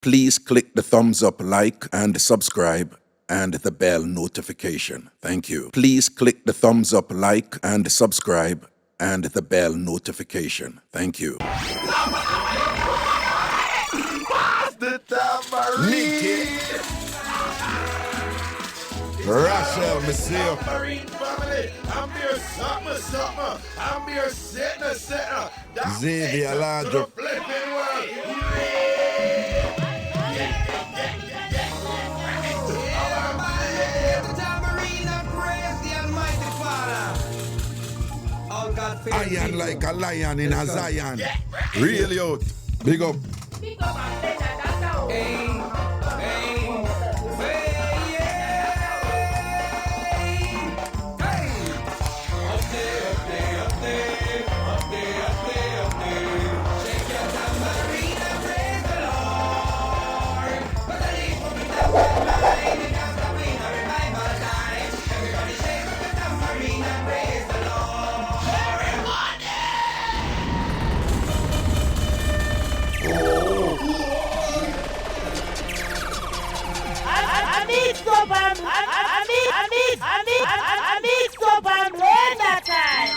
Please click the thumbs up, like, and subscribe, and the bell notification. Thank you. Please click the thumbs up, like, and subscribe, and the bell notification. Thank you. The Tambourine. Rachel, myself. Tambourine family. I'm here, something. I'm here, sitting. Xavier Ladro. Flipping world. Iron like a lion in a Zion. Really out. Big up. Big up An Blenda, that's how. I need some An Blenda time.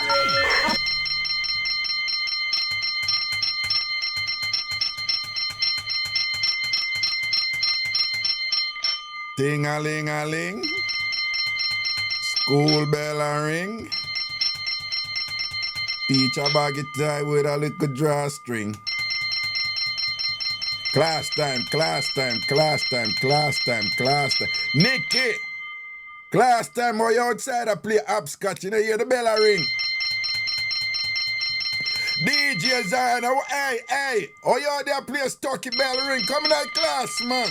Ting-a-ling-a-ling. School bell a ring. Teacher bag it tie with a little drawstring. Class time. Nicky! Class time, or you outside I play hopscotch, you know, hear the bell a ring. DJ Zion, hey, oh you out there play Stocky bell ring, come in that class, man.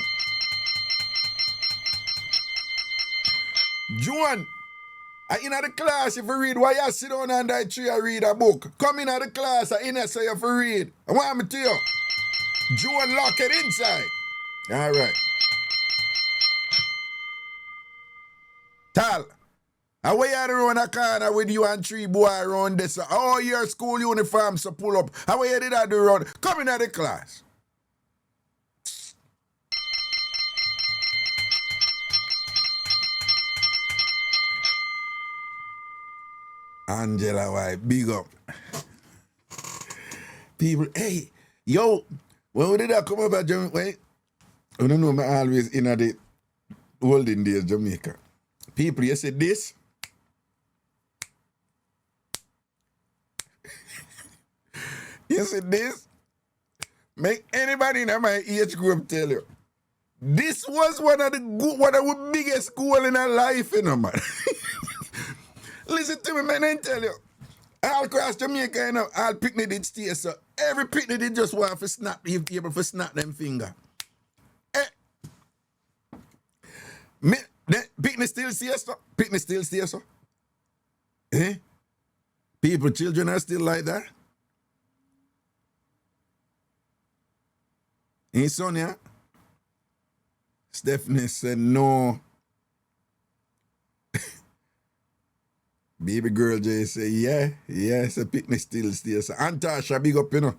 Joan, in the class if you read, why you sit down under a tree and read a book? Come in the class, in there so you have to read. I want me to you. Joan, lock it inside. All right. Tal, away you around a corner with you and three boy around this. Oh, your school uniform so pull up. How you did that do run? Come in the class. Angela, why? Big up. People, hey, yo, when did I come over Jamaica? Wait, I don't know, I'm always in the olden days Jamaica. People, you see this? You see this? Make anybody in my age group tell you. This was one of the biggest school in our life, you know, man. Listen to me, man, and tell you. All across Jamaica, you know, all picnic did stay, so every picnic did just want to snap, be able to snap them finger. Picnic still stay, so. Eh? People, children are still like that. Ain't Sonia? Stephanie said no. Baby girl Jay say yeah, it's a picnic still stay. So Antasha, big up, you know.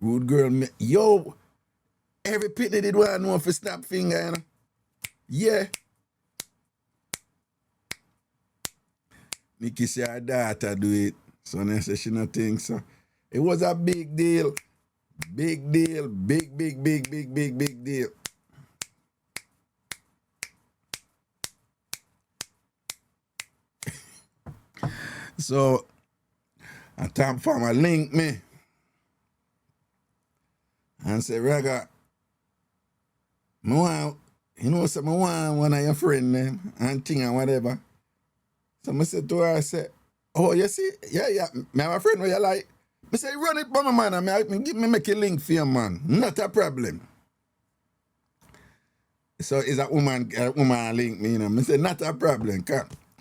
Rude girl, yo, every picnic did want to know for snap finger, you know. Yeah. Nikki say her daughter do it. Sonia said she not think so. It was a big deal. Big deal. Big deal. So, a TamFam link me and say, Raga, I want one of your friends, man, and thing and whatever. So I said to her, I said, oh, you see? Yeah. Me have a friend where you like. I say, run it by my man, and me make a link for you, man. Not a problem. So is a woman link me, you know. I say, not a problem,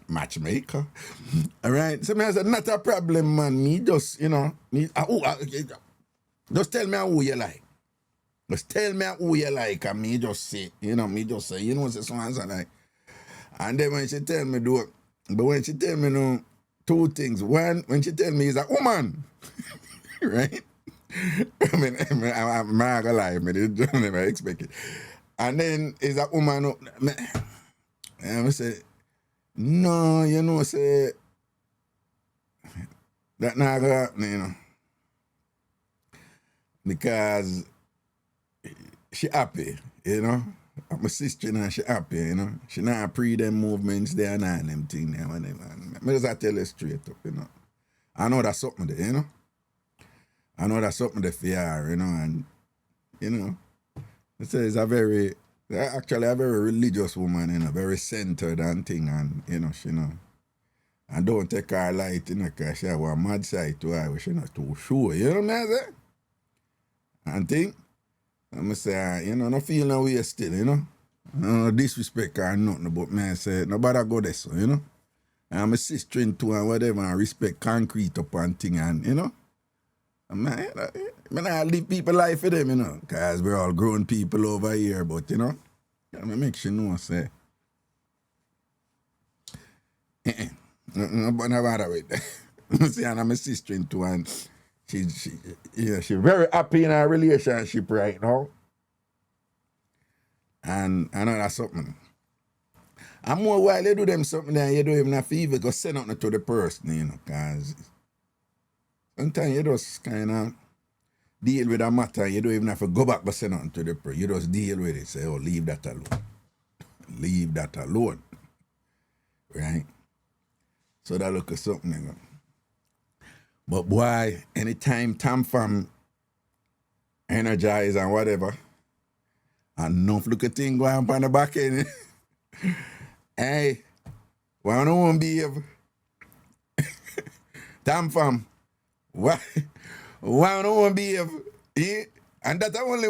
matchmaker. All right. So I said, not a problem, man. Me just, you know, just tell me who you like. Just tell me who you like, and me just say, you know, say so and so like. And then when she tell me do, but when she tell me no, two things. One, when she tell me is a woman. right? I'm not gonna lie, I didn't never expect it. And then is that woman, and I say, no, you know, say, that not gonna happen, you know. Because she happy, you know. My sister, and she happy, you know. She not pre them movements there and them thing there and them. I just tell her straight up, you know. I know that's something there, you know. I know that's something there for her, you know, and you know. It's a very religious woman, you know, very centered and thing, and you know, she know. And don't take her light, you know, because she have a mad side to her, which she not too sure, you know what I'm saying? And thing, I'm say, you know, no feel no way still, you know. No disrespect or nothing, but man say, nobody go there, so, you know. And I'm a sister into and whatever, and respect concrete up and thing, and, you know. Man, I live people life for them, you know, because we're all grown people over here, but, you know, I make sure know, say, no matter with that. See, and I'm a sister into, and she's very happy in our relationship right now. And I know that's something. And more while you do them something that you don't even have to even go send nothing to the person, you know, because sometimes you just kind of deal with a matter, you don't even have to go back and send nothing to the person. You just deal with it, say, oh, leave that alone. Leave that alone. Right? So that look at something, you know. But boy, anytime TamFam energize and whatever, and enough look at thing going on the back end. Hey, why don't want to behave? TamFam, why don't want to behave? Yeah? And that's the only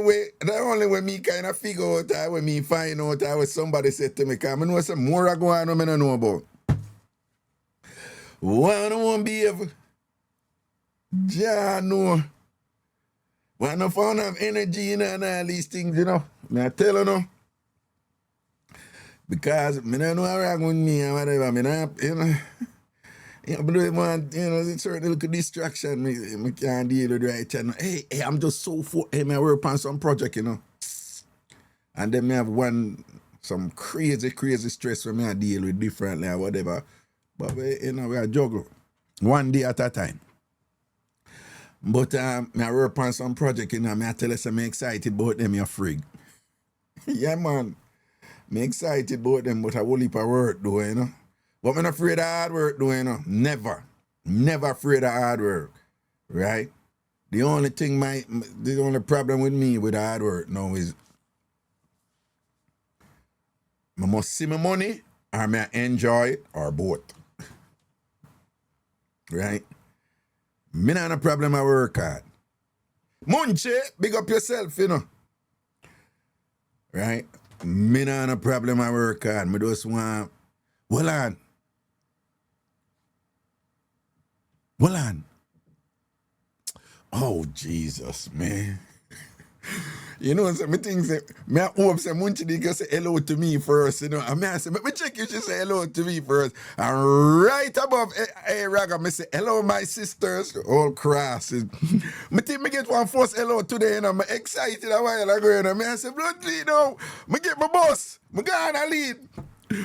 way me kind of figure out how when me find out how somebody said to me, because I know some more are going on I don't know about. Why don't want to behave? Ja, no. Why not found have energy in and all these things, you know? I tell you no. Because I don't know how wrong with me and whatever. I not, you know. But I want, you know, it's certain little distraction. I can't deal with right now. Hey, I'm just so I work on some project, you know. And then I have some crazy stress when I deal with differently or whatever. But, you know, we are juggle. One day at a time. But I work on some project, you know, I tell us I'm excited about them, you're frig. Yeah, man. I'm excited about them, but I will heap of work, though, you know. But I'm not afraid of hard work, though, you know. Never afraid of hard work, right? The only problem with me with hard work now is I must see my money or I enjoy it or both. Right? Me not a problem I work hard. Munche, big up yourself, you know. Right? Me not a problem I work hard. Me just want, hold on. Oh, Jesus, man. You know, so me think say, me hope say Munchi can say hello to me first, you know. And I say, me check if she say hello to me first. And right above, hey Raga, me say, hello my sisters, all cross. Me think me get one first hello today, and I'm excited a while ago, you know. I say, bloodly, you know, me get my boss, me go on a lead.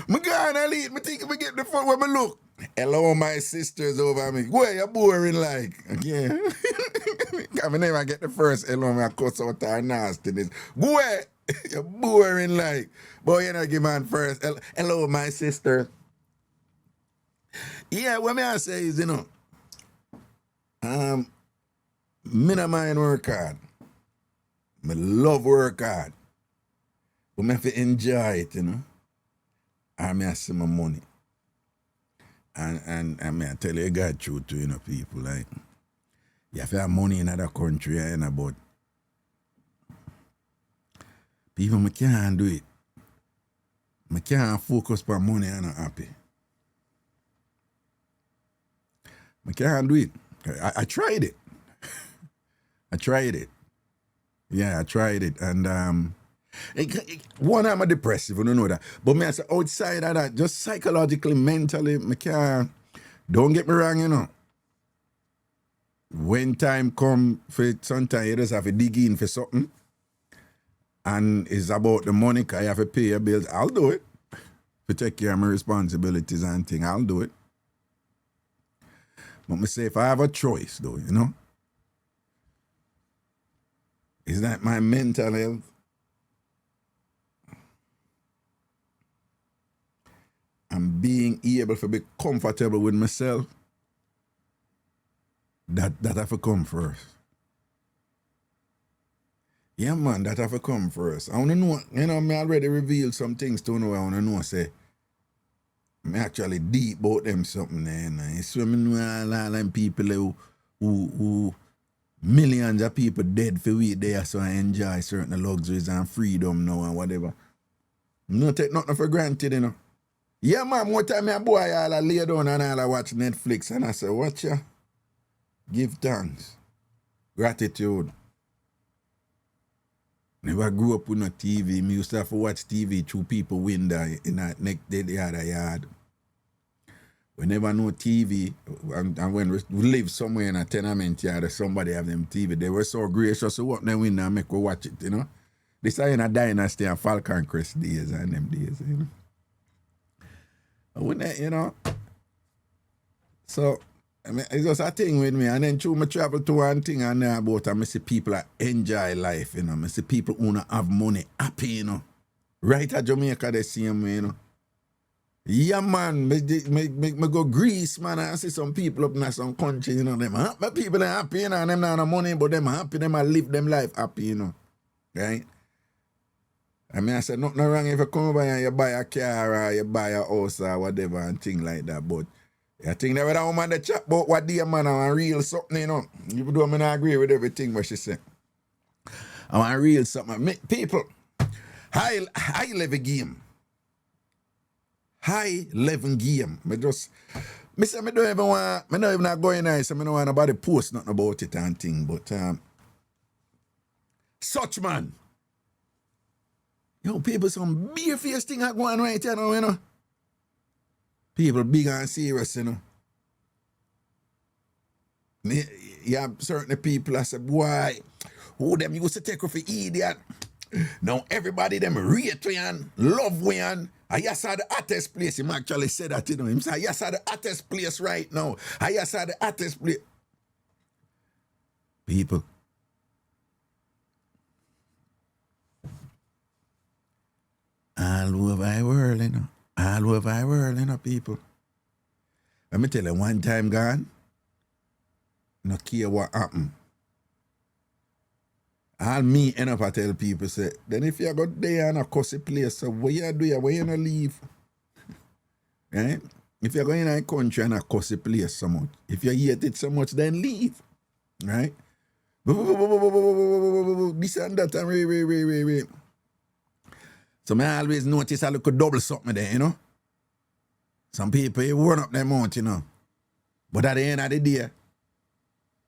Me think me get the phone when me look. Hello, my sisters over me. Go you boring like. Yeah. I never get the first hello, I cuss out our nastiness. Go you're boring like. But you know, give man first. Hello, my sister. Yeah, what me I say is, you know, me no mind work hard. Me love work hard. But me have to enjoy it, you know. And me I see my money. And I mean, I tell you, God truth to, you know, people, like, you have to have money in other country, you know, but people, I can't do it. I can't focus on money and I'm not happy. I can't do it. I tried it. Yeah, I tried it. And one, I'm a depressive, you don't know that. But me, I say outside of that, just psychologically, mentally, I can't. Don't get me wrong, you know. when time come for sometimes you just have to dig in for something. And it's about the money, because I have to pay your bills. I'll do it. To take care of my responsibilities and things, I'll do it. But me say if I have a choice though, you know, is that my mental health? And being able to be comfortable with myself, that have to come first. Yeah, man, that have to come first. I want to know, you know, me already revealed some things to know. I want to know, say, me actually deep about them something there. You see, me know all them people who millions of people dead for we there, so I enjoy certain luxuries and freedom now and whatever. No take nothing for granted, you know. Yeah, man, one time my boy all I lay down and all I watch Netflix and I say, watch ya, give thanks, gratitude. Never grew up with no TV. Me used to have to watch TV through people window in that next day the other yard. We never know TV. And when we live somewhere in a tenement yard, somebody have them TV. They were so gracious to open the window and make we watch it, you know. This is in a dynasty and Falcon Crest days and them days, you know. When they, you know. So I mean, it's just a thing with me. And then through me travel to one thing and there about I see people that enjoy life, you know. I see people who don't have money happy, you know. Right at Jamaica the same way, you know. Yeah, man, me go Greece, man, and I see some people up in some country, you know, them happy people are happy, you know, and them not no money, but them happy, them live them life happy, you know. Right? I mean, I said, nothing wrong if you come over and you buy a car or you buy a house or whatever and things like that, but I think that when a woman they chat about what dear man, I want real something, you know. Even though I not agree with everything what she said. I want real something. People, high level game. High level game. Me don't even want, me don't even go in there, so I don't want nobody post nothing about it and thing, but such man. Yo, people, some beer face thing are going right here now, you know. People big and serious, you know. You have certain people that say, boy, who them used to take off for idiot. Now everybody them rate we and love we and I just saw the hottest place. Him actually said that, you know. Him say, I just saw the hottest place right now. I just saw the hottest place. People. All over the world, you know. All over the world, you know, people. Let me tell you, one time gone, no care what happened. All me end up I tell people, say, then if you go there in a cussy place, so what you do, where you not leave? Right? If you go in a country and a cussy place so much, if you hate it so much, then leave. Right? This and that, and wait. So I always notice I look a double something there, you know. Some people run up their mouth, you know. But at the end of the day,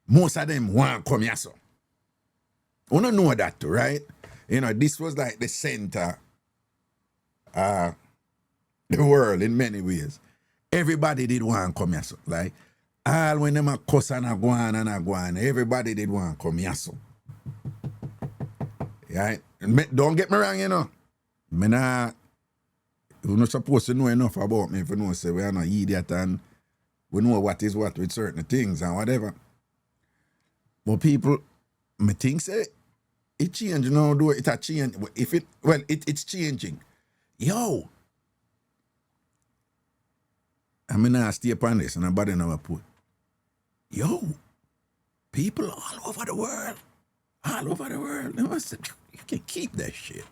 most of them want to come here, so. You don't know that too, right? You know, this was like the center of the world in many ways. Everybody did want to come here, so. Like, all when them a cuss and a go on, everybody did want to come here, so. Right? Don't get me wrong, you know. You're not supposed to know enough about me if you know, say, we are not idiot and we know what is what with certain things and whatever. But people, me think, say, it changed, you know, do it a change. If it, well, it's changing. Yo. I mean, I stay upon this and nobody never put. Yo. People all over the world. All over the world. You can keep that shit.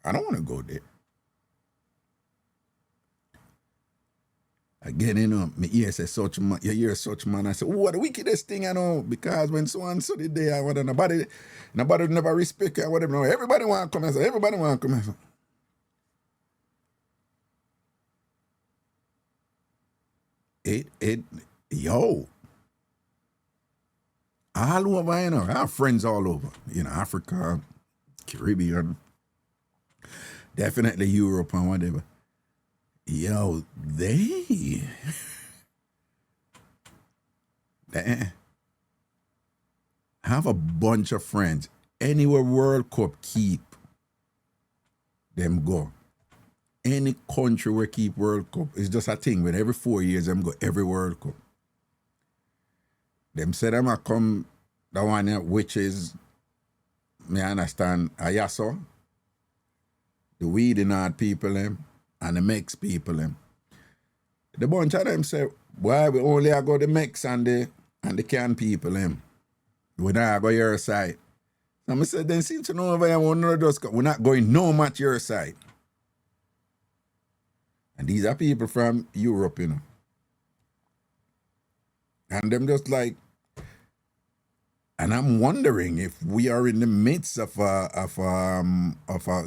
I don't want to go there. Again, you know, my ear says such man, you hear such man, I say, oh, what the wickedest thing I know, because when someone saw the day, nobody never respect or whatever. No, everybody want to come and say, everybody want to come and say. Yo. All over, you know, I have friends all over, you know, Africa, Caribbean, definitely Europe and whatever. Yo, they I have a bunch of friends. Anywhere World Cup keep, them go. Any country where keep World Cup, it's just a thing. When every 4 years, them go every World Cup. Them say them a come, the one here, which is, me understand, a Yasso, the Weedinard people, them, and the Mex people, them. The bunch of them say, why we only go the Mex and the Can people, them. We not go your side. So I said, then since you know over here, we're not going no much your side. And these are people from Europe, you know. And them just like, and I'm wondering if we are in the midst of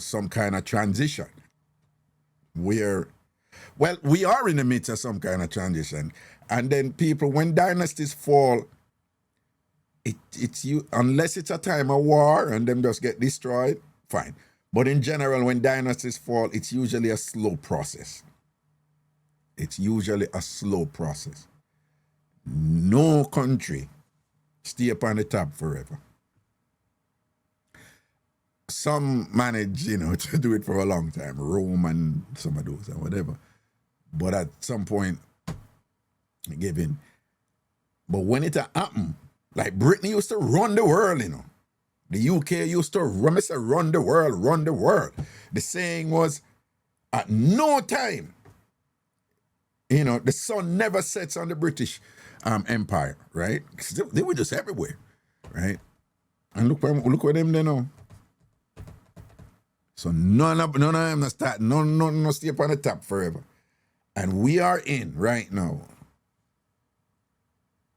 some kind of transition. We are in the midst of some kind of transition. And then people, when dynasties fall, it's you, unless it's a time of war and them just get destroyed, fine. But in general, when dynasties fall, it's usually a slow process. It's usually a slow process. No country stay up on the top forever. Some manage, you know, to do it for a long time. Rome and some of those and whatever. But at some point, give in. But when it happen, like Britain used to run the world, you know. The UK used to run the world, run the world. The saying was, at no time, you know, the sun never sets on the British Empire, right? They were just everywhere, right? And look where them they know. So none of them not start, none stay up on the top forever. And we are in right now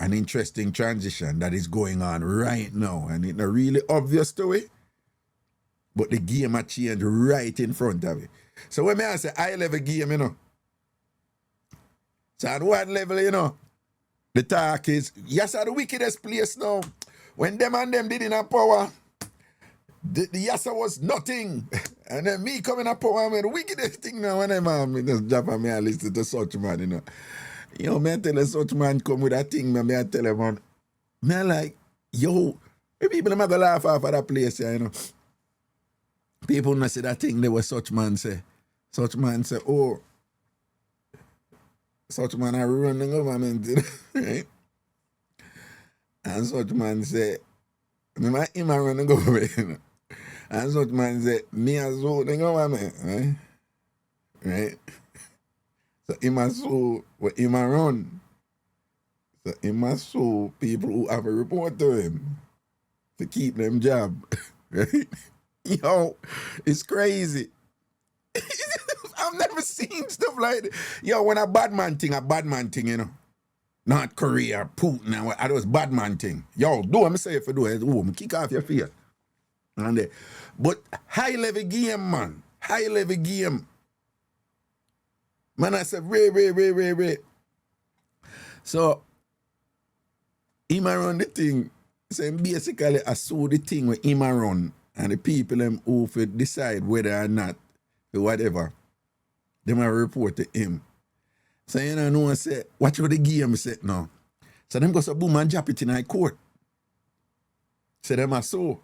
an interesting transition that is going on right now. And it's not really obvious to it, but the game has changed right in front of it. So when I say high level game, you know, so at what level, you know, the talk is, yes, the wickedest place now. When them and them did in a power, the Yassa was nothing. And then me coming up power, I mean, the wickedest thing now, when I'm just drop on me and listen to such man, you know. You know, me I tell you, such man come with that thing, me I tell him, man, me I like, yo, the people are going to laugh off of that place, you know. People not say that thing, they were such man say. Such man say, oh, such man are running the government, right? And such man say, me him a run the government, you know. And such man say, me as well the government, right? Right? So him a sue what him a run. So him a sue people who have a report to him to keep them job, right? Yo, it's crazy. I've never seen stuff like that. Yo, when a bad man thing, you know. North Korea, Putin, and that was bad man thing. Yo, do what I say if you do it. Oh, kick off your face. And but high level game, man. High level game. Man, I said, wait. So, him a run the thing. So, basically, I saw the thing with him a run, and the people them who decide whether or not, or whatever, they might report to him. So, you know, I say, watch what the game said now. So, them go so boom and drop it in high court. So, them are so.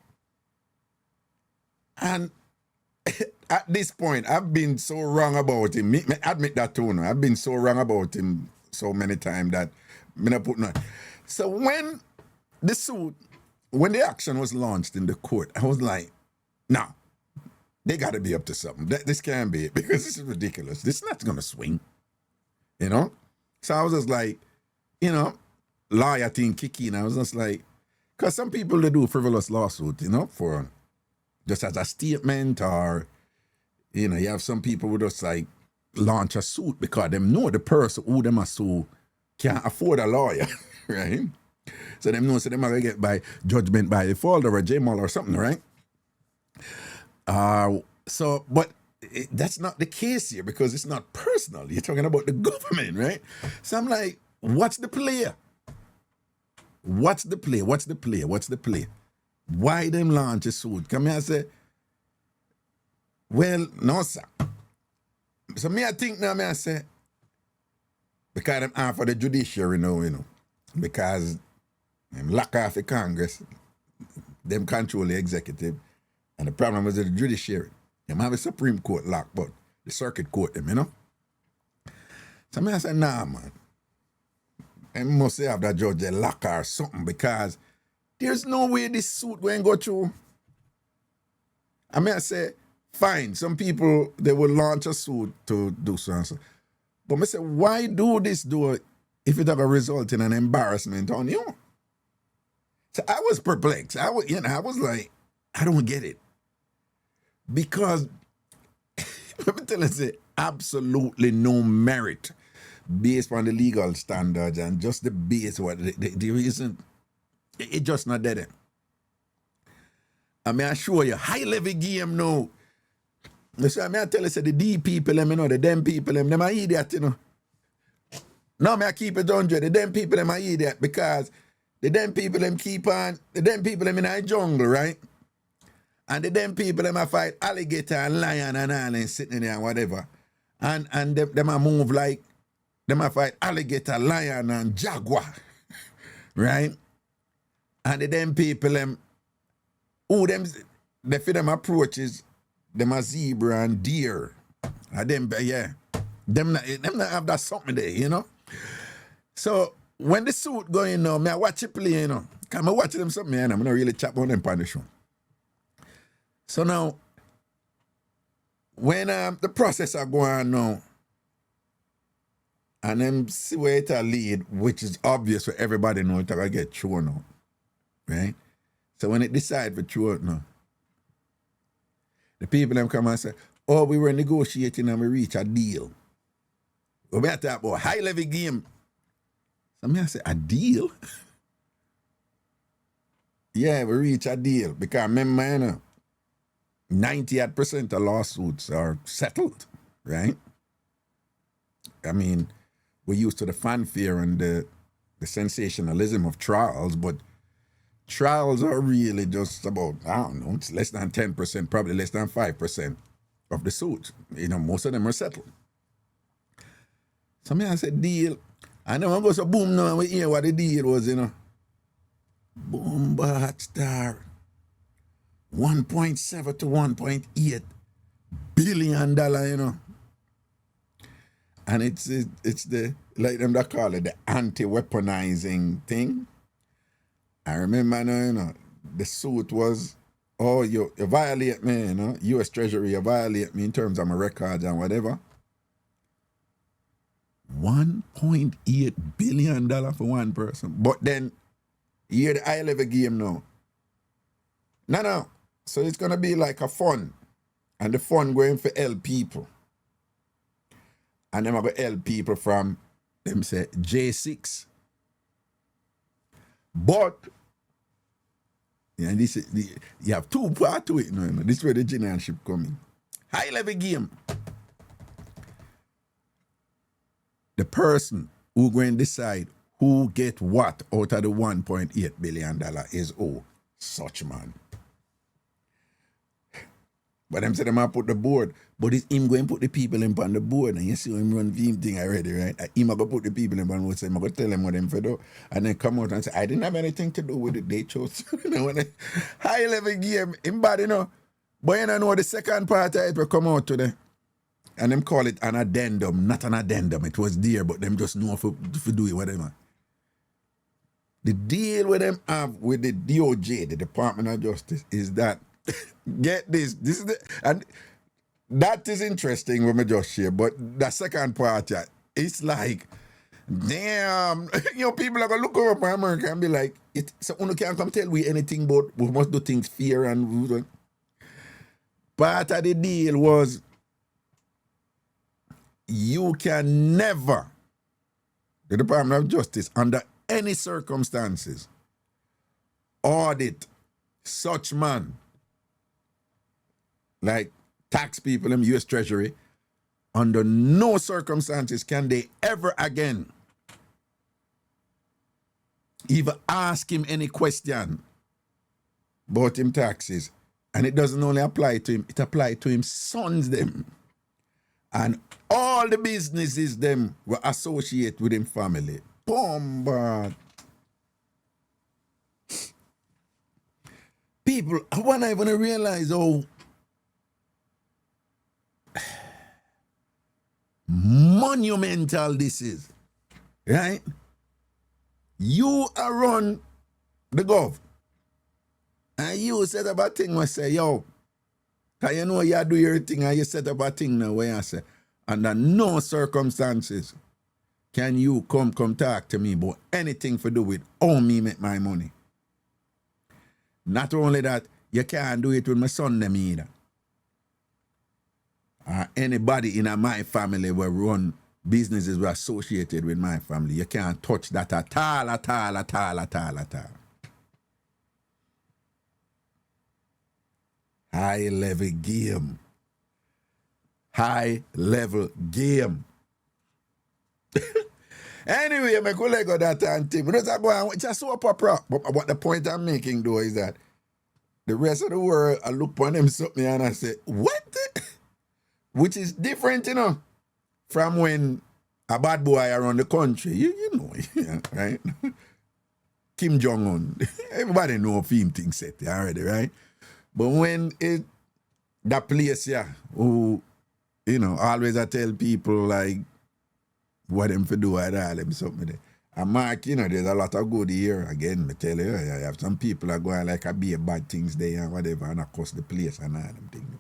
And at this point, I've been so wrong about him. Me admit that too. No? I've been so wrong about him so many times that me not put no. So when the action was launched in the court, I was like, no, they got to be up to something. This can't be it because this is ridiculous. This is not going to swing, you know? So I was just like, you know, lawyer thing kick in. I was just like, because some people, they do frivolous lawsuit, you know, for just as a statement or, you know, you have some people who just like launch a suit because them know the person who them are sue can't afford a lawyer, right? So them know so them are going to get by judgment by default or a J-Mall or something, right? But that's not the case here because it's not personal. You're talking about the government, right? So I'm like, what's the play? What's the play? Why them launch a suit? Come here and say, well, no, sir. So me I think now, I say, because I'm for the judiciary now, you know, because I'm lock off the Congress, them control the executive, and the problem was the judiciary. Them have a Supreme Court lock, but the circuit court them, you know. So I said, nah, man. I must have that judge a lock or something because there's no way this suit going to go through. I say, fine, some people, they will launch a suit to do so and so. But I say, why do this though if it ever result in an embarrassment on you? So I was perplexed. I was like, I don't get it. Because, let me tell you, absolutely no merit based on the legal standards and just the base what the reason it just not dead. I assure you, high level game now. So I tell you, say the D people, them, you know, the them people, them are idiot, you know. No, I keep it 100. The them people, them are idiot because the them people, them keep on, the them people, them in the jungle, right? And the them people, them a fight alligator and lion and all and sitting there and whatever. And them a move like, them a fight alligator, lion and jaguar, right? And the them people, them, they feel them approaches, them a zebra and deer. And them, yeah. Them not have that something there, you know? So, when the suit going now, I watch it play, you know. Because I watch them something, and I'm not really chat on them on the show. So now, when the process are going on now, and them see where it lead, which is obvious for everybody know it will get thrown out, right? So when it decide for throw out now, the people them come and say, oh, we were negotiating and we reach a deal. We better talk about high level game. So I say, a deal? Yeah, we reach a deal. Because remember, you know, 98% of lawsuits are settled, right? I mean, we're used to the fanfare and the sensationalism of trials, but trials are really just about, I don't know, it's less than 10%, probably less than 5% of the suits. You know, most of them are settled. So I said, deal. And then I go so boom now, we hear what the deal was, you know. Boom, hot star. 1.7 to 1.8 billion dollar, you know. And it's the, like them that call it, the anti-weaponizing thing. I remember now, you know, the suit was, oh, you violate me, you know, U.S. Treasury, you violate me in terms of my records and whatever. $1.8 billion for one person. But then, you hear the high level game now. No. So it's going to be like a fund. And the fund going for help people. And then I'm going to help people from, them say, J6. But, yeah, this is, you have two parts to it. No. This is where the generalship coming. High level game. The person who going to decide who get what out of the $1.8 billion is such man. But them say them put the board, but it's him going to put the people in on the board, and you see him run the thing already, right? Him going to put the people in on the board, I'm going to tell them what them for do, and then come out and say, I didn't have anything to do with it, they chose. You know, high level game, him bad, you know. But you know the second part of it will come out today. And them call it an addendum, not an addendum. It was there, but them just know if do it, whatever. The deal with them have with the DOJ, the Department of Justice, is that, get this is the, and that is interesting when we just share, but the second part, yeah, it's like, damn, you know, people are going to look over for America and be like, so you can't come tell we anything, but we must do things fair and part of the deal was, you can never, the Department of Justice, under any circumstances, audit such man, like tax people in U.S. Treasury, under no circumstances can they ever again even ask him any question about him taxes. And it doesn't only apply to him, it applies to him sons them. And all the businesses them were associated with him family. Boom, people, I want to even realize how monumental this is, right? You are run the gov, and you set up a thing where say, yo, cause you know you do your thing and you set up a thing now where you say, under no circumstances can you come talk to me about anything to do with how me make my money. Not only that, you can't do it with my son them either. Or anybody in my family will run businesses were associated with my family. You can't touch that at all. High level game. Anyway, my colleague got that and Tim. Just so proper. But what the point I'm making though is that the rest of the world, I look upon them something and I say, what? Which is different, you know, from when a bad boy around the country, you know, right? Kim Jong-un. Everybody know film thing set already, right? But when that place, who, you know, always I tell people like what them for do at all, them something there. And Mark, you know, there's a lot of good here. Again, I tell you, I have some people that go like a be bad things there and whatever, and across the place and all them things.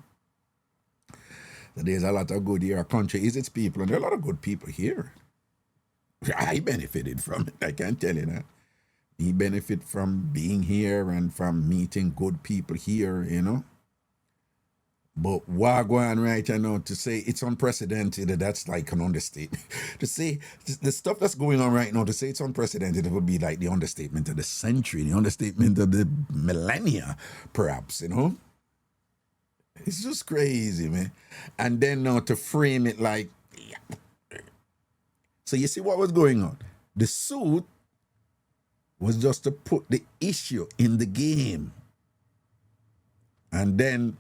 So there's a lot of good here. Our country is its people, and there are a lot of good people here. I benefited from it, I can tell you that. He benefit from being here and from meeting good people here, you know. But what going right now to say it's unprecedented, that's like an understatement. To say the stuff that's going on right now, to say it's unprecedented, it would be like the understatement of the century, the understatement of the millennia, perhaps, you know. It's just crazy, man. And then now to frame it like, so you see what was going on? The suit was just to put the issue in the game. And then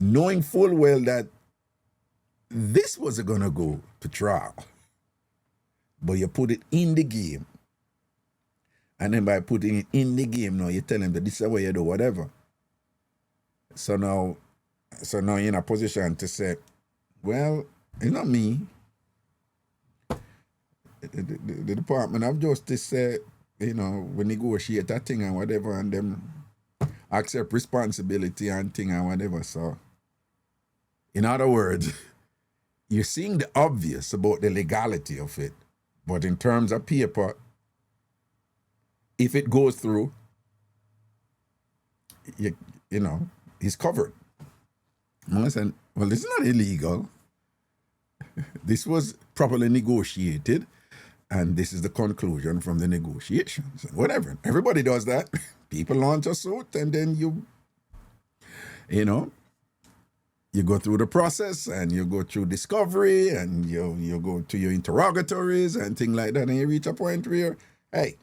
knowing full well that this wasn't going to go to trial, but you put it in the game. And then by putting it in the game, now you tell them that this is the way you do whatever. So now you're in a position to say, well, it's not me. The Department of Justice said, you know, we negotiate that thing and whatever, and them accept responsibility and thing and whatever. So, in other words, you're seeing the obvious about the legality of it. But in terms of paper, if it goes through, you know, he's covered. And I said, well, this is not illegal. This was properly negotiated, and this is the conclusion from the negotiations. And whatever. Everybody does that. People launch a suit, and then you know, you go through the process, and you go through discovery, and you go to your interrogatories and things like that, and you reach a point where, hey,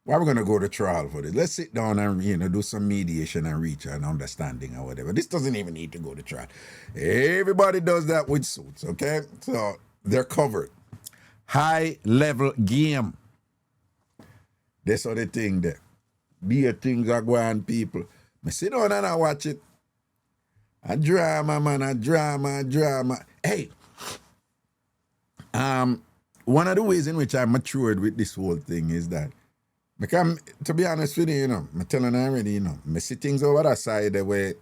why are we going to go to trial for this? Let's sit down and, you know, do some mediation and reach an understanding or whatever. This doesn't even need to go to trial. Everybody does that with suits, okay? So they're covered. High level game. That's what the thing there. Be things are going on, people. I sit down and I watch it. A drama, man, a drama. Hey, one of the ways in which I matured with this whole thing is that, because, to be honest with you, you know, I'm telling you already, you know, I see things over that side where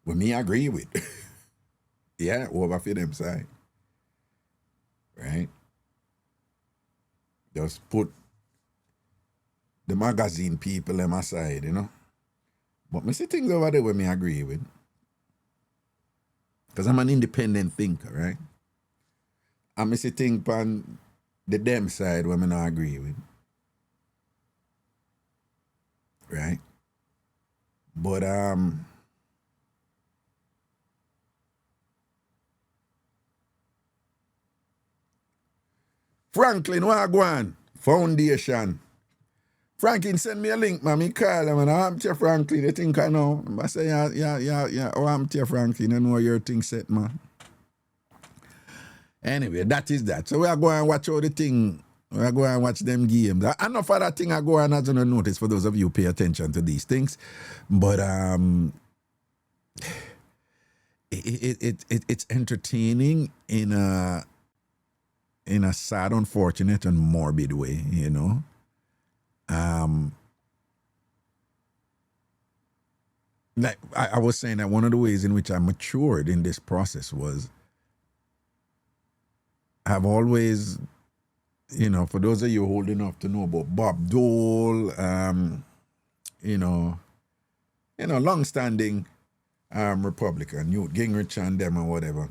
me agree with. Yeah, over for them side. Right? Just put the magazine people on my side, you know. But I see things over there where me agree with. Because I'm an independent thinker, right? And I see things on the them side where I not agree with. Right? But Franklin Wagwan Foundation. Franklin send me a link, man. Me call him and I'm Tia Franklin. You think I know? I say, yeah. Oh, I'm Tia Franklin. I know your thing set, man. Anyway, that is that. So we are going to watch how the thing I go and watch them games. Enough of that thing I go and I don't notice for those of you who pay attention to these things. But it's entertaining in a sad, unfortunate, and morbid way, you know. Like I was saying that one of the ways in which I matured in this process was I've always, you know, for those of you old enough to know about Bob Dole, long-standing Republican, Newt Gingrich and them or whatever.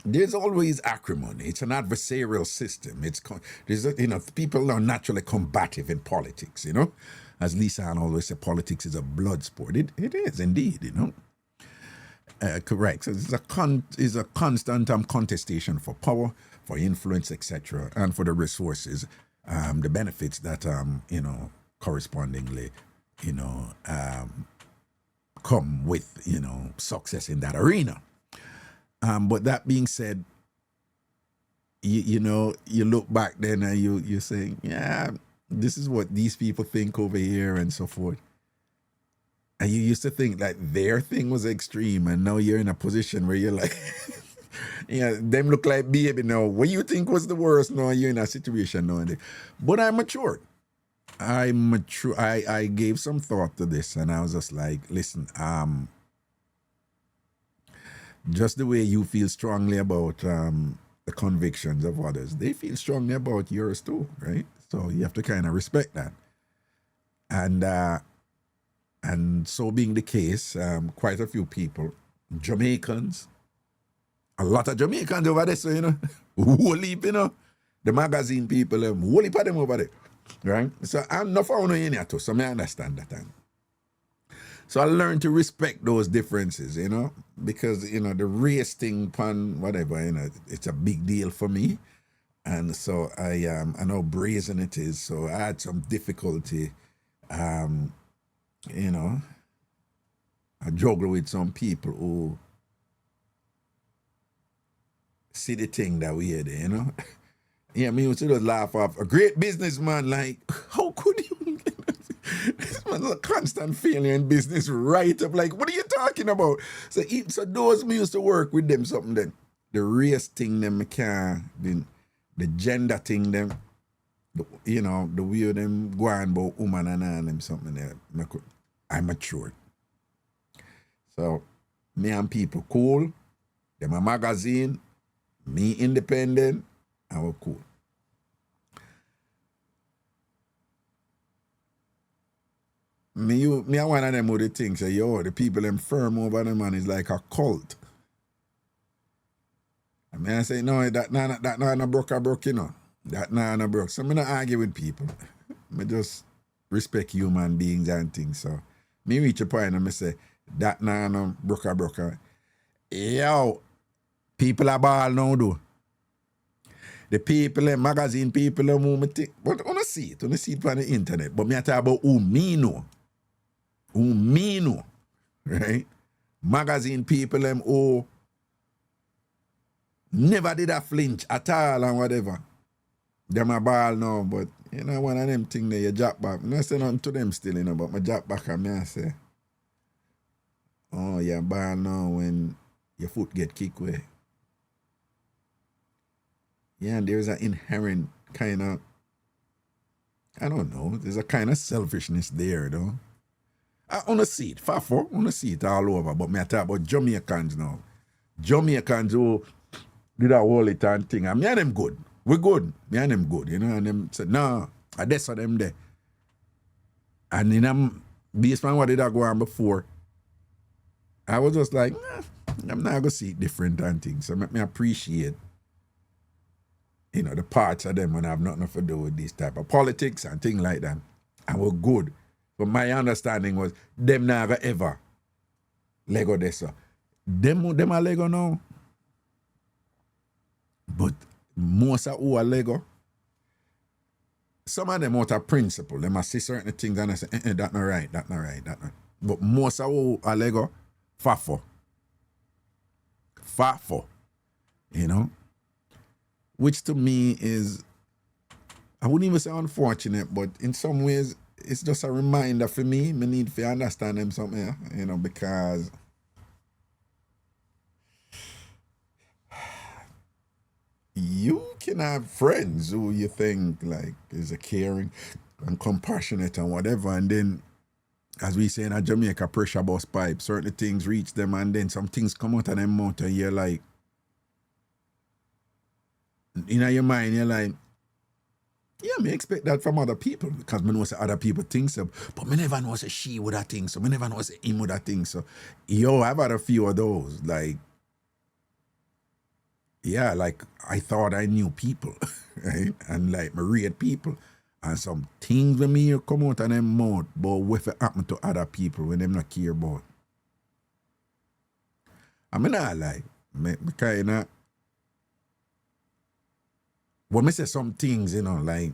There's always acrimony. It's an adversarial system. People are naturally combative in politics, you know. As Lisa Ann always said, politics is a blood sport. It is indeed, you know. Correct. So it's a constant contestation for power, for influence, etc., and for the resources, the benefits that correspondingly, come with success in that arena. But that being said, you look back then and you say, yeah, this is what these people think over here and so forth. And you used to think that their thing was extreme, and now you're in a position where you're like, them look like baby now. What you think was the worst? Now you're in a situation now. But I matured. I gave some thought to this, and I was just like, listen, just the way you feel strongly about the convictions of others, they feel strongly about yours too, right? So you have to kind of respect that. And so being the case, quite a few people, Jamaicans, a lot of Jamaicans over there, so, whole heap, the magazine people, whole heap of them over there, right? So I'm not found in here too, so I understand that. So I learned to respect those differences, because, the race thing, pan, whatever, it's a big deal for me. And so I know brazen it is, so I had some difficulty, I juggle with some people who see the thing that we had, Yeah, me used to just laugh off a great businessman, like, how could you? This man's a constant failure in business, right up. Like, what are you talking about? So those me used to work with them something then. The race thing, them can't, the gender thing, them, the way them go on about woman and them something there. I matured. So me and people cool. Them a magazine. Me independent. I was cool. Me are one of them who they think say, the people them firm over them man is like a cult. And I say, no, that not broke, That not broke. So I not argue with people. I just respect human beings and things. So me reach a point and I say, that not broke. Yo, people are ball now though. The people, magazine people, who me think, but I don't see it on the internet. But me talk about who me know, right? Magazine people, who never did a flinch at all and whatever. Them a ball now, but one of them thing there, you drop back. I say nothing to them still, but my drop back and I say, oh, you ball now when your foot get kicked away. Yeah, there's an inherent kind of, I don't know, there's a kind of selfishness there, though. I want to see it, Fafo, I want to see it all over, but me I talk about Jamaicans now. Jamaicans who do that whole time thing, and me and them good. We're good. Me and them good, and them said, no, I just saw them there. And based on what did I go on before, I was just like, I'm not going to see it different and things. So me appreciate the parts of them when I have nothing to do with this type of politics and things like that. And we're good. But my understanding was, them never ever Lego this. So. Them are Lego now. But most of who are Lego, some of them out of principle. They must see certain things and I say, that's not right. But most of who are Lego, Fafo. Which to me is I wouldn't even say unfortunate, but in some ways, it's just a reminder for me. I need to understand them something, you know, because you can have friends who you think like is a caring and compassionate and whatever, and then, as we say in a Jamaica, pressure bust pipe, certain things reach them, and then some things come out of them mouth, and you're like, in your mind, you're like, yeah, me expect that from other people, because me know say other people think so, but me never know say she would have think so, me never know say him would have think so. Yo, I've had a few of those, like, yeah, like, I thought I knew people, right? And like, me read people, and some things when me come out of them mouth, but what it happen to other people when them not care about. I mean, I like, me kind of, when me say some things, you know, like,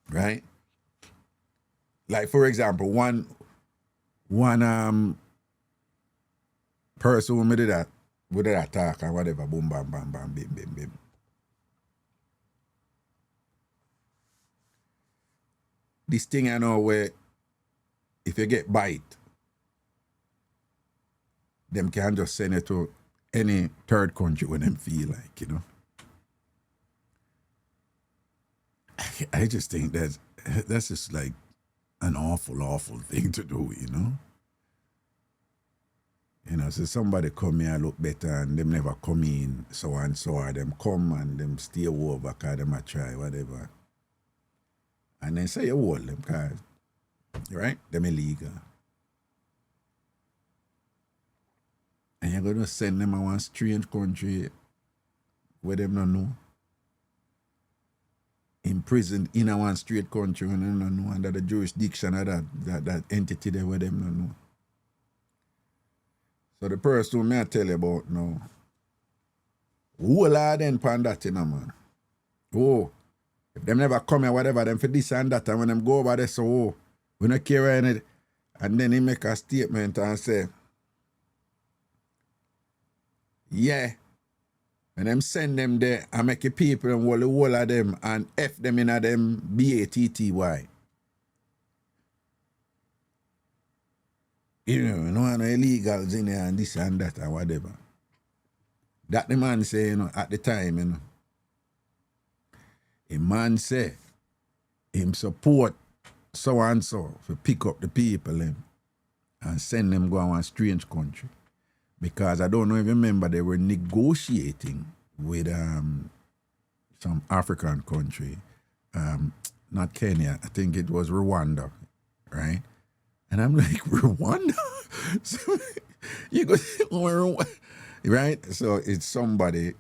right? Like, for example, one person who me did that, with that talk or whatever, boom, bam, bam, bam, bim, bim, bim. This thing I know where if you get bite, them can just send it to any third country when them feel like, you know. I just think that's just like an awful, awful thing to do, you know. You know, so somebody come here look better and them never come in, so and so, or them come and them stay over because them a try, whatever. And then say you hold them, cause, right? Them illegal. And you're gonna send them to one strange country where them don't know. Imprisoned in a one straight country where them don't know, under the jurisdiction of that entity there where them don't know. So the person who I tell you about now, who are then pan that, you know, man? Oh, if them never come here, whatever, them for this and that, and when them go over there, so, oh, we don't care anything. And then he make a statement and say, yeah, when them send them there, I make the people and the whole of them and F them in a them BATTY. You know, no illegals in there and this and that or whatever. That the man say, you know, at the time, you know. A man say, him support so and so to pick up the people and send them go to one strange country. Because I don't know if you remember, they were negotiating with some African country, not Kenya, I think it was Rwanda, right? And I'm like, Rwanda? So you go, right? So it's somebody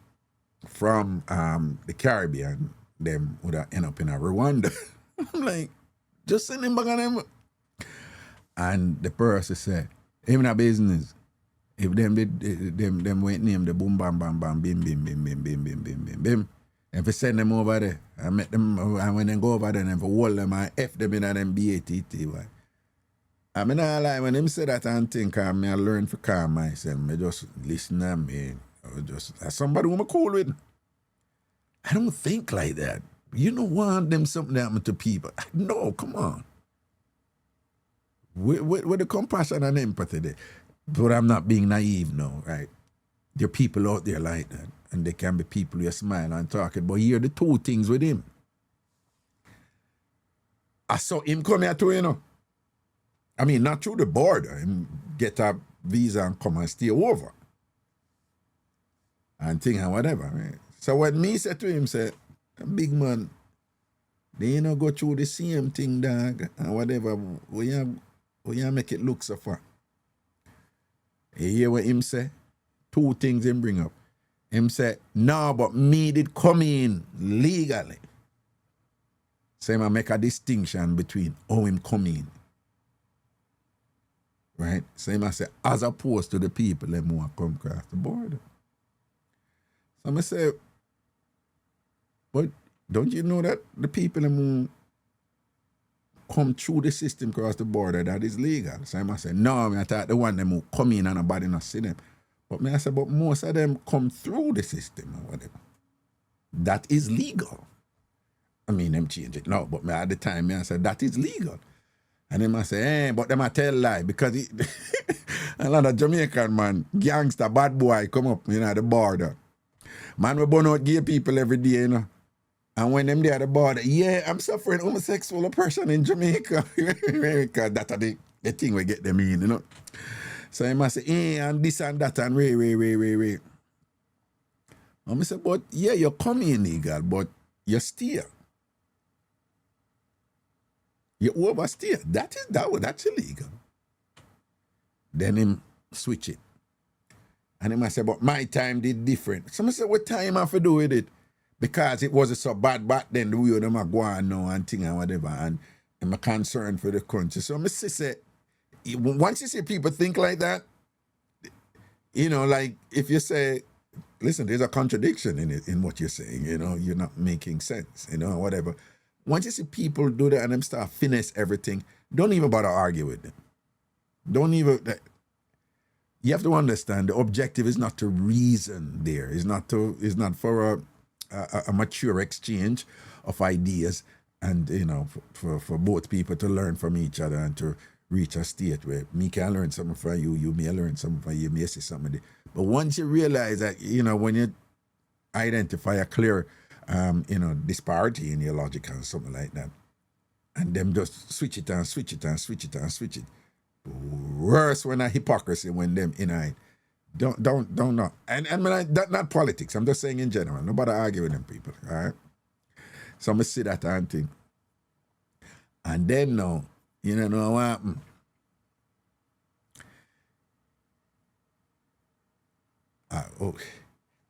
from the Caribbean, them would have end up in a Rwanda. I'm like, just send them back on them. And the person said, even a business, if them went name the boom bam bam bam bim bim bim bim bim bim bim bim bim. If we send them over there, I met them, and when they go over there, and if we hold them and F them in them BATTY. I mean, I like when them say that and think, I learn to calm myself. I just listen to me. Just as somebody who I'm cool with. I don't think like that. You don't want them something to happen to people. No, come on. With the compassion and empathy there. But I'm not being naive now, right? There are people out there like that. And there can be people who smile and talking. But here are the two things with him. I saw him come here too, you know. I mean, not through the border. Him get a visa and come and stay over. And thing and whatever, right? So what me said to him, said, big man, they you know go through the same thing, dog, and whatever. We make it look so far. You hear what him say? Two things him bring up. Him say, no, but me did come in legally. So him make a distinction between how him come in. Right? So him say, as opposed to the people them who come across the border. So I say, but don't you know that the people who come through the system across the border, that is legal? So I say, no, I thought the one them who come in and nobody not see them. But I say, but most of them come through the system or whatever. that is legal. I mean, them change it now, but me at the time, I said, that is legal. And then I say, but them I tell lie, because a lot of Jamaican man, gangster, bad boy, come up, at the border. Man, we burn out gay people every day, And when them there at the border, I'm suffering homosexual oppression in Jamaica. Because that's the thing we get them in, So I must say, and this and that, and wait. And I say, but you're coming illegal, but you steal. You oversteer. That's illegal. Then him switch it. And him I say, but my time did different. So I say, what time I have to do with it? Because it wasn't so bad back then, the way them are going now and thing and whatever. And I'm concerned for the country. So I say, once you see people think like that, like if you say, listen, there's a contradiction in it, in what you're saying, you're not making sense, whatever. Once you see people do that and them start finesse everything, don't even bother argue with them. Don't even. You have to understand the objective is not to reason there. It's not for a mature exchange of ideas and, for both people to learn from each other and to reach a state where me can learn something from you, you may learn something from you, may see something. But once you realize that, when you identify a clear disparity in your logic and something like that, and them just switch it. Worse when a hypocrisy when them it. Don't know. And that not politics. I'm just saying in general. Nobody argue with them people. All right. So I see that and think. And then now, know what happened?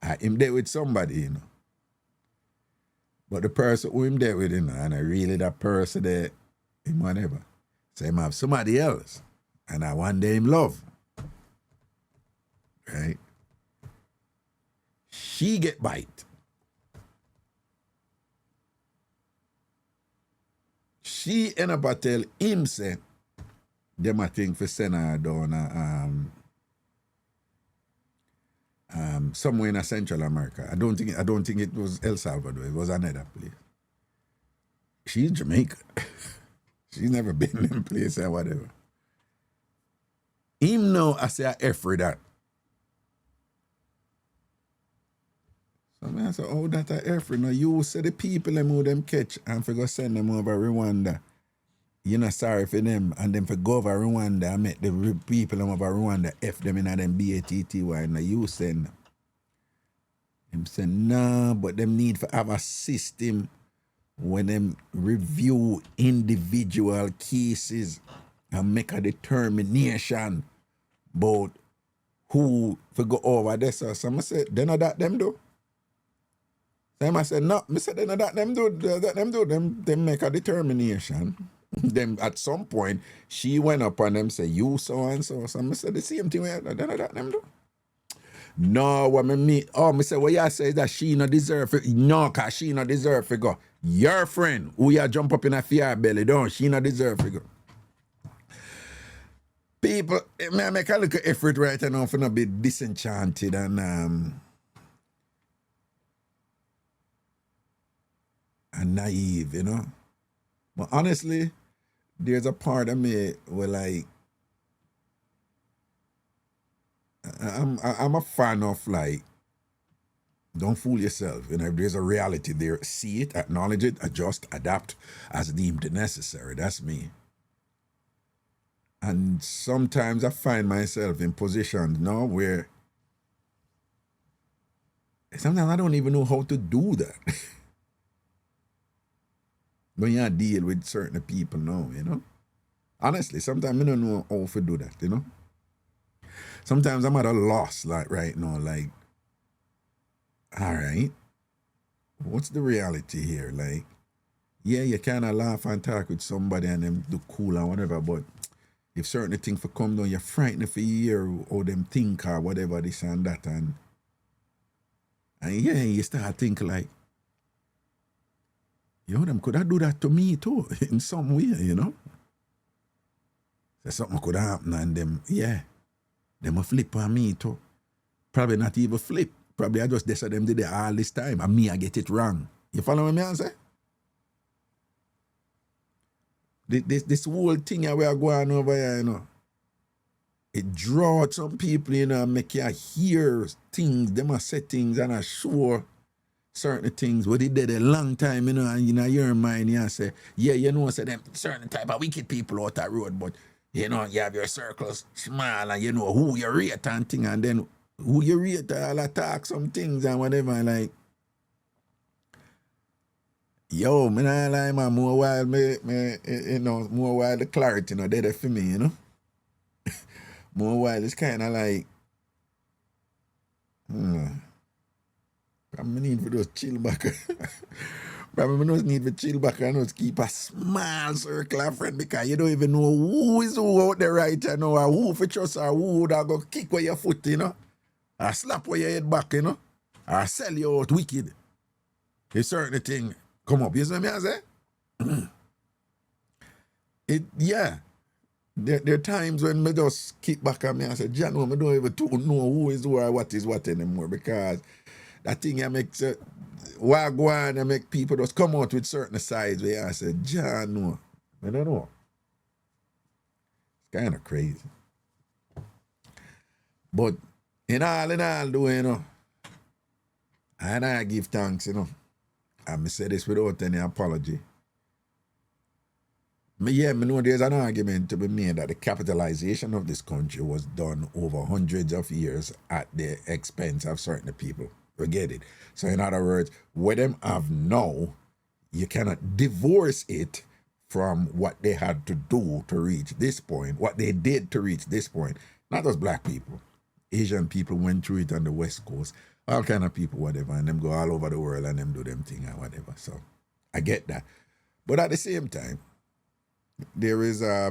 I'm there with somebody, But the person who I'm there with, and I really that person there, him whatever. So him have somebody else. And I one day him love. Right? She get bite. She end up tell him say, them a thing for send her down somewhere in Central America. I don't think it was El Salvador. It was another place. She's Jamaica. She's never been in a place or whatever. Him know I say I afraid that. So I say, oh, that I afraid. Now you say the people them who them catch and for go send them over Rwanda. You're not sorry for them, and then for go over Rwanda, I met the people over Rwanda, F them in them BATTY, and you send them. Them say, no, but them need to have a system when them review individual cases and make a determination about who for go over this. So I say, they not that them do. So I said, no, I said, they not that them do. Them make a determination. Then at some point, she went up and them say, you so and so. So I said, the same thing, they not that them do. No, what me mean? Oh, me say, what you say is that she not deserve it. No, cause she not deserve to go. Your friend, who you jump up in a fear belly, don't she not deserve to go. People, me make a little effort right now for not be disenchanted and naive, But honestly, there's a part of me where like I'm a fan of like, don't fool yourself. If there's a reality there, see it, acknowledge it, adjust, adapt as deemed necessary. That's me. And sometimes I find myself in positions now where sometimes I don't even know how to do that. When you deal with certain people now, Honestly, sometimes I don't know how to do that, Sometimes I'm at a loss, like right now, like, all right, what's the reality here? Like, yeah, you kind of laugh and talk with somebody and them do cool and whatever, but if certain things for come down, you're frightened for you or them think or whatever, this and that, and yeah, you start thinking like, them could have do that to me too, in some way, So something could happen and them, them a flip on me too. Probably not even flip, Probably I just this them did it all this time. And me, I get it wrong. You follow what me say? This whole thing we are going over here, you know. It draw some people, you know, make you hear things, them are say things and I show certain things what they did a long time, you know, and you know your mind you say, yeah, you know, say them certain type of wicked people out that road, but you know, you have your circles small and you know who you rate and thing, and then who you rate all attack some things and whatever, like yo, me not lie, man, more while me you know, more while the clarity, you know, they're for me, you know. More while it's kinda like probably need for those chill back. Probably just need for chill back and just keep a small circle of friend because you don't even know who is who out there right now or who for trust or who would go kick where your foot, you know. Or slap where your head back, you know. Or sell you out wicked. If certain thing come up, you see what I say? There are times when me just kick back at me and say, John, I don't even know who is who or what is what anymore because that thing makes wagwan and make people just come out with certain sides where I say, John, no. I don't know. It's kind of crazy. But in all, though, you know, and I give thanks, you know. And I say this without any apology. I know there's an argument to be made that the capitalization of this country was done over hundreds of years at the expense of certain people. We get it. So in other words, what them have now, you cannot divorce it from what they had to do to reach this point, what they did to reach this point. Not just black people. Asian people went through it on the West Coast. All kind of people, whatever, and them go all over the world and them do them thing and whatever. So I get that. But at the same time, there is a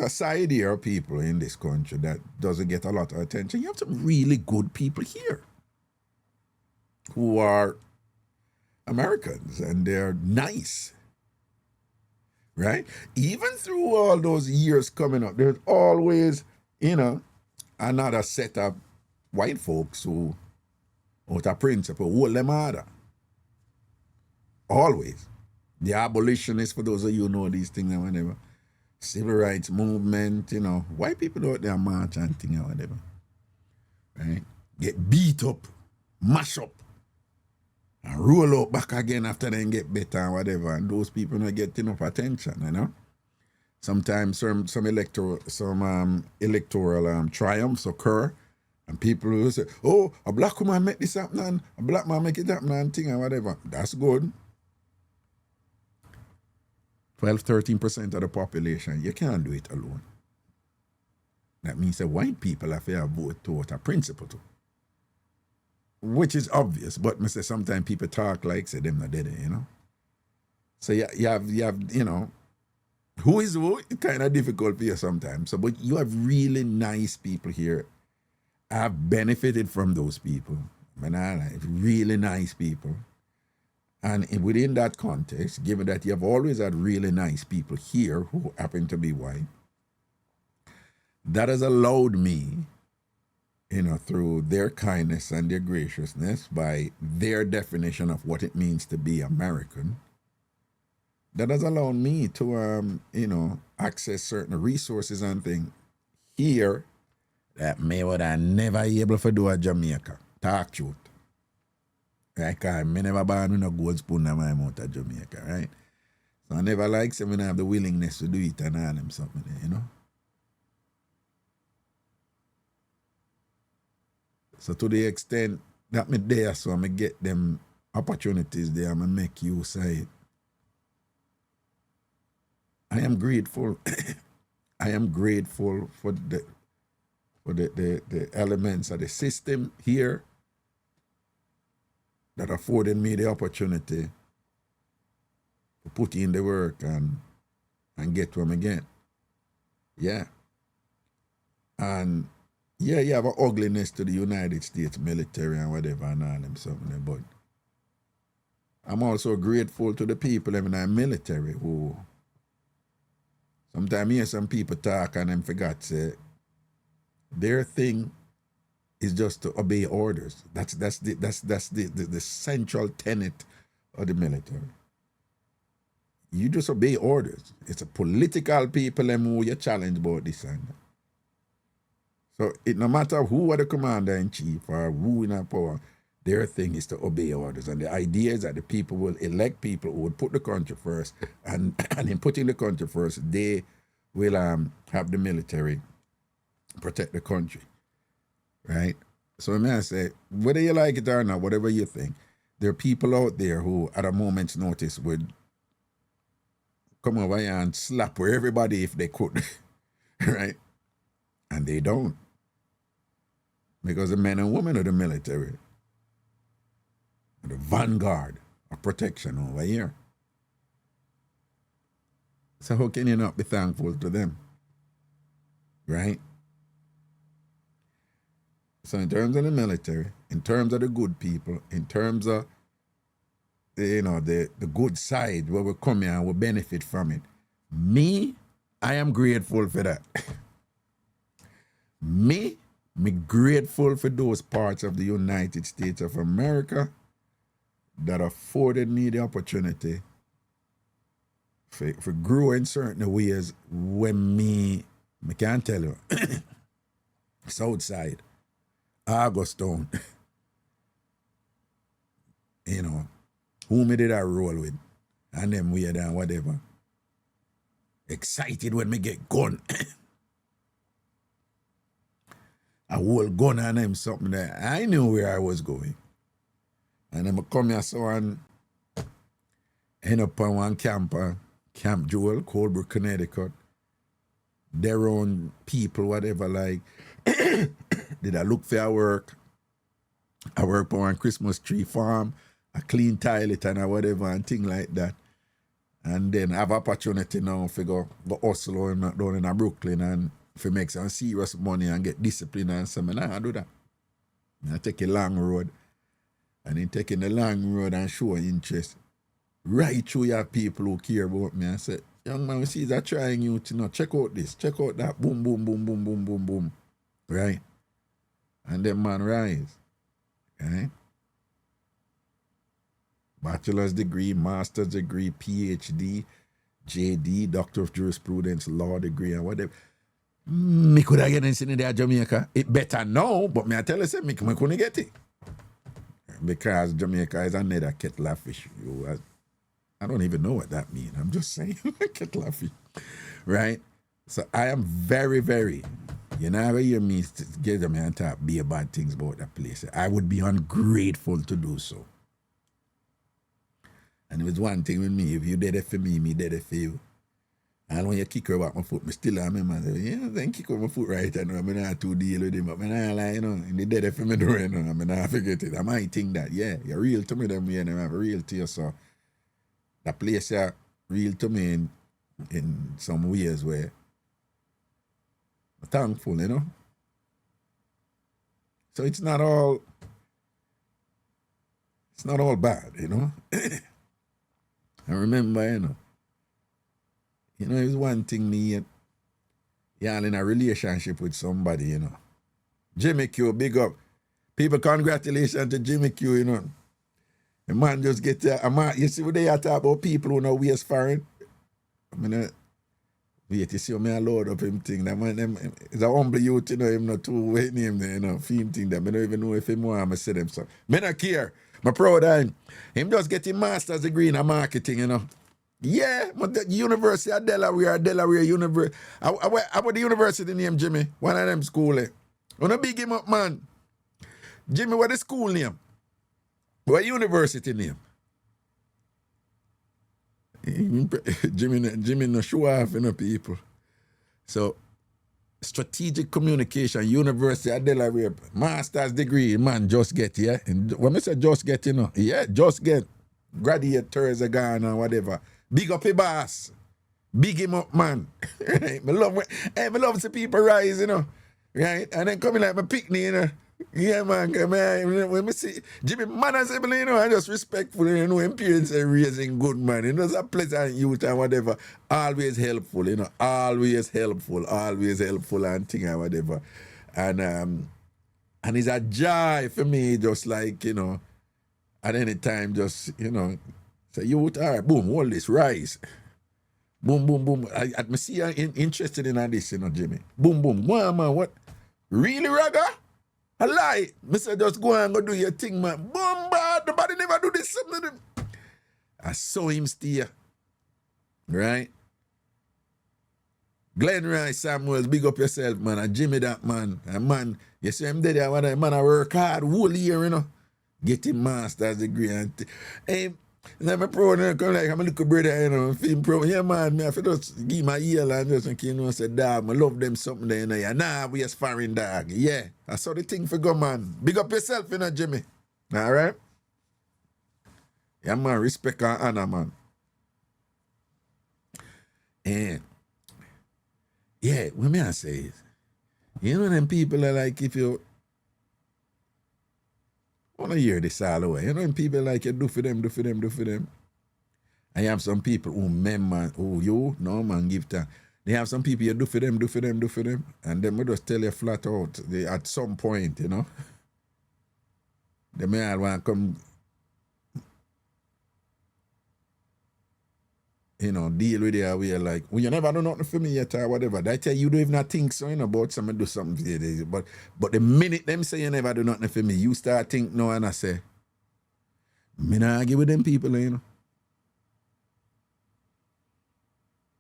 side here of people in this country that doesn't get a lot of attention. You have some really good people here who are Americans and they're nice, right? Even through all those years coming up, there's always, you know, another set of white folks who, out of principle, hold them harder. Always. The abolitionists, for those of you who know these things and whatever. Civil rights movement, you know. White people out there march and thing and whatever. Right? Get beat up, mash up, and roll out back again after they get better and whatever. And those people don't get enough attention, you know. Sometimes some electoral triumphs occur, and people will say, oh, a black woman make this happen, and a black man make it happen and thing and whatever. That's good. 12-13% of the population, you can't do it alone. That means that white people have to vote toward a principle too. Which is obvious, but I say sometimes people talk like say them not dead, you know. So you have, you know, who is who? It's kind of difficult for you sometimes. So, but you have really nice people here. I've benefited from those people. Really nice people. And within that context, given that you have always had really nice people here who happen to be white, that has allowed me, you know, through their kindness and their graciousness, by their definition of what it means to be American, that has allowed me to, you know, access certain resources and things here that me would have never able to do at Jamaica. Talk truth. Like I never born with a gold spoon in my mouth at Jamaica, right? So I never like say when I have the willingness to do it and all them something, you know? So to the extent that me there, so I get them opportunities there, I make use of it. I am grateful. I am grateful for the elements of the system here that afforded me the opportunity to put in the work and get to them again. Yeah. And yeah, you have an ugliness to the United States military and whatever and all them something, but I'm also grateful to the people in the military who sometimes hear some people talk and them forgot say their thing is just to obey orders. That's the central tenet of the military. You just obey orders. It's a political people who you challenge about this and that. So it no matter who are the commander in chief or who in power, their thing is to obey orders. And the idea is that the people will elect people who would put the country first, and in putting the country first, they will have the military protect the country. Right? So I say, whether you like it or not, whatever you think, there are people out there who at a moment's notice would come over here and slap with everybody if they could. Right? And they don't. Because the men and women of the military are the vanguard of protection over here. So how can you not be thankful to them? Right? So in terms of the military, in terms of the good people, in terms of the good side where we come here and we benefit from it, I am grateful for that. Me grateful for those parts of the United States of America that afforded me the opportunity for grow in certain ways when me can't tell you. Southside, Augustown, who me did I roll with, and them weird and whatever. Excited when me get gun. A whole gun on him, something that I knew where I was going. And then I come here so and end up on one camp, Camp Jewel, Colebrook, Connecticut. Their own people, whatever, like, did I look for work? I work on one Christmas tree farm, I clean toilet and whatever and thing like that. And then I have opportunity now to go hustle down in Brooklyn and to make some serious money and get discipline and something. I do that. I take a long road. And in taking the long road and show interest, right through your people who care about me and say, young man, we see that trying you to check out this, check out that, boom, boom, boom, boom, boom, boom, boom. Right? And then man rise. Right? Bachelor's degree, master's degree, Ph.D, J.D, Doctor of Jurisprudence, law degree, and whatever. Me could have get in there Jamaica. It better now, but me I tell you, say, me couldn't get it. Because Jamaica is another kettle of fish. I don't even know what that means. I'm just saying, kettle of fish. Right? So I am very, very, you never hear me get them and talk be bad things about that place. I would be ungrateful to do so. And it was one thing with me, if you did it for me, me did it for you. And when you kick her back my foot, me still remember, then kick her my foot right, and I'm not too deal with him, but I'm not like, and they did it for me doing, I'm not forget it. I might think that, yeah, you're real to me, them way, and I'm real to you, so that place is real to me in some ways where I'm thankful, So it's not all bad, I remember, it was one thing me, y'all in a relationship with somebody, Jimmy Q, big up. People, congratulations to Jimmy Q, The man just get there. You see what they are talking about people who know waste foreign? Wait, you see me a load up him thing. That man is a humble youth, him not too wait name there, Fame thing that I don't even know if him want to say them so. Me not care. I'm proud of him. Him just get his master's degree in marketing, Yeah, but the University of Delaware University. I went the university name, Jimmy. One of them school. Wanna big him up, man. Jimmy, what the school name? What university name? Jimmy no show off, people. So, strategic communication, University of Delaware, master's degree, man, just get, yeah? And when I say just get, yeah, just get. Graduate Thursday gone or whatever. Big up your boss. Big him up, man. Right? I love to see people rise, Right? And then coming like my picnic, Yeah, man. When I see Jimmy, man, I say, I just respectful, when parents are raising good, man. It's a pleasant youth and whatever. Always helpful, always helpful and thing and whatever. And And it's a joy for me, just like, you know, at any time, just, you know, say, you, all right, boom, all this, rise. Boom, boom, boom. I see you interested in this, you know, Jimmy. Boom, boom. Go on, man. What? Really, Raga? I lie. I say, just go and go do your thing, man. Boom, bad. Nobody never do this. I saw him steer. Right? Glenn Rice Samuels, big up yourself, man. And Jimmy, that man. And man, you see him there, man, I work hard whole year, you know. Get him master's degree. And hey, I'm a pro, come like, I'm a little brother, you know, film pro. Yeah, man, me have to just give my ear and just, you know, say, dog, I love them something there, you know. Yeah, nah, we as foreign dog. Yeah, I saw the thing for go, man. Big up yourself, you know, Jimmy. All right? Yeah, man, respect and honor, man. And, yeah, what me I say is, you know them people are like, if you want to hear this all the way, you know them people like, you do for them, do for them, do for them. I have some people who man, oh, you, no man, give time. They have some people you do for them, do for them, do for them. And them will just tell you flat out, at some point, you know, they may all want to come, you know, deal with it where like, well, you never do nothing for me yet or whatever. They tell you don't even think so, you know, about something do something for you. But the minute them say you never do nothing for me, you start think no, and I say, me not argue with them people, you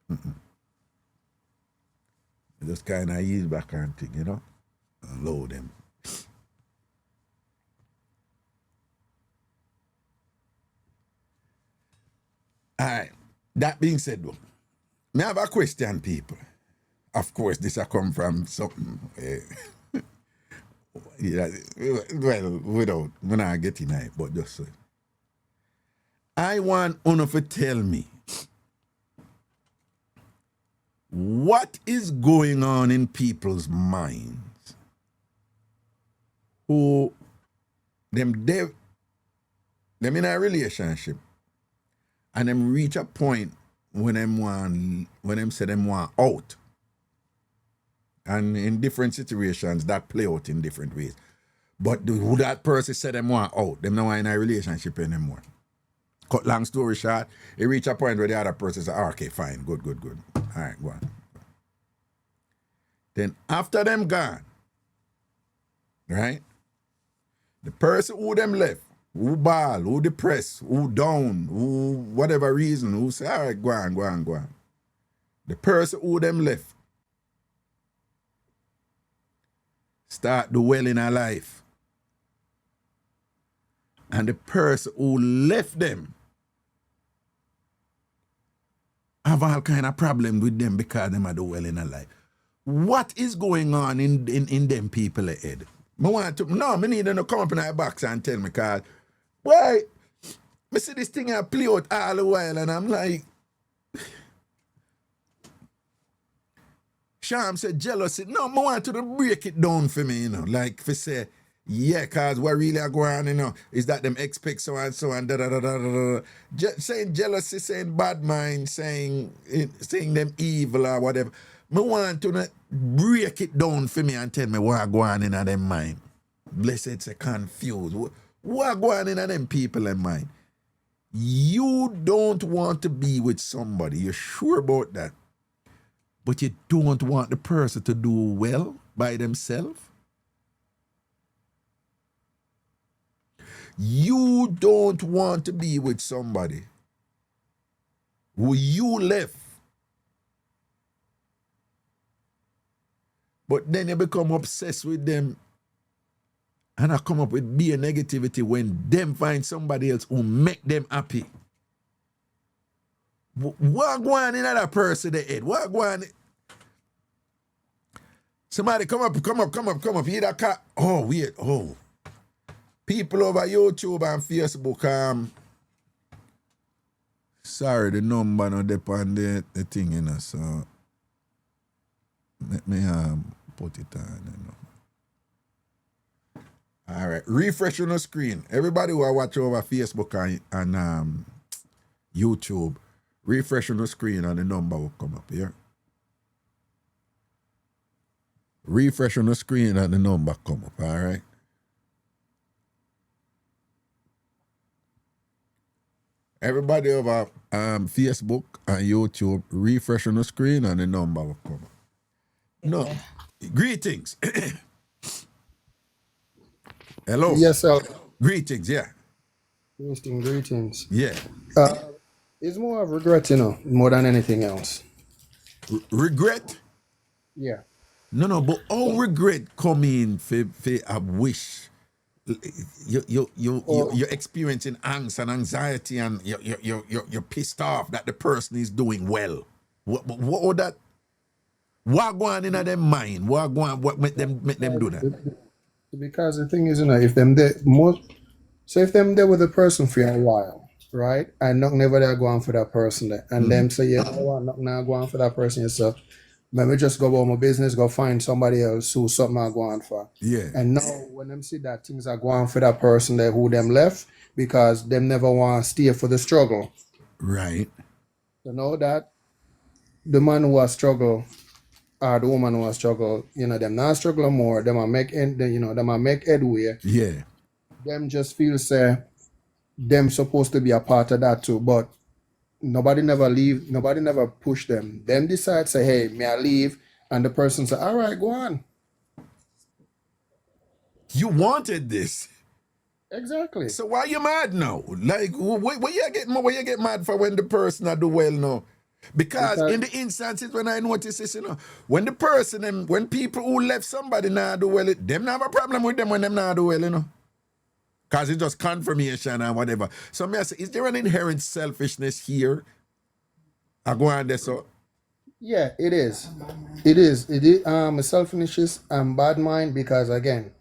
know. Just kind of ease back and think, you know, and load them. All right. That being said, though, I have a question, people. Of course, this has come from something. Yeah, well, without, we're not getting it, but just so. I want Uno to tell me what is going on in people's minds who them in a relationship and them reach a point when them say them want out. And in different situations that play out in different ways. But who that person say them want out, them not want in a relationship anymore. Cut long story short, it reach a point where the other person say, oh, okay, fine, good. All right, go on. Then after them gone, right? The person who them left, who ball, who depressed, who down, who whatever reason, who say, all right, go on. The person who them left start do well in her life. And the person who left them have all kind of problem with them because them are do well in her life. What is going on in them people head? Me need them to come up in our box and tell me, because why? Me see this thing I play out all the while and I'm like, Sham said jealousy. No, I want to break it down for me, you know. Like, for say, yeah, because what really are going on, you know, is that them expect so and so and da. Saying jealousy, saying bad mind, saying them evil or whatever. I want to break it down for me and tell me what going on in them mind. Blessed say confused. What going on in them people in mind? You don't want to be with somebody. You're sure about that. But you don't want the person to do well by themselves. You don't want to be with somebody who you left. But then you become obsessed with them and I come up with beer negativity when them find somebody else who make them happy. What going on in that person head? What going on? Somebody come up. Hear that cat? Oh, wait. Oh. People over YouTube and Facebook, sorry, the number not depend the thing, you know, so let me put it on, you know. All right, refresh on the screen. Everybody who watch over Facebook and YouTube, refresh on the screen and the number will come up here. Refresh on the screen and the number come up, all right? Everybody over Facebook and YouTube, refresh on the screen and the number will come. No. Greetings. Hello. Yes, sir. Greetings, yeah. Greetings. Yeah. It's more of regret, more than anything else. Regret? Yeah. No, but all regret come in for a wish. You're experiencing angst and anxiety, and you're pissed off that the person is doing well. What would that? What go on in their mind? What make them do that? Because the thing is, if them there if them there with a person for a while, right? And not never they go on for that person there, and them say, yeah, no, I'm not now go on for that person yourself. Let me just go about my business, go find somebody else who something I go on for. Yeah. And now when them see that things are going for that person there who them left, because them never want to stay for the struggle. Right. You know that the man who has struggle or the woman who has struggle, them not struggle more, them are make headway. Yeah. Them just feel say them supposed to be a part of that too, but nobody never push them. Them decide say, hey, may I leave? And the person say, all right, go on. You wanted this. Exactly. So why you mad now? Like, what you get mad for when the person I do well now? Because in the instances when I notice this, when the person, when people who left somebody now do well, them not have a problem with them when them not do well, Because it's just confirmation and whatever. So me I say, is there an inherent selfishness here? I go on there, so. Yeah, it is. It is selfishness and bad mind, because again,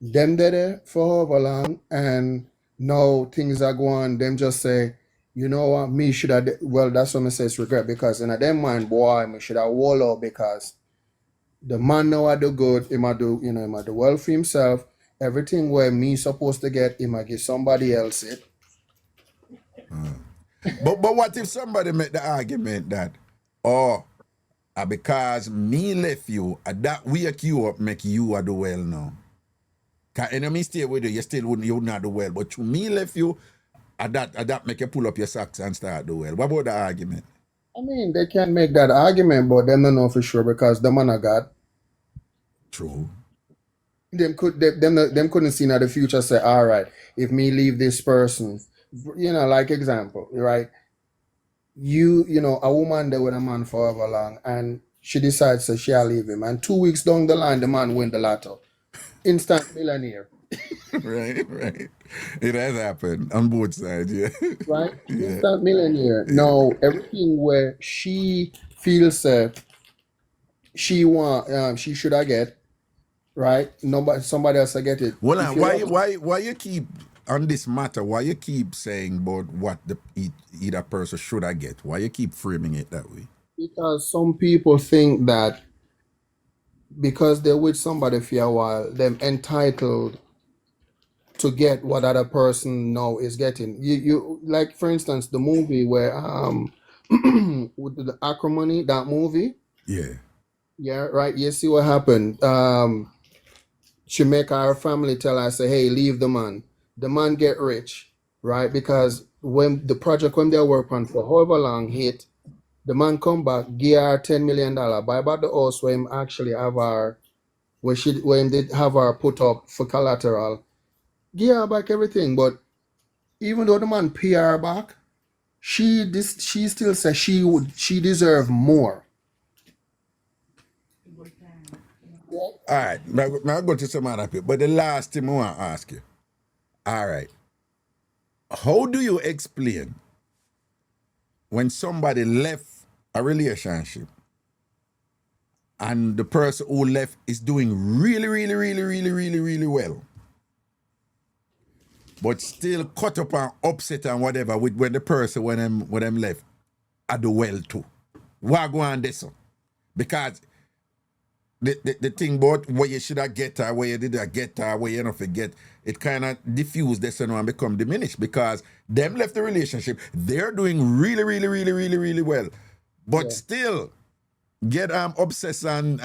them there for however long, and now things are going, them just say, you know what, me should have, well, that's what I say it's regret, because in a them mind, boy, me should have wall out, because the man know I do good, he might do well for himself. Everything where me supposed to get, he might give somebody else it. But what if somebody make the argument that, because me left you, that wake you up, make you do well now. Because enemy stay with you, you would not do well. But to me left you, that make you pull up your socks and start do well. What about the argument? I mean, they can make that argument, but them don't know for sure, because the man of God. True. Them couldn't see now the future say, all right, if me leave this person, like example, right? A woman there with a man for however long, and she decides that she'll leave him, and 2 weeks down the line, the man win the lotto. Instant millionaire. Right. It has happened on both sides, yeah. Right? Yeah. Instant millionaire. Now, everything where she feels she should have get, right? Somebody else will get it. Well, why you keep on this matter? Why you keep saying about what either person should I get? Why you keep framing it that way? Because some people think that because they're with somebody for a while, them entitled to get what other person now is getting. You like, for instance, the movie where with the acrimony, that movie. Yeah, right. You see what happened. She make her family tell her, say, hey, leave the man. The man get rich, right? Because when the project when they work on for however long hit, the man come back, give her $10 million, buy back the house where him actually have her, when him did have her put up for collateral, give her back everything. But even though the man pay her back, she still says she deserve more. All right, now go to some other people. But the last thing I want to ask you, all right, how do you explain when somebody left a relationship and the person who left is doing really, really, really, really, really, really well, but still caught up and upset and whatever with when the person when them left I do well too? Why go on this one? Because the thing about where you should have get her, where you did not get her, where you not forget, it kind of diffuse this and become diminished, because them left the relationship, they're doing really, really, really, really, really well. But still, get obsessed and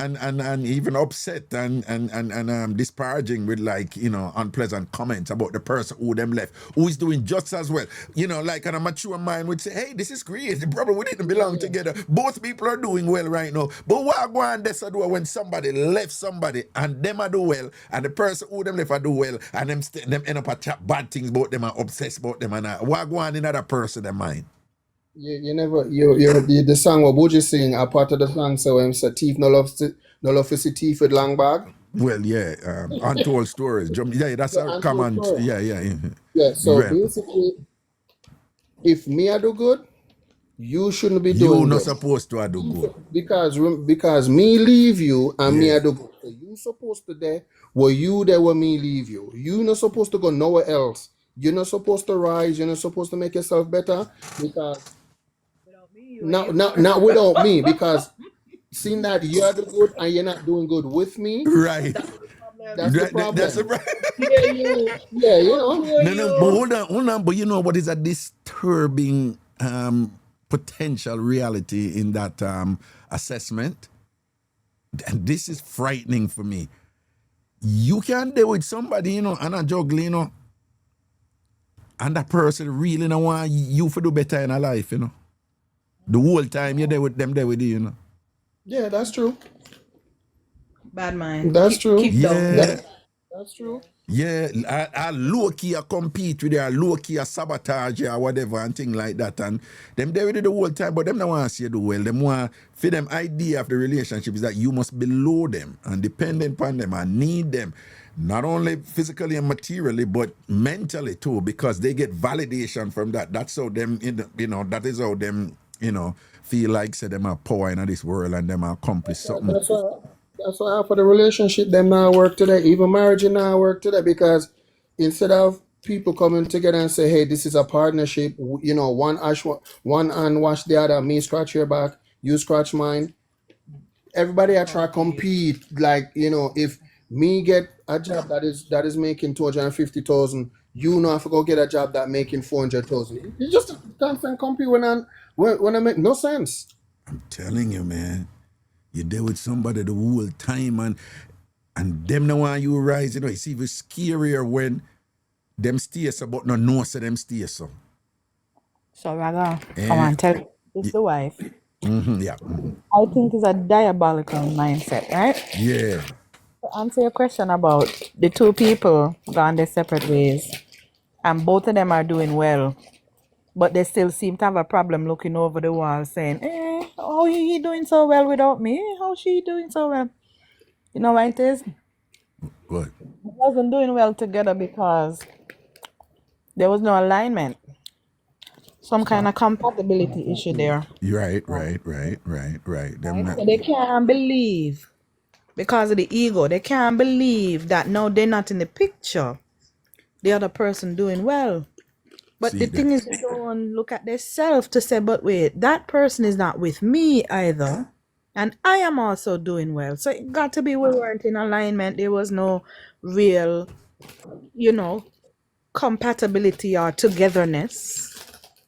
even upset and disparaging with, like, you know, unpleasant comments about the person who them left, who is doing just as well. You know, like, and a mature mind would say, hey, this is great. The problem, we didn't belong together. Both people are doing well right now. But what go on this do when somebody left somebody and them are do well, and the person who them left are do well, and them end up a chat bad things about them and obsessed about them, and what go on in other person their mind? You never the song what Buji sing, a part of the song, so him say thief no love to see thief with long bag. Well, yeah, untold stories. Yeah, that's Yeah, a untold common. stories. Yeah. Yeah, so Right. basically, if me I do good, you shouldn't be You doing not good. supposed to do good. Because me leave you and me Yeah. I do good. So you supposed to there where you there where me leave you. You not supposed to go nowhere else. You're not supposed to rise. You're not supposed to make yourself better because not without me, because seeing that you are the good and you're not doing good with me, Right. that's the problem. That's a Yeah, you know. no, but hold on. But you know what is a disturbing potential reality in that assessment? And this is frightening for me. You can deal with somebody, you know, and a juggle, you know, and that person really don't want you to do better in a life, you know. The whole time you're there with them, there with you, you know. Yeah, that's true. Bad mind. That's true. Keep down. Yeah. That's true. Yeah, I low-key I compete with you, I low-key I sabotage you or whatever and thing like that. And them there with you the whole time, but them don't want to see you do well. Them want, for them idea of the relationship is that you must below them and dependent upon them and need them. Not only physically and materially, but mentally too, because they get validation from that. That's how them, you know, that is how them, you know, feel like say them are power in this world and them accomplish something. That's why for the relationship them now work today. Even marriage now work today, because instead of people coming together and say, hey, this is a partnership, you know, one hand wash the other, me scratch your back, you scratch mine. Everybody I try compete, like, you know, if me get a job that is making 250,000, you know, if I go get a job that making 400,000. You just constant compete when I make no sense. I'm telling you, man. You're there with somebody the whole time and them know why you rise, you know, it's even scarier when them stay so, but no know so them stay so. So Raga, Eh. I want to tell you, it's the wife. Yeah. I think it's a diabolical mindset, right? Yeah. To answer your question about the two people gone their separate ways, and both of them are doing well, but they still seem to have a problem looking over the wall saying, how he doing so well without me? How she doing so well? You know why it is? What? They wasn't doing well together because there was no alignment. Some kind of compatibility issue there. Right. Them So they can't believe, because of the ego, they can't believe that now they're not in the picture. The other person doing well. But See the that. thing is, they don't look at themselves to say, but wait, that person is not with me either. And I am also doing well. So it got to be we weren't in alignment. There was no real, you know, compatibility or togetherness.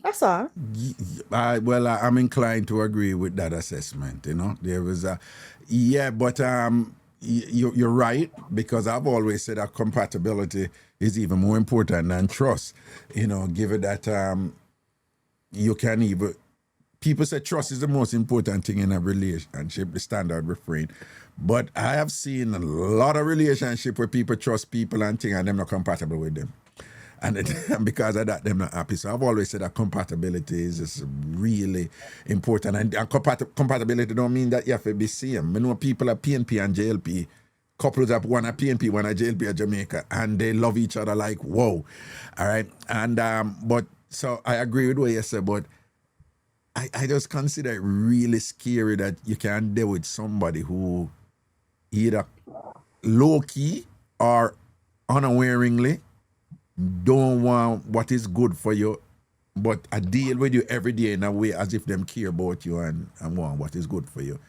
That's all. I'm inclined to agree with that assessment. You know, there was but you're right, because I've always said that compatibility is even more important than trust. You know, given that you can even. People say trust is the most important thing in a relationship, the standard refrain. But I have seen a lot of relationships where people trust people and things and they're not compatible with them. And because of that, they're not happy. So I've always said that compatibility is just really important. And compatibility don't mean that you have to be same. I know people are PNP and JLP. Couples have one at PNP, one at JLP at Jamaica. And they love each other like, whoa. All right? And, but, so I agree with what you said, but I just consider it really scary that you can deal with somebody who either low-key or unawareingly don't want what is good for you, but I deal with you every day in a way as if them care about you and want what is good for you.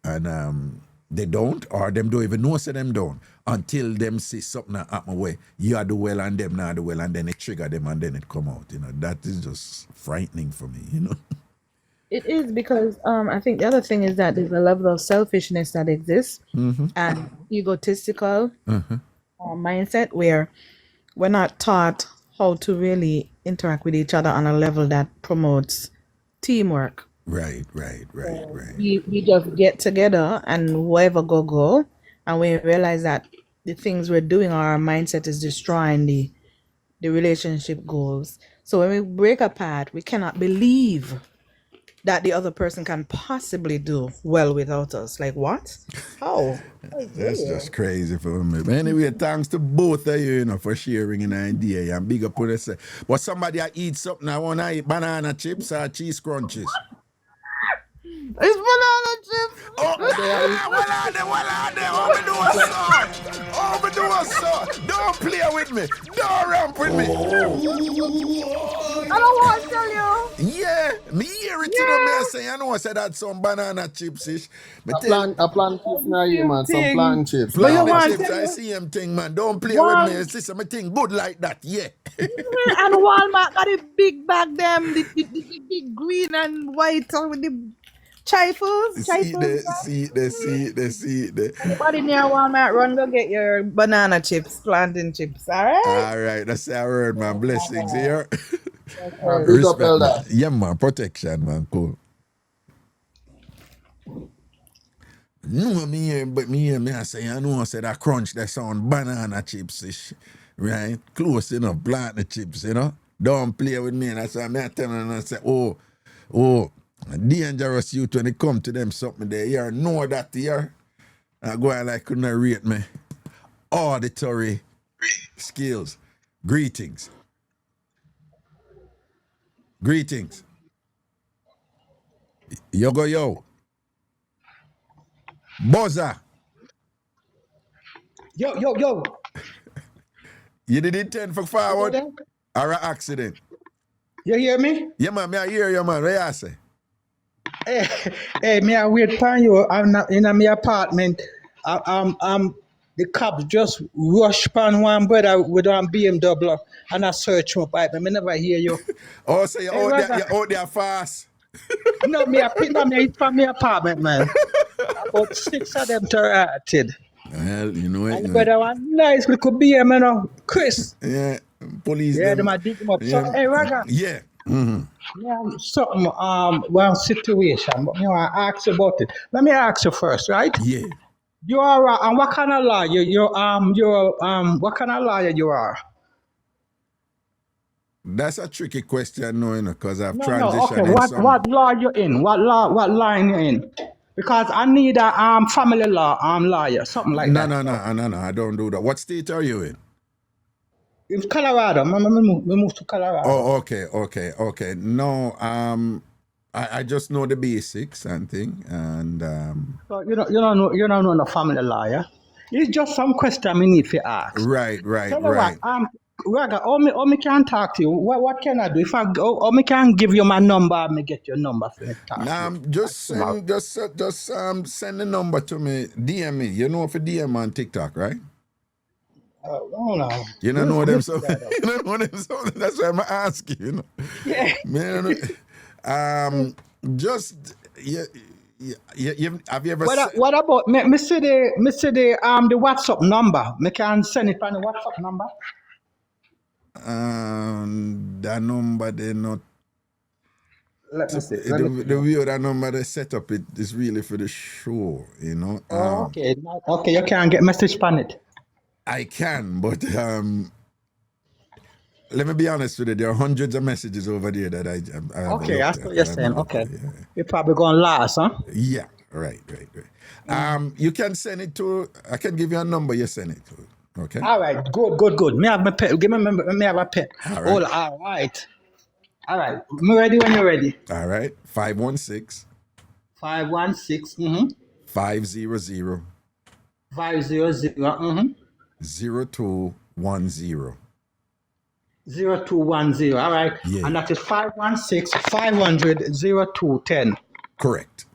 And they don't, or them don't even know say them don't, until them see something happen where you are do well and them not do well, and then it trigger them and then it come out. You know, that is just frightening for me, you know. It is because I think the other thing is that there's a level of selfishness that exists and egotistical mindset where we're not taught how to really interact with each other on a level that promotes teamwork. Right. We just get together and whoever go, and we realize that the things we're doing, our mindset is destroying the relationship goals. So when we break apart, we cannot believe that the other person can possibly do well without us. Like what? How? That's just crazy for me. But anyway, thanks to both of you, for sharing an idea. And big up on yourself. But somebody I eat something, I want to eat banana chips or cheese crunches. It's banana chips. Oh, well on there. Don't play with me. Don't ramp with me. I don't want to tell you. Yeah, me hear it to them. I say, I know I said that some banana chips ish. But A plant chips now, you man. Some plant chips. Plant chips, I see him thing, man. Don't play with me. It's just my thing good like that, yeah. And Walmart got a big bag them, the big green and white with the trifles. See it. Anybody near Walmart, run go get your banana chips, plantain chips. All right. All right, that's the word, man. Blessings here. Big up, Elder. Yeah, man. Protection, man. Cool. No, me, I say, I know I said I crunch that sound banana chips ish. Right? Close enough, plantain chips, Don't play with me. And that's why I tell them, I say, oh, dangerous youth when it come to them something there. You know that here. I go and like couldn't rate me. Auditory skills. Greetings. Yo. Buzzer. Yo. You did intend for forward or an accident? You hear me? Yeah, man, I hear you, man. What you say? Hey, me I wait for you. I'm not in my apartment. The cops just rush upon one brother with one BMW and I search my pipe. I never hear you. Oh, so you're out there fast? No, me from my apartment, man. About 6 of them targeted. Well, you know it. And brother one nice little beer, man. Chris. Yeah, police. Yeah, them I dig him up. Yeah. So, hey, Raga. Yeah. Yeah, something, one situation, but I ask you about it. Let me ask you first, right? Yeah. You are, and what kind of lawyer? What kind of lawyer you are? That's a tricky question, because I've No, transitioned. okay. What law you in? What line you in? Because I need a family law lawyer, something like that. No, I don't do that. What state are you in? In Colorado. We moved to Colorado. Oh, okay. No, I just know the basics and thing, and So you don't know no family lawyer. It's just some question I need to ask. Right. Raga, how me can talk to you? What can I do? If I go, how me can give you my number? Me get your number for me to talk to you. just send the number to me. DM me. You know for DM on TikTok, right? No. You don't know them, so you don't know them, so that's why I'm asking. Yeah. Man, just have you ever? What about me? See the WhatsApp number. Me can send it on the WhatsApp number. That number they not. Let me see. The way that number they set up it is really for the show, Okay. Okay, you can get message on it. I can, but let me be honest with you. There are hundreds of messages over there that I okay, that's what you're saying. Okay, you're probably gonna last, huh? Yeah, right. You can send it to. I can give you a number. You send it to. Okay. All right. Good. Me have my pen. Give me have a pen. All right. All right. Me ready when you're ready. All right. 516. 516. 500. 500. 0210. 0210. All right. Yeah. And that is 516 500 0210. Correct.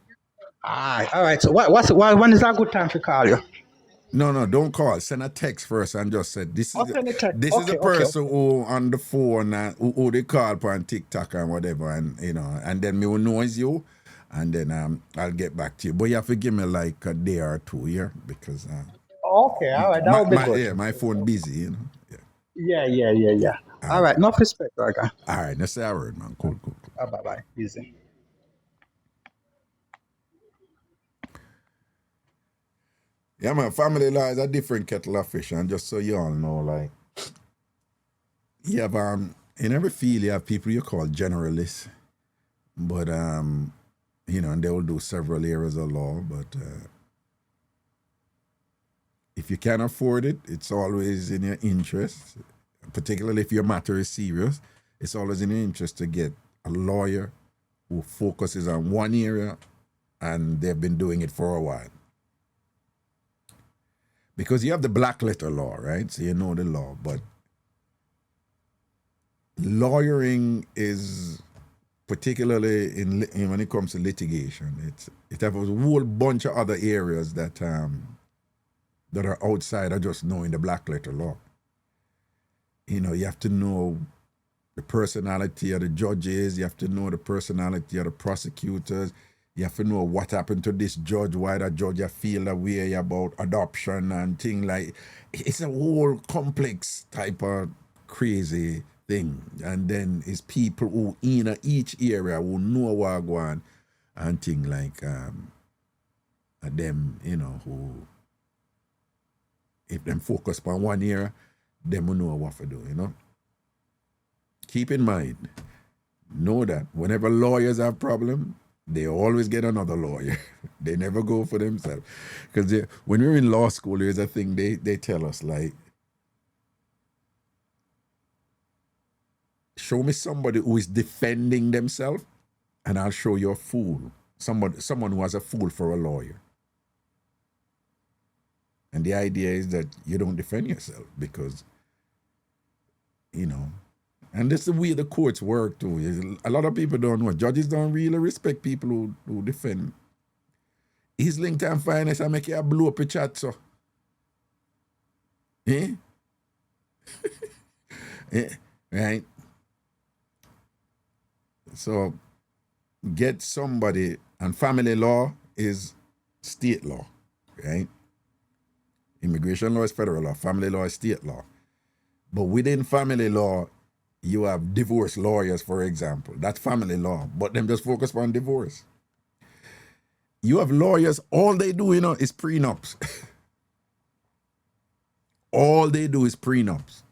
All right. So when is a good time to call you? No, don't call. Send a text first and just say this is I'll send a text. this is a Okay. person who on the phone and who they call upon TikTok and whatever, and and then me will know it's you, and then I'll get back to you. But you have to give me like a day or two, yeah, because Okay, all right. That would be good. my phone busy, Yeah. Yeah. All right. Enough respect, Raga. All right, that's our word, man. Cool. Bye. Easy. Yeah, man, family law is a different kettle of fish, and just so you all know, like, you have in every field you have people you call generalists, but and they will do several areas of law, but if you can afford it, it's always in your interest, particularly if your matter is serious, it's always in your interest to get a lawyer who focuses on one area and they've been doing it for a while. Because you have the black letter law, right? So you know the law, but lawyering is, particularly when it comes to litigation, it has a whole bunch of other areas that are outside of just knowing the black letter law. You have to know the personality of the judges, you have to know the personality of the prosecutors, you have to know what happened to this judge, why that judge feel that way about adoption and things like. It's a whole complex type of crazy thing. And then it's people who in each area who know what go on and things like them, who, if them focus on one area, them will know what to do, Keep in mind, know that whenever lawyers have problem, they always get another lawyer. They never go for themselves. Because when we're in law school, there's a thing they tell us, like, show me somebody who is defending themselves, and I'll show you a fool. Someone who has a fool for a lawyer. And the idea is that you don't defend yourself because, and that's the way the courts work too. A lot of people don't know. Judges don't really respect people who defend. Islington Finest, I make you blow up a chat, so. Eh? Right? So, get somebody, and family law is state law, right? Immigration law is federal law, family law is state law. But within family law, you have divorce lawyers, for example. That's family law, but them just focus on divorce. You have lawyers, all they do, is prenups. All they do is prenups,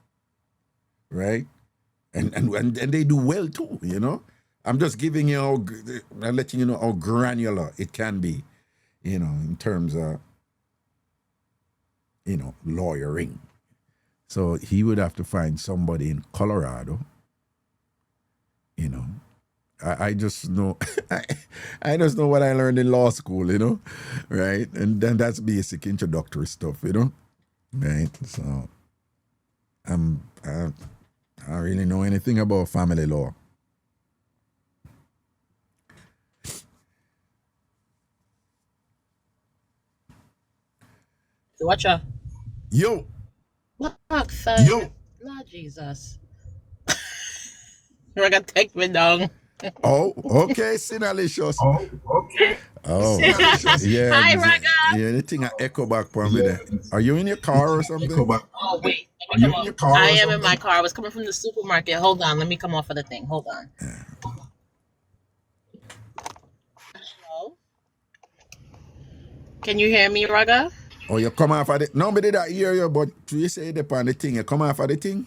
right? And they do well too, I'm just giving you, I'm letting you know how granular it can be, in terms of, lawyering. So he would have to find somebody in Colorado, I just know, I just know what I learned in law school, right? And then that's basic introductory stuff, right? So I don't really know anything about family law. Watch out. Yo. Fuck, son. Yo. Lord Jesus. You're gonna take me down. Oh, okay, Sinalicious. Oh, okay. Oh, yeah. Hi, Raga. Yeah, the thing I echo back from me there. Are you in your car or something? Oh, wait. I am in my car. I was coming from the supermarket. Hold on. Let me come off of the thing. Hold on. Hello? Can you hear me, Raga? Oh, you come off of the... Nobody that hear you, but you say it upon the thing. You come off of the thing?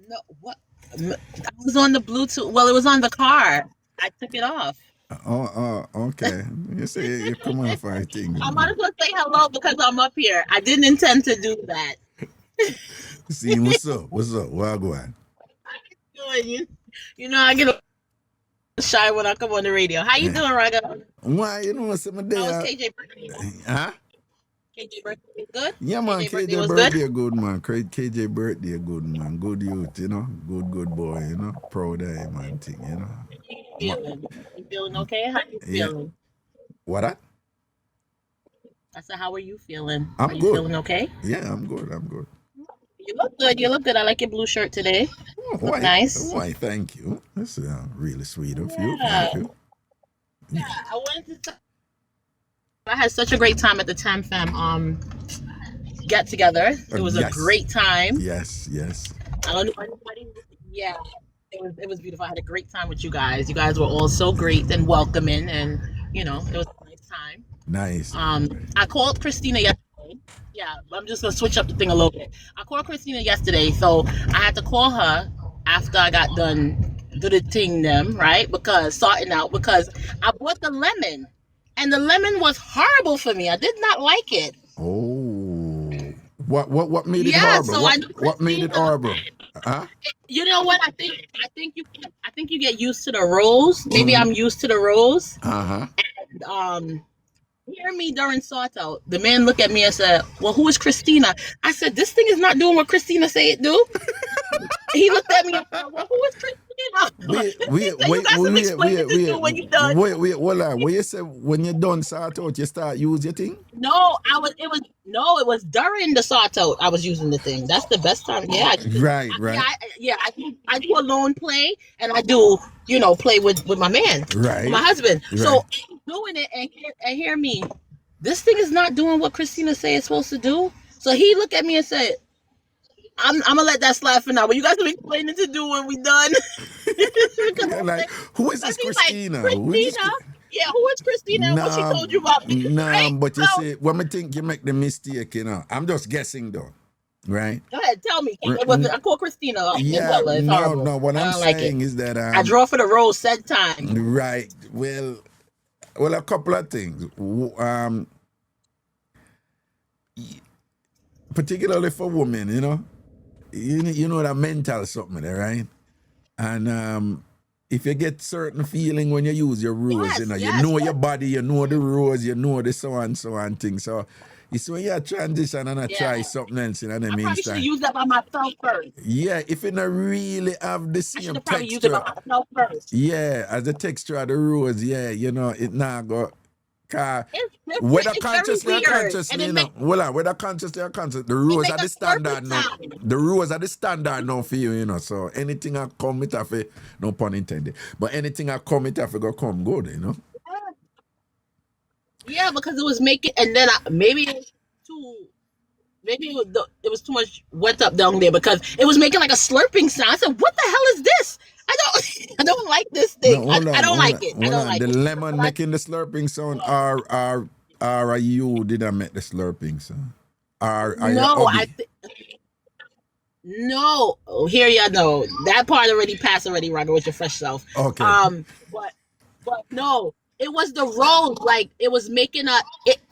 No, what? I was on the Bluetooth. Well, it was on the car. I took it off. Oh, okay. You say you come off of the thing. I might as well say hello because I'm up here. I didn't intend to do that. See, what's up? What go on? You know, I get shy when I come on the radio. How you doing, Raga? Why, some day... How was KJ birthday? Huh? KJ birthday good? Yeah, man, KJ birthday good, man. KJ birthday good, man. Good youth, Good boy, Proud of him and thing, You feeling okay? How you feeling? What that? I said, how are you feeling? I'm Are you good. feeling okay? Yeah, I'm good. I'm good. You look good. You look good. I like your blue shirt today. Oh, Look why? nice. Why? Thank you. That's really sweet of you. Yeah. Thank you. Yeah. I wanted to. I had such a great time at the TamFam get together. It was a Yes. great time. Yes. Yes. I don't know anybody. Yeah. It was beautiful. I had a great time with you guys. You guys were all so great and welcoming, and it was a nice time. Nice. I called Christina yesterday. Yeah, I'm just gonna switch up the thing a little bit. I called Christina yesterday, so I had to call her after I got done do the thing them, right? Because sorting out because I bought the lemon. And the lemon was horrible for me. I did not like it. Oh. What made it Yeah, horrible? so I know What made it Christina. horrible? Huh? You know what? I think you get used to the rolls. Maybe I'm used to the rolls. Uh-huh. Hear me during sort out. The man looked at me and said, "Well, who is Christina?" I said, "This thing is not doing what Christina say it do." He looked at me and said, "Well, who is Christina?" You got some explaining to do when you're done. Wait, hold on. What you say when you're done sort out, you start use your thing? No, it was during the sort out I was using the thing. That's the best time. Yeah. Right. I do alone play and I do, play with my man, Right. with my husband. Right. So doing it and hear me, this thing is not doing what Christina say it's supposed to do. So he looked at me and said, I'm gonna let that slide for now. But you guys will explain it to do when we done. Like, who is this Christina? Like, Christina? Yeah, who is Christina and what she told you about me? Nah, right? but you see, when I think you make the mistake, I'm just guessing though. Right? Go ahead, tell me. I call Christina. Yeah, it's horrible. no. What I'm saying is that I draw for the rose said time. Right. Well, a couple of things. Particularly for women, you know that mental something there, right? And if you get certain feeling when you use your rose, you know your body, you know the rose, you know the so on thing. So it's when you transition and try something else, you know what I mean? I probably should have used that by myself first. Yeah, if you don't really have the same I should have probably texture. used it by myself first. Yeah, as the texture of the rose, it not go. Whether consciously or unconsciously, whether consciously or unconsciously, the rules are the standard now. The rules are the standard now for you, So anything I come with have no pun intended, but anything I come with have go come good, Yeah, because it was making, and then maybe it was too much wet up down there because it was making like a slurping sound. I said, "What the hell is this? I don't like this thing. I don't like it. I don't like the it." lemon making the slurping sound, or you didn't make the slurping sound? No, here you know that part already passed already, Raga, with your fresh self. Okay. But no, it was the rose. Like it was making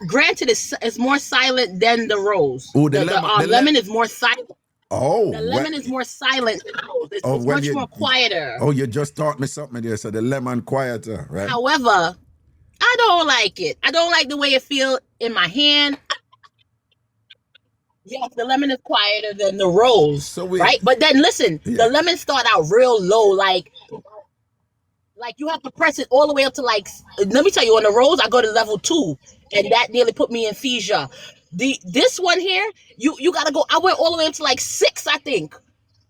granted, it's more silent than the rose. Oh, the lemon is more silent. Oh, the lemon is more silent than the rose. It's much more quieter. Oh, you just taught me something there. So the lemon quieter, right? However, I don't like it. I don't like the way it feels in my hand. Yes, the lemon is quieter than the rose, right? But then listen, the lemon start out real low, like you have to press it all the way up to let me tell you, on the rose, I go to level 2, and that nearly put me in seizure. This one here, you gotta go. I went all the way up to 6, I think,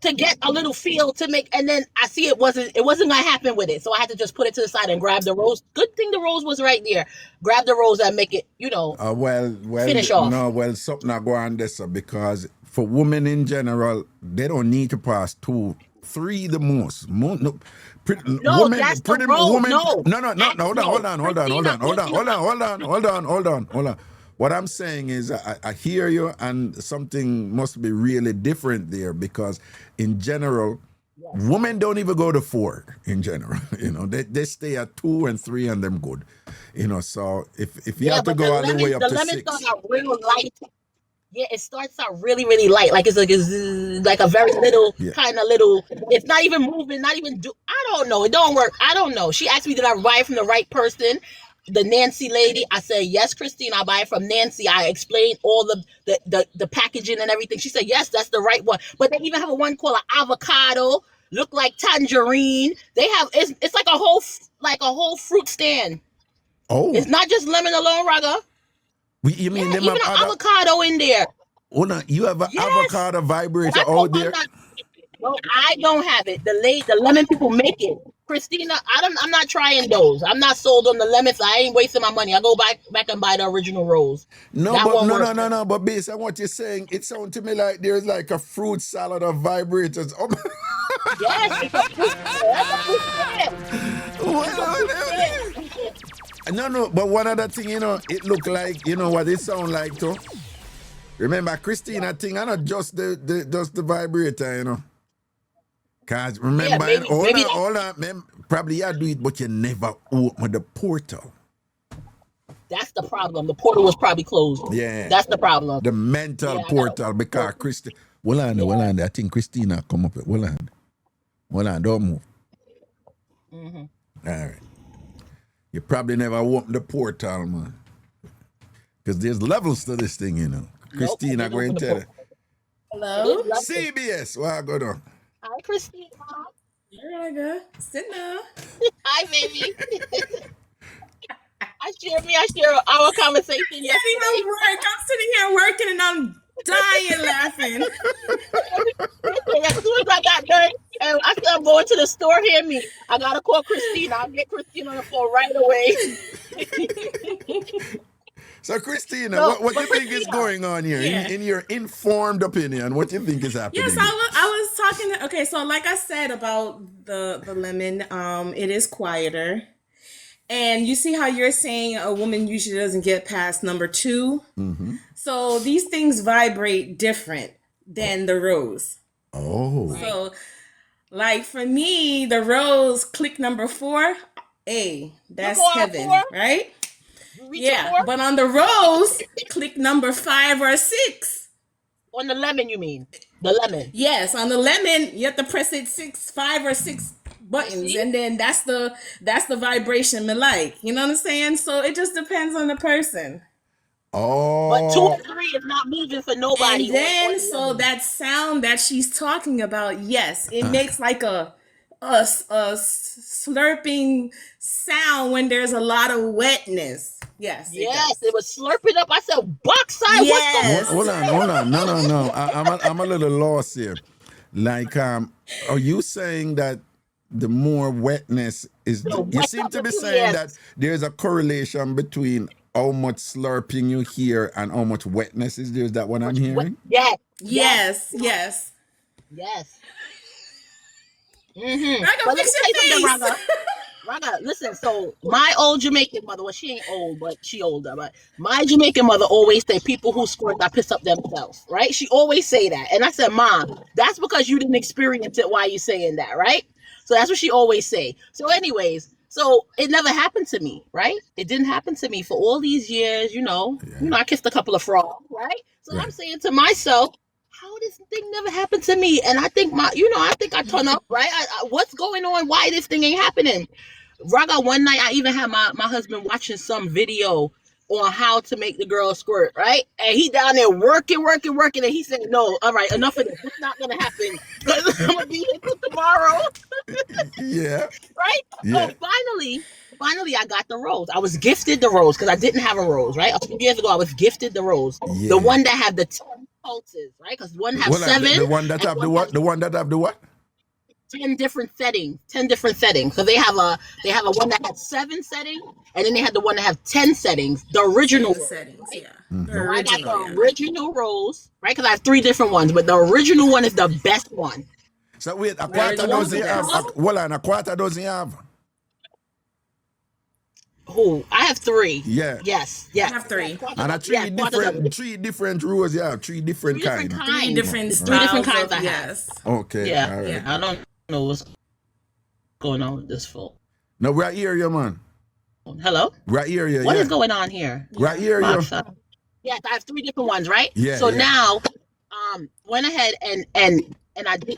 to get a little feel to make, and then I see it wasn't gonna happen with it, so I had to just put it to the side and grab the rose. Good thing the rose was right there. Grab the rose and make it, finish off. No, something I go on this because for women in general, they don't need to pass 2, 3 the most. That's the rose. Hold on. What I'm saying is I hear you, and something must be really different there because in general, women don't even go to 4 in general. They stay at 2 and 3 and them good. So if you have to go all the way up to 6. The lemon starts out real light. Yeah, it starts out really, really light. Like it's like a very little kind of little. It's not even moving, not even I don't know. It don't work. I don't know. She asked me, did I buy it from the right person? The Nancy lady. I said, yes, Christine, I buy it from Nancy. I explained all the packaging and everything. She said, yes, that's the right one. But they even have a one called an avocado, look like tangerine. They have it's like a whole fruit stand. Oh, it's not just lemon alone, Raga. You mean Yeah, them even have an other? avocado in there. Oh, no, you have an Yes. avocado And vibrator I told out my there? no, I don't have it. The lemon people make it. Christina, I'm not trying those. I'm not sold on the lemons. I ain't wasting my money. I go back and buy the original rolls. No, That but won't no, work. no. But based on what you're saying, it sounds to me like there's like a fruit salad of vibrators. Yes, it's a fruit. That's a fruit stand. No. But one other thing, it look like, what it sound like too. Remember, Christina thing, I not just the vibrator, Cause remember, Yeah, maybe hold on, probably you do it, but you never open the portal. That's the problem. The portal was probably closed. Yeah, that's the problem. The mental portal, because Christina. Hold on. I think Christina come up. Hold on, don't move. Mm-hmm. All right. You probably never opened the portal, man. Because there's levels to this thing, Christina going to tell you. Hello? CBS, what I go on? Hi, Christina. There I go. Sit down. Hi, baby. I share our conversation yesterday. Even work. I'm sitting here working and I'm dying laughing. As soon as I got done, and I said I'm going to the store, hear me. I gotta call Christina. I'll get Christina on the phone right away. So, Christina, what do you think is going on here? Yeah. In your informed opinion, what do you think is happening? Yes, I was talking. Okay, so like I said about the lemon, it is quieter. And you see how you're saying a woman usually doesn't get past number 2? Mm-hmm. So these things vibrate different than the rose. Oh. So, like for me, the rose click number 4, that's heaven, right? Yeah, but on the rose, click number 5 or 6. On the lemon, you mean? The lemon. Yes, on the lemon, you have to press it 5 or 6 buttons, and then that's the vibration me like. You know what I'm saying? So it just depends on the person. Oh. But 2 and 3 is not moving for nobody. And then so that sound that she's talking about, yes, it makes like a slurping sound when there's a lot of wetness. Yes. It was slurping up. I said, Buckside, yes. Hold on. No. I'm a little lost here. Like, are you saying that the more wetness is, you seem to be saying that there's a correlation between how much slurping you hear and how much wetness is there? Is that what I'm hearing? Yes. Mm-hmm. But let me tell you something, Raga, listen, so my old Jamaican mother, well, she ain't old, but she older, but my Jamaican mother always say people who squirt got piss up themselves, right? She always say that. And I said, Mom, that's because you didn't experience it while you saying that, right? So that's what she always say. So anyways, so it never happened to me, right? It didn't happen to me for all these years, I kissed a couple of frogs, right? So I'm saying to myself, how this thing never happened to me? And I think I turn up, right? What's going on? Why this thing ain't happening? Raga, one night I even had my husband watching some video on how to make the girl squirt, right? And he down there working, and he said, no, all right, enough of this. It's not going to happen. I'm going to be here till tomorrow. Yeah. Right? Yeah. So finally, I got the rose. I was gifted the rose because I didn't have a rose, right? A few years ago, I was gifted the rose. Yeah. The one that had the 10 pulses, right? Because one has 7. The one that have the what? The one that have the what? 10 different settings. So they have a one that had 7 settings, and then they had the one that have 10 settings. The original settings, right? Mm-hmm. I got the original rose, right? Because I have 3 different ones, but the original one is the best one. So wait, a quarter doesn't have. A quarter doesn't have. Who? I have 3. Yeah. Yes. I have 3. And a 3 different rows. Yeah, 3 different kinds. 3 different styles. 3 different kinds. Yes. Okay. Yeah. All right. Yeah. I don't know what's going on with this phone. No, we're here, you man. Hello. Right here, yeah. What is going on here? Right here, yeah. Yes, I have 3 different ones, right? Yeah. So now, went ahead and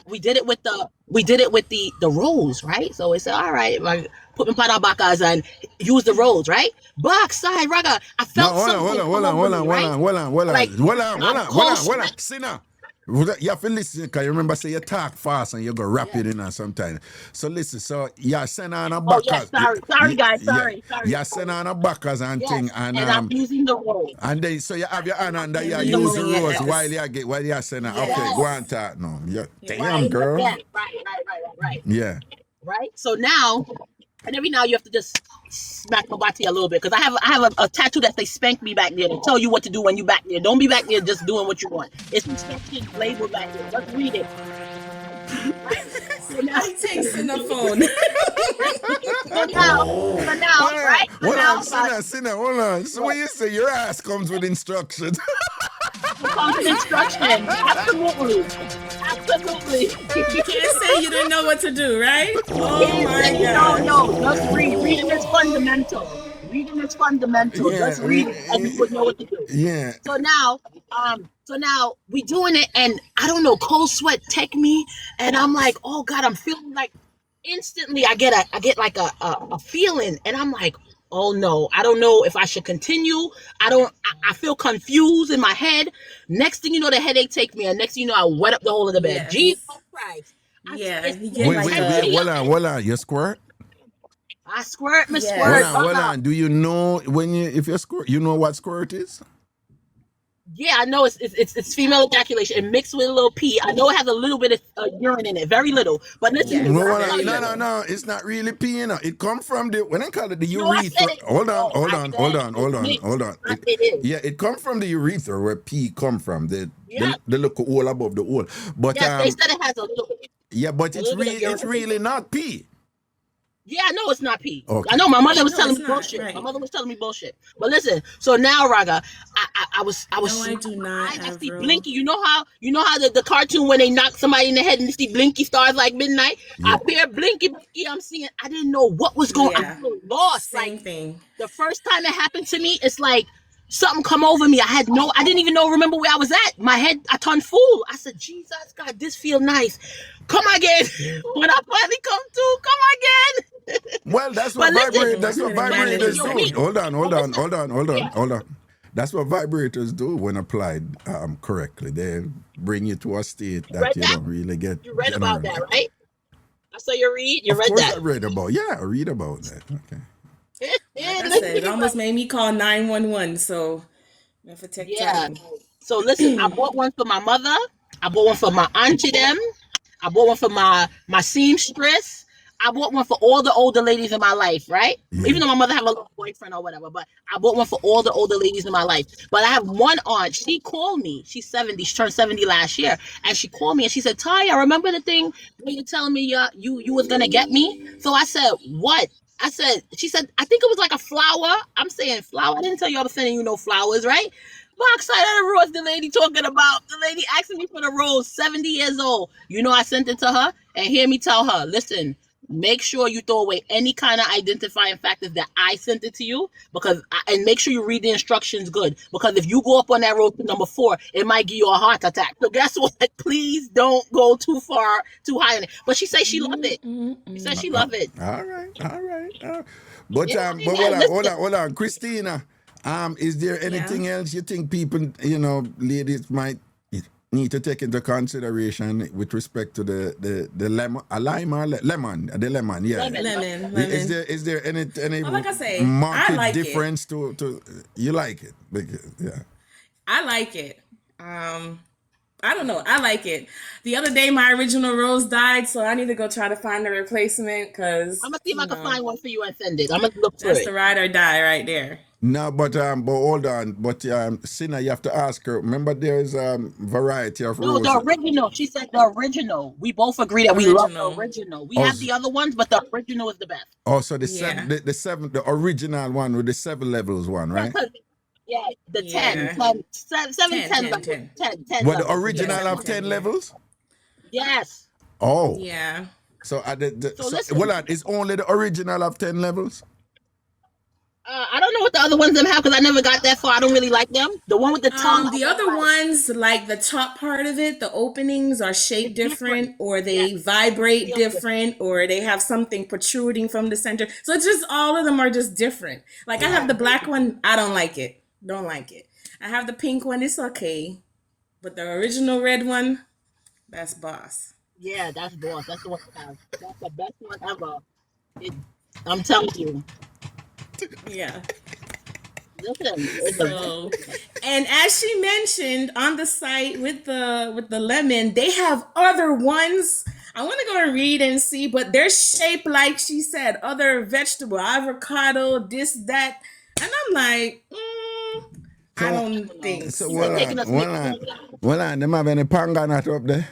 we did it with the rose, right? So we said, all right, like put me pada bakas and use the rose, right? Backside, Raga, I felt something. Hold on. Sinner. You have to listen, because you remember, say you talk fast and you go rapid in sometimes. So listen, so you send on a Oh yes, backers. sorry guys, Yeah, sorry. you send on a backers and Yes, thing, and I'm using the roll. and then so you have your hand under, you Using use the the rose yes. while you send on. Okay, Yes. go on talk now. Yeah, damn Right, girl. yeah, right. Yeah. Right. So now, and every now you have to just smack my body a little bit, because I have a tattoo that they spank me back there to tell you what to do when you back there. Don't be back there just doing what you want. It's instructions labeled back there. Let's read it. So now he takes in the phone. So now, right? Hold on, Sinner, hold on. So when you say your ass comes with instructions. It comes with instructions. Absolutely. You can't say you didn't know what to do, right? Oh my God. No. Just read. Reading is fundamental. Yeah, Just read it and you would know what to do. Yeah. So now we doing it, and I don't know, cold sweat take me, and I'm like, oh God, I'm feeling like instantly I get like a feeling, and I'm like, oh no, I don't know if I should continue. I feel confused in my head. Next thing you know, the headache take me, and next thing you know, I wet up the whole of the bed. Yes. Jesus Christ. Wait, hold on. You squirt? I squirt, Yes. squirt. Hold on. Do you know if you squirt, you know what squirt is? Yeah, I know it's female ejaculation and mixed with a little pee. I know it has a little bit of urine in it, very little. But listen, no, it's not really pee. It comes from when I call it the urethra. Hold on. It comes from the urethra where pee come from. The little hole above the hole. But yes, they said it has a little. Yeah, but it's really not pee. Yeah, I know it's not pee. Okay. I know my mother was telling me bullshit. Right. My mother was telling me bullshit. But listen, so now Raga, I was. No, I do not. I see Blinky. You know how the cartoon when they knock somebody in the head and you see Blinky stars like midnight. Yeah. I hear Blinky. I'm seeing. I didn't know what was going. Yeah. I was lost. Same thing. The first time it happened to me, it's like something come over me. I didn't even remember where I was at. My head, I turned full. I said, Jesus God, this feel nice. Come again. When I finally come to, come again. Well, that's what vibrators do. Hold on. That's what vibrators do when applied correctly. They bring you to a state that you don't really get. You read about that, right? I saw you read. You read that. Of course I read about. Yeah, I read about that. Okay. Like I said, it almost made me call 911. So, for time. So listen, I bought one for my mother. I bought one for my auntie them. I bought one for my seamstress. I bought one for all the older ladies in my life, right? Yeah. Even though my mother have a little boyfriend or whatever, but I bought one for all the older ladies in my life. But I have one aunt, she called me. She's 70, she turned 70 last year. And she called me and she said, Taya, remember the thing when you telling me you was gonna get me? So I said, what? She said, I think it was like a flower. I'm saying flower. I didn't tell you I was sending you no flowers, right? Box side of the rose, the lady talking about. The lady asking me for the rose, 70 years old. You know, I sent it to her and hear me tell her, listen, make sure you throw away any kind of identifying factors that I sent it to you, and make sure you read the instructions good, because if you go up on that road to number 4, it might give you a heart attack. So guess what? Please don't go too high on it. But she says she loved it. She says she loved it. All right. But hold on, Christina. Is there anything else you think people, ladies might need to take into consideration with respect to the lemon, the lemon, yeah. Lemon. Is there any like I say, market like difference to you like it? Because, yeah. I like it. I don't know. I like it. The other day, my original rose died, so I need to go try to find a replacement. Because I'm gonna see if I can find one for you and send it. I'm gonna look for it. That's the ride or die right there. No, but hold on. But Sinner, you have to ask her. Remember, there's variety of roses. No, the original. She said the original. We both agree that we love the original. We have the other ones, but the original is the best. Oh, so the original one with the 7 levels one, right? Yeah, the 10. 10. But the original have 10 levels? Yes. Oh. Yeah. So, it's only the original of 10 levels? I don't know what the other ones have because I never got that far. I don't really like them. The one with the tongue. The other ones, like the top part of it, the openings are shaped different, or they vibrate different, or they have something protruding from the center. So it's just all of them are just different. Like I have the black one. I don't like it. Don't like it. I have the pink one. It's okay. But the original red one, that's boss. Yeah, that's boss. That's the one I have. That's the best one ever. I'm telling you. Yeah. Listen. So, and as she mentioned on the site with the lemon, they have other ones. I want to go and read and see, but they're shaped like she said, other vegetable, avocado, this, that, and I'm like, I don't think. So well, them have any panga nut up there?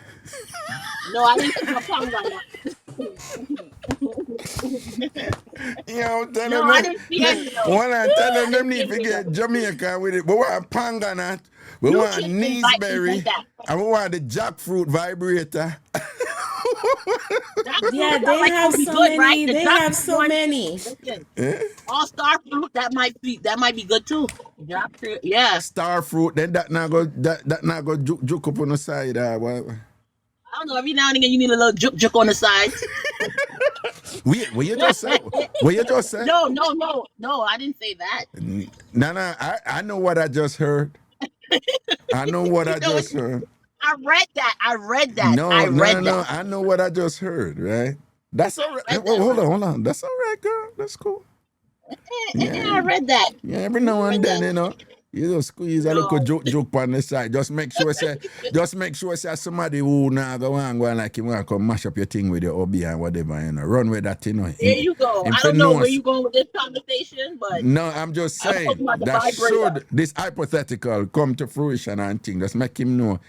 No, I didn't put panga nut. Yo, tell No, them I didn't see any. Tell them need to get Jamaica with it. We want panga nut, we want neeseberry, and we want the jackfruit vibrator. Yeah, they have so many. Right? They have so many. All star fruit that might be good too. Jackfruit, yeah. Star fruit, then that now go juke up on the side. I don't know. Every now and again, you need a little juke on the side. What you just said? What you just said? No. I didn't say that. No. I know what I just heard. I know what I just heard. I read that. No. I know what I just heard. Right? That's all right. Hold on. That's all right, girl. That's cool. Yeah, I read that. Yeah, every now and then, you just squeeze a little joke on the side. Just make sure say somebody who now go and like you want to come mash up your thing with your hobby and whatever, Run with that, There you go. I don't know where you going with this conversation, but no, I'm just saying that should this hypothetical come to fruition and thing, just make him know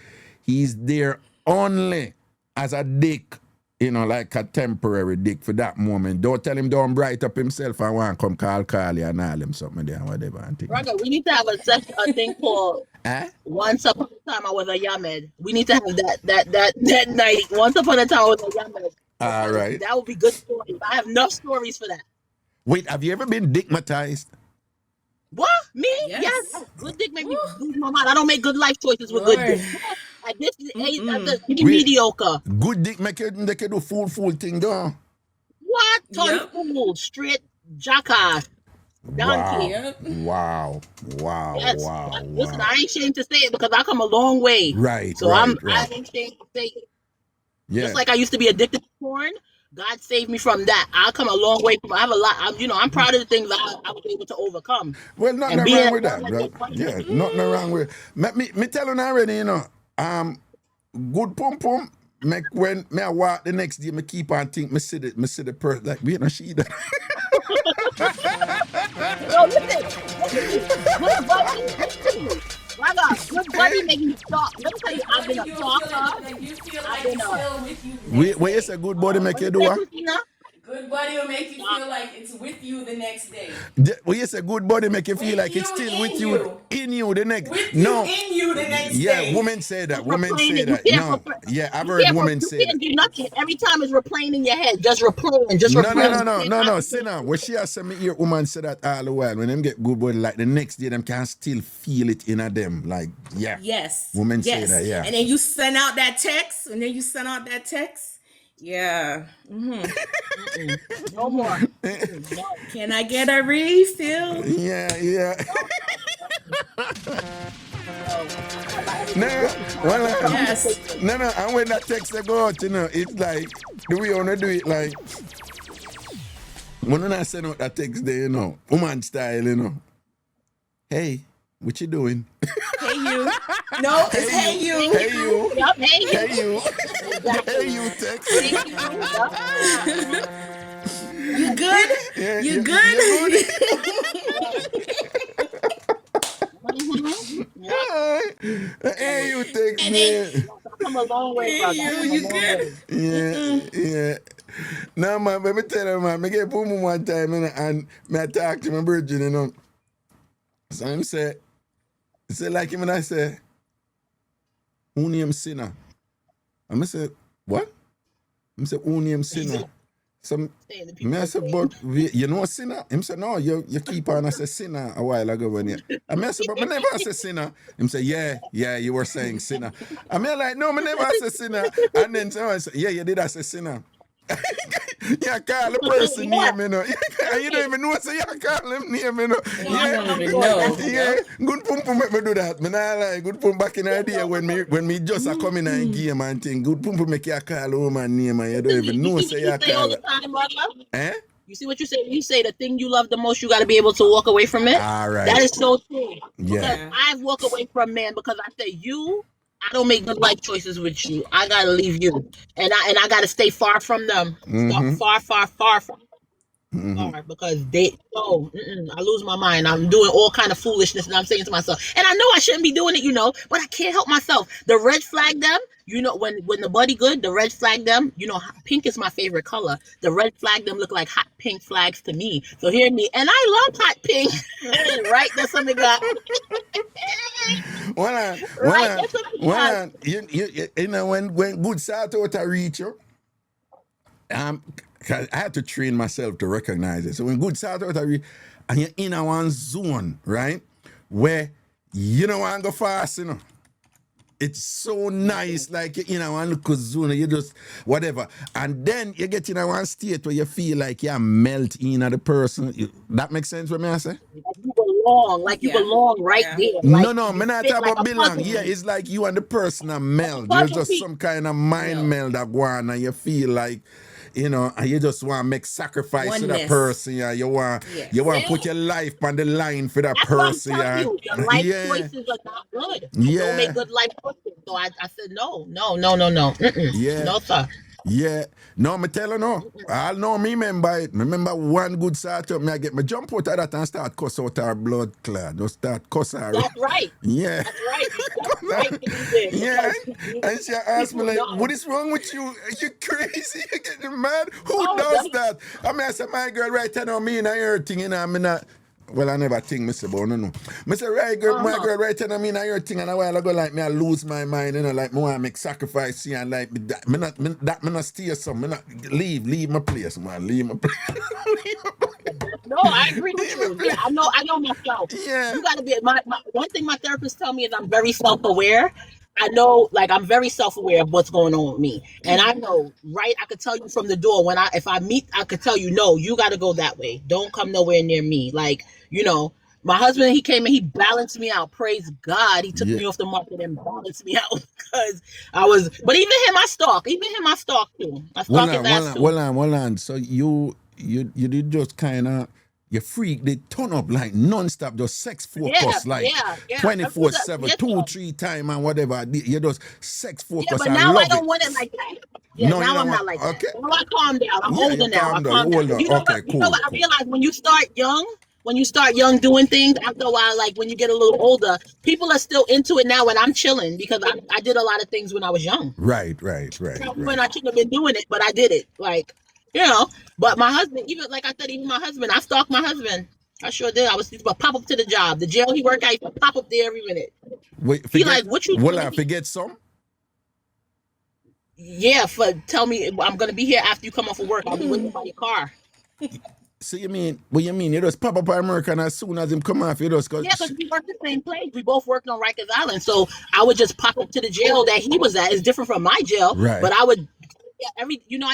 he's there only as a dick. Like a temporary dick for that moment. Don't tell him don't bright up himself and want to come call you and all him something there and whatever. Raga, we need to have a thing called Once Upon a Time I Was a Yamed. We need to have that night. Once Upon a Time I Was a Yamed. All right. That would be good stories. I have enough stories for that. Wait, have you ever been dickmatized? What? Me? Yes. Good dick make me lose my mind. I don't make good life choices with good dick. At this age, mediocre. Good dick make you do fool thing, though. What? Fool, straight jackass. Donkey. Wow. Yes. Listen, I ain't ashamed to say it because I come a long way. Right. So I ain't ashamed to say it. Yeah. Just like I used to be addicted to porn. God saved me from that. I come a long way from. I have a lot. I'm proud of the things that I was able to overcome. Well, nothing wrong with that, bro. Yeah, nothing wrong with. Me tell you already, good pum make when me I walk the next day, me keep on think me see the person like we not she that. No, listen. Good buddy making you talk. Let me tell you, I've been a talker. You feel like it's still with you. Wait, it's a good body make you do what? Good body will make you feel like it's with you the next day. Well, yes, a good body make you feel like it's still with you in you the next. With you in you the next day. Yeah, women say that. Women say that. No, yeah, I've heard women say that. You can't do nothing. Every time it's replaying in your head. Just replaying. No. Sit down. When she has some hear woman say that all the while. When them get good body, like the next day, them can still feel it in them. Like, yeah. Yes. Women say that, yeah. And then you send out that text. Yeah. No more. Can I get a refill? Yeah. No. And when that text go out, it's like the way you wanna do it, like when I send out that text there, woman style, Hey, what you doing? Hey you. No, it's hey you. Hey you. Yep, hey you. Hey you. Hey you text. You good? Yeah, you good? Hey you text me. I've come a long way, brother. You good? Yeah. No, man, let me tell you, man, I get boom one time and I talk to my virgin, So I'm say like him and I say, who name sinner? And I say, what? I say, who name sinner? So I say, but you know sinner? Him say, no, you keep on I say sinner a while ago when you. I say, but I never say sinner. Him say, yeah, you were saying sinner. I like, no, I never say sinner. And then so I say, yeah, you did I say sinner. You call the person name, you know. You don't even know, so you call him name, you know. I don't even know. Yeah, good pum make me do that. Me nah lie, good pum back in the day when me just a come in a game and thing. Good pum make you call a woman name and you don't even know, so you call it. Eh? You see what you say? You say the thing you love the most, you got to be able to walk away from it. All right. That is so true. Yeah. Because I've walked away from men because I say I don't make good life choices with you. I gotta leave you, and I gotta stay far from them. Far from. Because I lose my mind. I'm doing all kind of foolishness, and I'm saying to myself, and I know I shouldn't be doing it, but I can't help myself. The red flag them, when the buddy good, the red flag them, pink is my favorite color. The red flag them look like hot pink flags to me. So hear me, and I love hot pink. Right? That's something got. When good start out to reach you, I had to train myself to recognize it. So when good start out and you're in a one zone, right, where you don't want to go fast, It's so nice, like you're in a one little zone, you just whatever. And then you get in a one state where you feel like you melt in at the person. That makes sense what I say? You belong right there. No, me not talk about belong. Yeah, it's like you and the person are meld. There's just some kind of mind meld that go on and you feel like, and you just want to make sacrifice to that person. Yeah, you want to put your life on the line for that person. Yeah, your life choices are not good. You don't make good life choices. So I said no. Yeah. No, sir. Yeah. No, me tell you no. I know me remember it. Me remember one good start up. Me I get me jump out of that and start cuss out our blood clot. Just start cuss her. That's right. Yeah. That's right. That's right. Yeah. And she asked me like, what is wrong with you? Are you crazy? You getting mad? Who does that? I said, my girl right now, me and her thing, I'm not. Well, I never think, Mr. Bono, no. I say, right, girl, my girl, right now, me and your thing, and a while ago, like, me, I lose my mind, like, me want to make sacrifice here, and like, me not stay some, me not leave my place, man, leave my place. No, I agree with you. Yeah, I know myself. Yeah. You got to be, one thing my therapist tell me is I'm very self-aware. I know, like, I'm very self-aware of what's going on with me. And I know, right, I could tell you from the door, if I meet, I could tell you, no, you got to go that way. Don't come nowhere near me. Like, my husband, he came and he balanced me out. Praise God. He took me off the market and balanced me out because but even him, I stalk. Even him, I stalk too. I stalk his ass too. Hold on. So you did just kind of, you freak, they turn up like non-stop, just sex focus, 24/7, 2-3 times and whatever. You just sex focus. Yeah, but now I don't want it like that. Yeah, no, now I'm not like that. Now I calm down. I'm older now. I calm down. You know what? I realize when you start young doing things, after a while, like when you get a little older, people are still into it now, and I'm chilling because I did a lot of things when I was young. Right. When I shouldn't have been doing it, but I did it. Like, but my husband, even like I said, my husband, I stalked my husband. I sure did. I was used to pop up to the job. The jail he worked at, I used to pop up there every minute. Wait, he like, what you doing? Will I forget some? Yeah, tell me I'm gonna be here after you come off of work. I'll be waiting by your car. So you mean you just pop up at America and as soon as him come off, you just go. Yeah, because we work the same place. We both worked on Rikers Island. So I would just pop up to the jail that he was at. It's different from my jail. Right. But I would I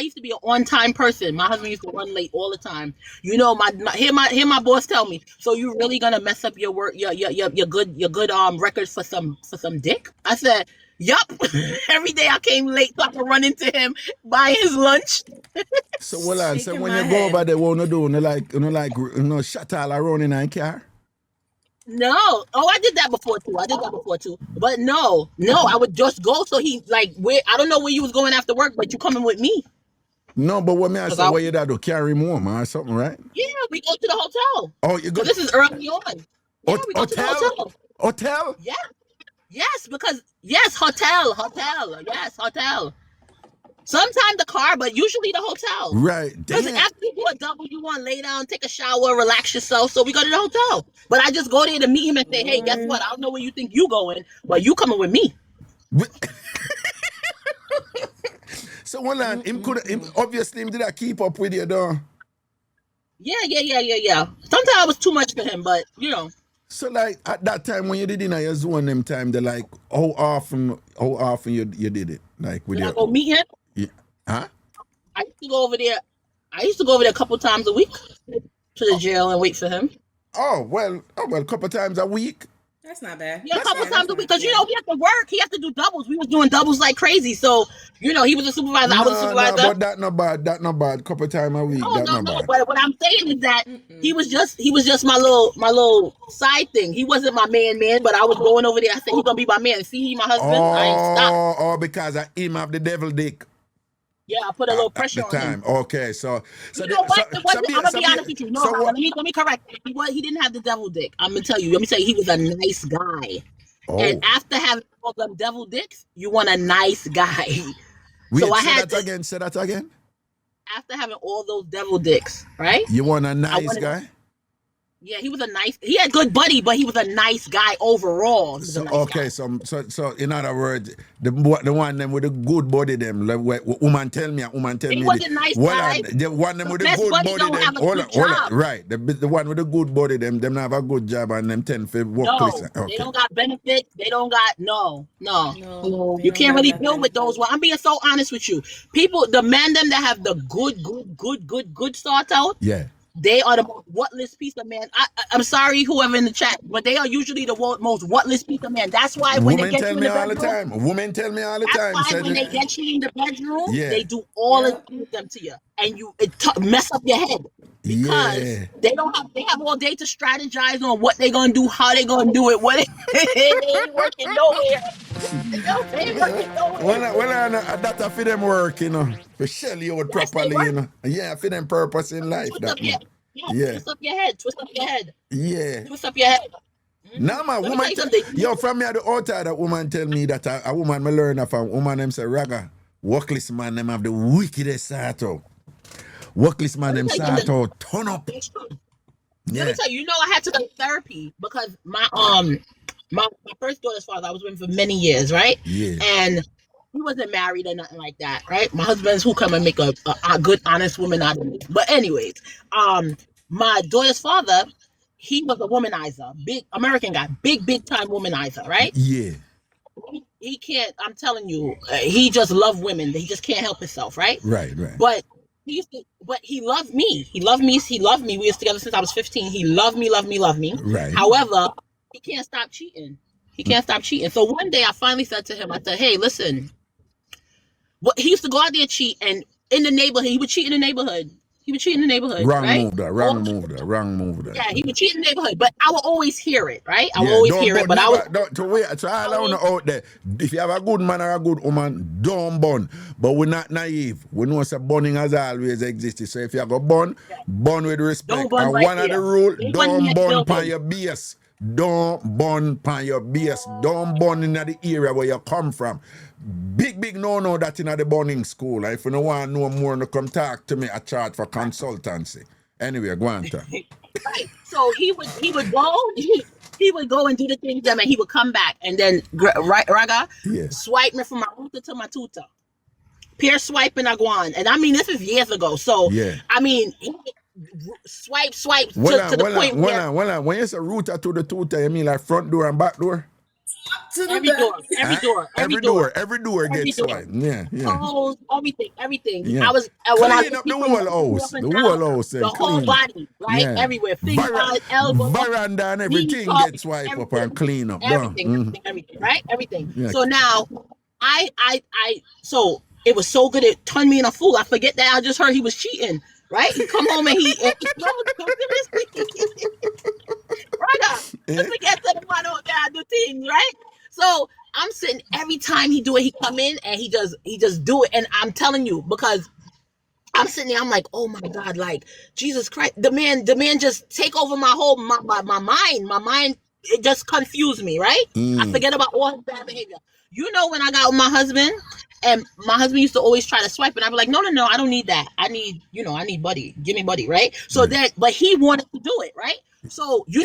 used to be an on-time person. My husband used to run late all the time. My boss tell me, so you really gonna mess up your work, your good records for some dick? I said, yup. Every day I came late so I could run into him, buy his lunch. So when you go over there, what you shut all around in a car? No. Oh, I did that before too. But no, I would just go. So he I don't know where you was going after work, but you coming with me. No, but what me I say, where you do carry him home or something, right? Yeah, we go to the hotel. Oh, you go. This is early on. Yeah, we go to the hotel. Hotel? Yeah. Yes, because hotel. Yes, hotel. Sometimes the car, but usually the hotel. Right. Because after you do a double, you want to lay down, take a shower, relax yourself. So we go to the hotel. But I just go there to meet him and say, hey, guess what? I don't know where you think you going, but you coming with me. So hold on, obviously him did I keep up with you though? Yeah. Sometimes I was too much for him, but So like at that time when you did in your zone them time, they like how often you did it? Like with I go meet him? Yeah. Huh? I used to go over there I used to go over there a couple times a week to the jail and wait for him. Oh well, a couple times a week. That's not bad. Yeah, a couple times a week because you know he had to work. He had to do doubles. We was doing doubles like crazy. So he was a supervisor. I was a supervisor. No, but that not bad. That not bad. Couple times a week. No. But what I'm saying is that he was just my little side thing. He wasn't my man. But I was going over there. I said he's gonna be my man. See, he my husband. I ain't stopped. Oh, because I him have the devil dick. Yeah, I put a little pressure on him. Okay, so you know what? I'm gonna be honest with you. No, let me correct. He didn't have the devil dick. I'm gonna tell you. Let me tell you, he was a nice guy. Oh. And after having all them devil dicks, you want a nice guy. Wait, so say that again. After having all those devil dicks, right? You want a nice guy? Yeah, he had good buddy, but he was a nice guy overall. So in other words, the one them with the good body them, like woman tell me. He was a nice guy. The one them with the good body them, hold on, right. The one with the good body them have a good job and them 10 for work. No, they don't got benefits. They don't got no. You can't really deal with those. Well, I'm being so honest with you. People, the men them that have the good start out. Yeah. They are the most whatless piece of man. I'm sorry, whoever in the chat, but they are usually the most whatless piece of man. That's why when they get you in the bedroom, women tell me all the time. That's why when they get you in the bedroom, they do all of them to you, and mess up your head because they have all day to strategize on what they're gonna do, how they're gonna do it. They ain't working nowhere. That's for them work, for shell you out properly, Yeah, for them purpose in life. Twist up your head. Yeah. Twist up your head. Now, my woman, from me at the outside, a woman tell me that a woman me learn from woman them say, Raga, workless man them have the wickedest sort out. Workless man them sort out, turn up. Let me tell you, I had to go to therapy because my first daughter's father, I was with him for many years, right? Yeah. And he wasn't married or nothing like that, right? My husband's who come and make a good, honest woman out of me. But anyways, my daughter's father, he was a womanizer, big American guy, big time womanizer, right? Yeah. He can't, I'm telling you, he just loved women. He just can't help himself, right? Right. But he loved me. He loved me. We was together since I was 15. He loved me. Right. However, he can't stop cheating. So one day I finally said to him, I said, hey, listen, he used to go out there and cheat, and in the neighborhood, he would cheat in the neighborhood. Wrong move there. Yeah, he would cheat in the neighborhood, but I will always hear it, right? I will always hear it, but I was... So all I want to out there, if you have a good man or a good woman, don't burn. But we're not naive. We know that burning has always existed. So if you have a burn with respect. And one of the rules, don't burn upon your base. Don't burn upon your base. Don't burn in the area where you come from. Big no that in the burning school. If you don't want to know more, no come talk to me. I charge for consultancy. Anyway, go on. Right. So he would go and do the things and he would come back and then Raga swipe me from my router to my tutor. Peer swiping Aguan. And I mean this is years ago. So I mean he swipe to the point where when you say router to the tutor, you mean like front door and back door? Every door gets swiped. Yeah. Clothes, everything. Yeah. I was clean up the whole house. The whole body, right? Yeah. Everywhere. Fingers, elbows, veranda and everything gets swiped up and clean up. Everything, right? Everything. Yeah. So now so it was so good it turned me in a fool. I forget that I just heard he was cheating. Right? He come home and he right up. Forget that I don't do things, right? So I'm sitting every time he do it, he come in and he just do it. And I'm telling you, because I'm sitting there, I'm like, oh my God, like Jesus Christ, the man just take over my whole my mind. My mind, it just confused me, right? I forget about all his bad behavior. When I got with my husband, and my husband used to always try to swipe, and I'd be like, no, I don't need that. I need buddy. Give me buddy, right? So but he wanted to do it, right? So, we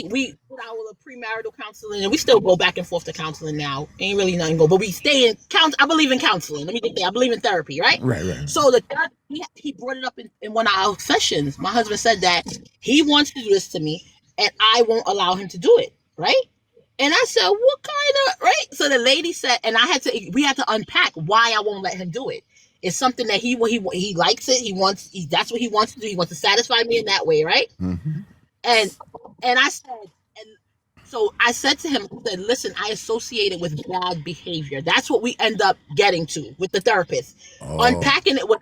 did our premarital counseling, and we still go back and forth to counseling now. Ain't really nothing go, but we stay in I believe in counseling. Let me think. I believe in therapy, right? Right. So he brought it up in one of our sessions. My husband said that he wants to do this to me, and I won't allow him to do it, right? And I said, what kind of, right? So the lady said, and we had to unpack why I won't let him do it. It's something that he likes it. That's what he wants to do. He wants to satisfy me in that way, right? Mm-hmm. And I said, and so I said to him, I said, listen, I associate it with bad behavior. That's what we end up getting to with the therapist. Unpacking it with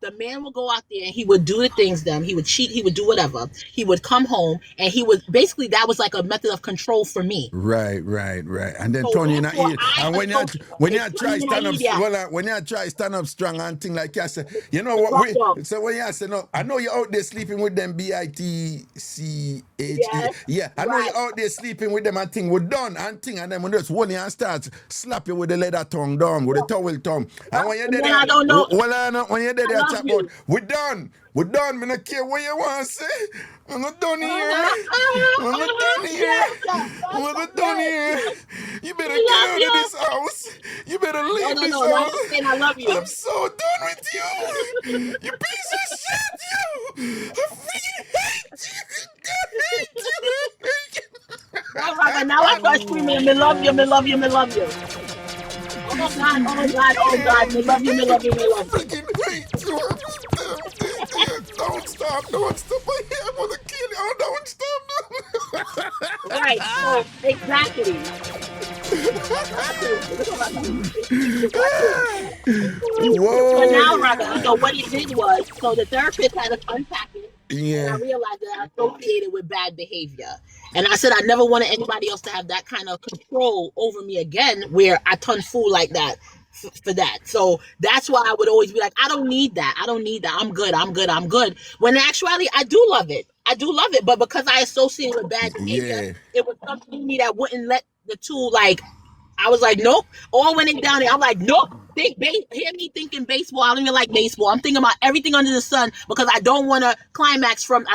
the man would go out there and he would do the things them. He would cheat. He would do whatever. He would come home and he would basically, that was like a method of control for me. Right. And then turn you in. And when you try stand up, when you try stand up strong and thing like you say, you know what? So when you say no, I know you're out there sleeping with them BITCHE. Yeah, I know you're out there sleeping with them and thing. We're done and thing, and then when just one you start slap you with the leather tongue down, with the towel tongue. And when you're there, I don't know. When you're there, chat about, we're done. I don't care what you want to say. I'm not done here. You better get out of this house. You better leave this house. I love you. I'm so done with you. You piece of shit, you. I freaking hate you. Now I start screaming, me love you. Oh God, me love you. Freaking hate you. Don't stop. I want to kill you. Oh, don't stop. Right, so exactly. Whoa. So now, Raga, so what he did was, so the therapist had us unpack it. Yeah. And I realized that I associated with bad behavior. And I said I never wanted anybody else to have that kind of control over me again, where I turn fool like that for that. So that's why I would always be like, I don't need that. I'm good. When in actuality, I do love it. But because I associated with bad behavior, it was something in me that wouldn't let the two, like, I was like, nope. Or when they down there, I'm like, nope. Hear me thinking baseball. I don't even like baseball. I'm thinking about everything under the sun because I don't want to I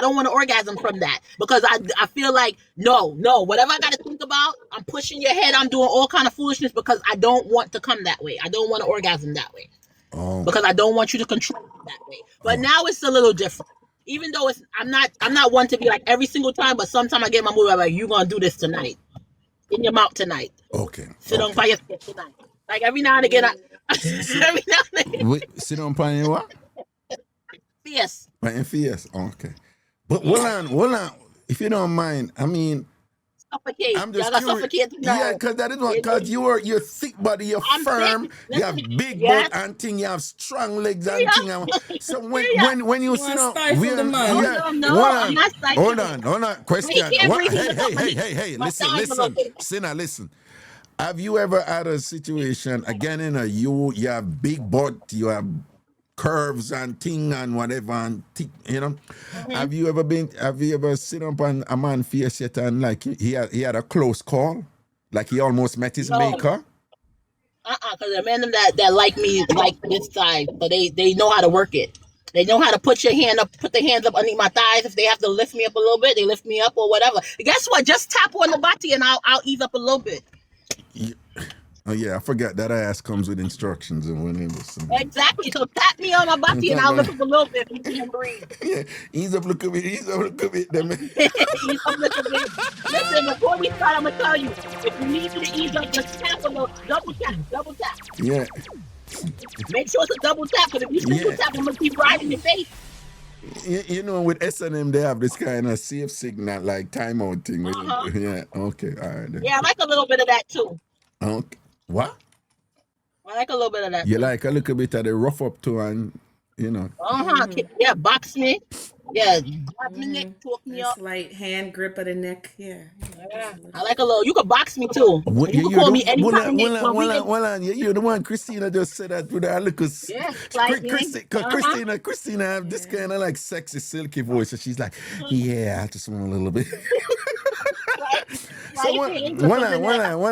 don't want to orgasm from that because I feel like, no, whatever I got to think about, I'm pushing your head. I'm doing all kind of foolishness because I don't want to come that way. I don't want to orgasm that way because I don't want you to control me that way. But now it's a little different. Even though I'm not one to be like every single time, but sometimes I get my mood. I'm like, you going to do this tonight. In your mouth tonight. Okay. Sit on fire tonight. Like every now and again, every now and again. Wait, sit on fire what? Fierce. Fierce. Okay. But hold on. If you don't mind, I mean, suffocate. I'm just curious. Yeah, because that is what. Because you're thick body, you're firm, you have big butt and thing, you have strong legs and thing. So when you sit on, hold on. Question. Hey, listen. Have you ever had a situation again you have big butt, you have curves and thing and whatever and you know? Have you ever sit up on a man face yet and like he had a close call? Like he almost met his maker? Because the men that like me like this side, so they know how to work it. They know how to put their hands up underneath my thighs. If they have to lift me up a little bit, they lift me up or whatever. Guess what? Just tap on the body and I'll ease up a little bit. Yeah. Oh yeah, I forgot that ass comes with instructions and when it was exactly. So tap me on my body and I'll lift up a little bit if you can breathe. Yeah, ease up, look at me. Ease up, look at me. Listen, before we start, I'm gonna tell you, if you need me to ease up, just tap a little, double tap. Yeah. Make sure it's a double tap, because if you single tap, I'm gonna keep riding your face. You know, with S&M, they have this kind of safe signal, like timeout thing. Yeah, okay, all right. Yeah, I like a little bit of that too. Okay. What? I like a little bit of that. You like a little bit of the rough up too, and you know. Yeah, box me. Yeah, grab my neck, talk me up. Light hand grip of the neck. Yeah. I like a little. You can box me too. You can call me anytime. You're the one. Christina just said that with her little. Yeah, Christina have this kind of like sexy, silky voice, so she's like, yeah, I just want a little bit. So hold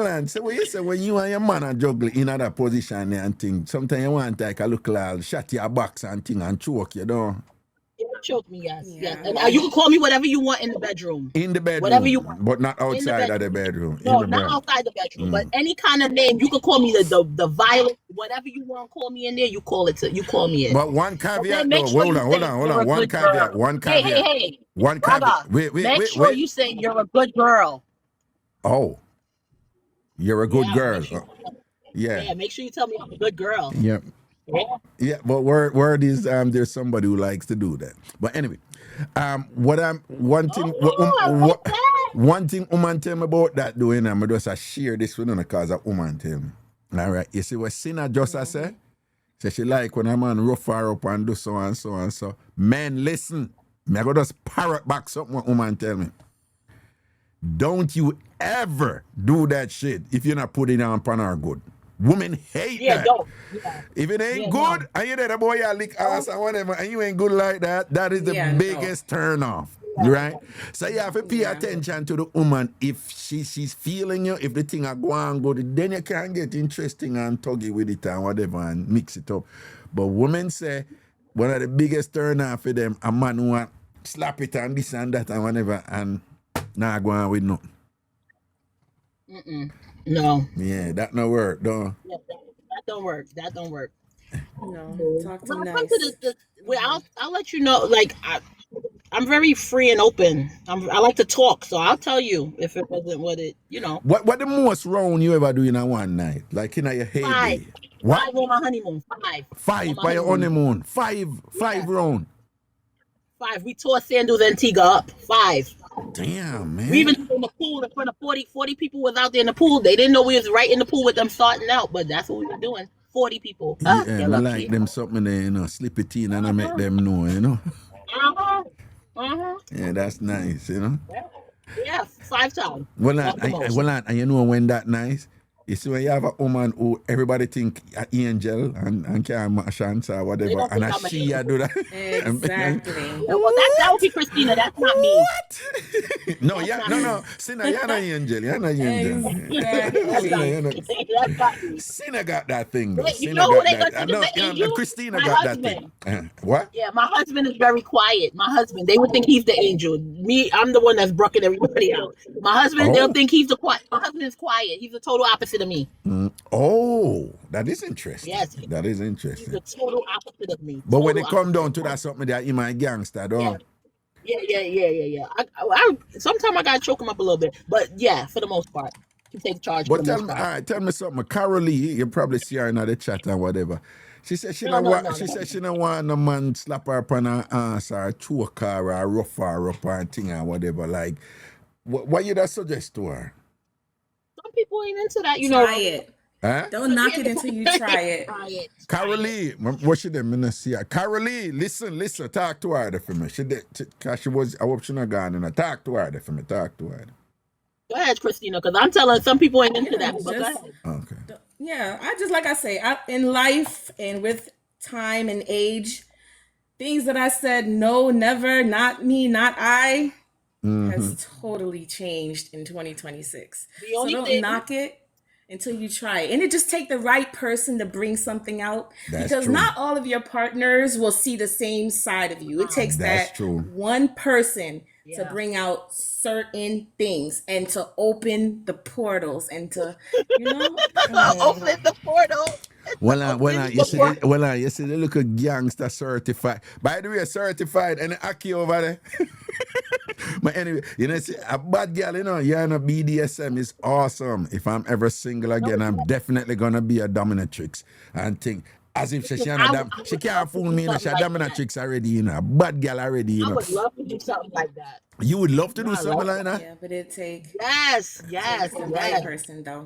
on. So what you say when you and your man are juggling in other position and thing, sometimes you want like a little shot your box and thing and choke, you know? You can choke me, yes. And you can call me whatever you want in the bedroom. In the bedroom. Whatever you want. But not outside of the bedroom. No, not outside the bedroom. But any kind of name, you can call me the violent, whatever you want to call me in there, you call me in. But one caveat though. Hold on. One caveat. Hey. One caveat. Wait. Make sure you say you're a good girl. Oh, you're a good girl. Yeah, make sure you tell me I'm a good girl. Yeah. Yeah, but word is there's somebody who likes to do that. But anyway, what I'm one thing one thing woman tell me about that doing, I'm just share this with you because a woman tell me. All right, you see what Sinner just say? Say she like when a man rough her up and do so and so and so. Men, listen. Me I go just parrot back something what woman tell me. Don't you ever do that shit if you're not putting it on pan her good. Women hate that. Don't. Yeah. If it ain't good, and you that boy you lick ass and whatever, and you ain't good like that, that is the biggest turn off. Right? So you have to pay attention to the woman. If she's feeling you, if the thing are going good, then you can get interesting and tuggy with it and whatever and mix it up. But women say one of the biggest turn off for them, a man who want slap it and this and that and whatever and not going with nothing. No. Yeah, that no work, though. Yeah, that don't work. That don't work. No, talk too When I nice. come to I'll let you know. Like I'm very free and open. I like to talk, so I'll tell you if it wasn't what it. What the most round you ever do in a one night? Like in your heyday? 5. What? 5 on my honeymoon. 5 by your honeymoon. 5 round. 5. We tore Sandals Antigua up. 5. Damn, man. We even in the pool in front of 40 people was out there in the pool. They didn't know we was right in the pool with them starting out, but that's what we were doing. 40 people. Yeah, I like them something there, slip it in and I make them know, Yeah, that's nice, Yeah, 5 times. Well, and you know when that nice? You see when you have a woman who everybody think an angel and can't mash hands or whatever, and she do that. Exactly. Well, that would be Christina. That's not me. What? No. Sinner, you're not angel. You're not angel. Exactly. Sinner got that thing, though. You know who they got Christina My got husband. that thing. What? Yeah, my husband is very quiet. My husband, they would think he's the angel. Me, I'm the one that's brucking everybody out. My husband, they'll think he's the quiet. My husband is quiet. He's the total opposite of me. Oh, that is interesting. Yes. That is interesting. He's the total opposite of me. But when it come down to that something that you might gangster, though. Yeah. Sometimes I gotta choke him up a little bit, but yeah, for the most part, he take charge. But tell me something. Carol Lee, you probably see her in the chat or whatever. She said she don't want no man slap her upon her ass or choke her or rough her up or thing or whatever. Like, what you that suggest to her? Some people ain't into that, Try it. Huh? Don't knock it until you try it. Carol Lee, what she did, me see her. Carol Lee, listen, talk to her there for me. She did, cause she was, I hope she not gone, and talk to her there for me, talk to her. Go ahead, Christina, because I'm telling some people ain't into that. But go ahead. Okay. Yeah, like I say, in life and with time and age, things that I said, no, never, not me, not I, has totally changed in 2026. So don't knock it until you try it. And it just take the right person to bring something out. Because not all of your partners will see the same side of you. It takes one person to bring out certain things and to open the portals and to, open the portal. You see the little gangster certified. By the way, certified and Aki over there. But anyway, see, a bad girl, you're in a BDSM is awesome. If I'm ever single again, I'm definitely gonna be a dominatrix and think as if she can't fool me, she's a dominatrix already, a bad girl already, I would love to do something like that. You would love to do something like that? Yeah, but it takes the right person though.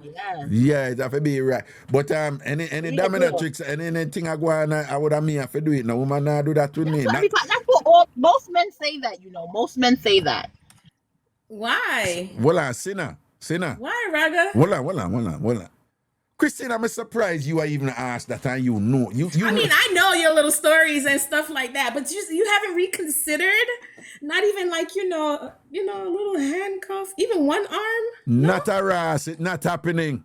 Yeah, it have to be right. But any dominatrix and anything I go on, I would have me have to do it. No woman not do that with me. That's what most men say that, Most men say that. Why? Well, sinner. Why, Raga? Hold on. Christina, I'm surprised you are even asked that and you know. I mean, I know your little stories and stuff like that, but you haven't reconsidered? Not even like, a little handcuff, even one arm? Not a ras, it's not happening.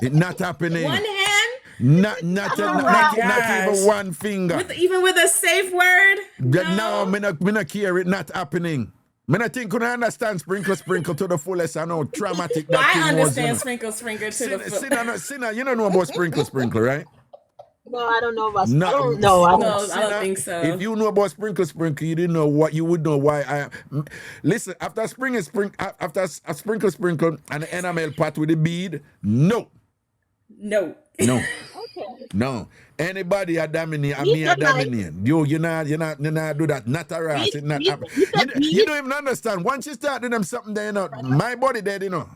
It's not happening. One hand? Not even one finger. Even with a safe word? No, me not care, it not happening. I think you understand sprinkle to the fullest. I know traumatic that thing was. I understand sprinkle to the fullest. Sinner, you don't know about sprinkle, right? No, I don't know about I don't think so. If you know about sprinkle, you didn't know what you would know why. Listen, after a sprinkle and the enamel pot with the bead, no. Okay. No. Anybody a dominate, and Beads me a are nice. dominate. You not do that. Not a ras. Beads, It not. beads, you said You beads? don't even understand. Once you start doing them something there, you know, my body dead, you know.